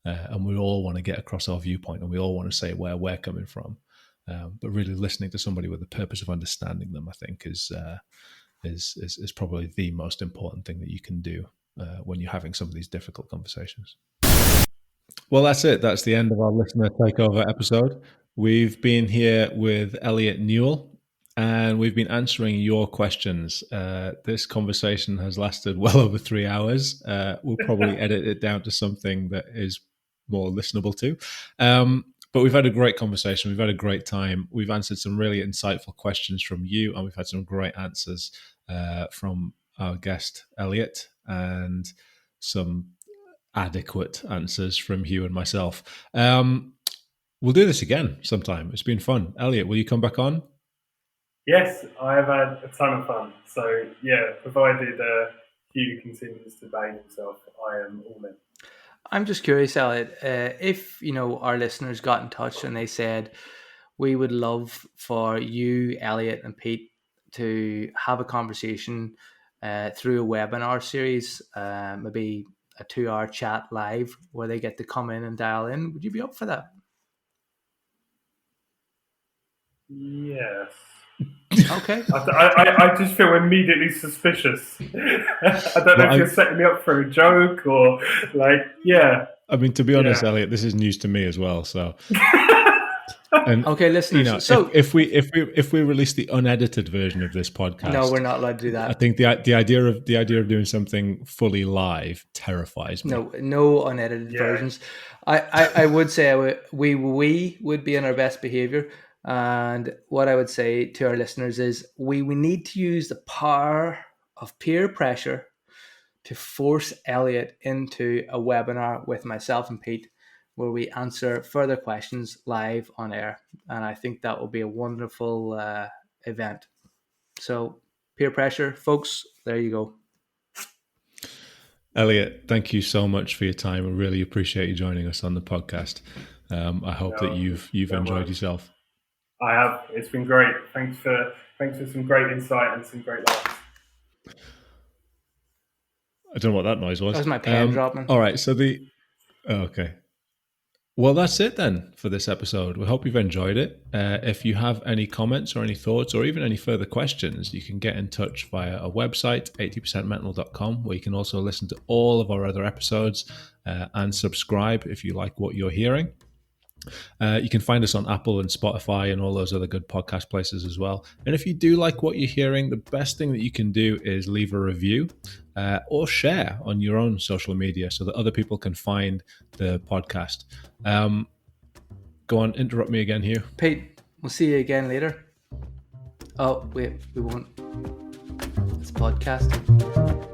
S1: And we all want to get across our viewpoint, and we all want to say where we're coming from. But really listening to somebody with the purpose of understanding them, I think, is probably the most important thing that you can do when you're having some of these difficult conversations. Well, that's it. That's the end of our listener takeover episode. We've been here with Elliott Newell, and we've been answering your questions. This conversation has lasted well over 3 hours. We'll probably edit it down to something that is more listenable too. But we've had a great conversation. We've had a great time. We've answered some really insightful questions from you, and we've had some great answers from our guest, Elliott, and some adequate answers from Hugh and myself. We'll do this again sometime. It's been fun. Elliott, will you come back on?
S3: Yes, I have had a ton of fun. So, yeah, provided Hugh continues to behave himself, I am all in.
S2: I'm just curious, Elliott, if, you know, our listeners got in touch and they said, we would love for you, Elliott, and Pete to have a conversation through a webinar series, maybe a 2-hour chat live where they get to come in and dial in. Would you be up for that?
S3: Yes.
S2: Okay.
S3: I just feel immediately suspicious. I don't know if you're setting me up for a joke or like, yeah.
S1: I mean, to be honest, Elliott, this is news to me as well. So, and
S2: okay, listeners.
S1: You know,
S2: so
S1: if we release the unedited version of this podcast,
S2: no, we're not allowed to do that.
S1: I think the idea of doing something fully live terrifies me.
S2: No unedited versions. I would say we would be in our best behavior. And what I would say to our listeners is we need to use the power of peer pressure to force Elliott into a webinar with myself and Pete, where we answer further questions live on air. And I think that will be a wonderful event. So peer pressure, folks, there you go.
S1: Elliott, thank you so much for your time. I really appreciate you joining us on the podcast. I hope that you've enjoyed yourself.
S3: I have. It's been great. Thanks for some great insight and some great laughs.
S1: I don't know what that noise was.
S2: That was my pen dropping.
S1: All right. So okay. Well, that's it then for this episode. We hope you've enjoyed it. If you have any comments or any thoughts or even any further questions, you can get in touch via our website, 80percentmental.com, where you can also listen to all of our other episodes and subscribe if you like what you're hearing. You can find us on Apple and Spotify and all those other good podcast places as well. And if you do like what you're hearing, the best thing that you can do is leave a review or share on your own social media so that other people can find the podcast. Go on, interrupt me again, Hugh.
S2: Pete, we'll see you again later. Oh, wait, we won't. It's a podcast.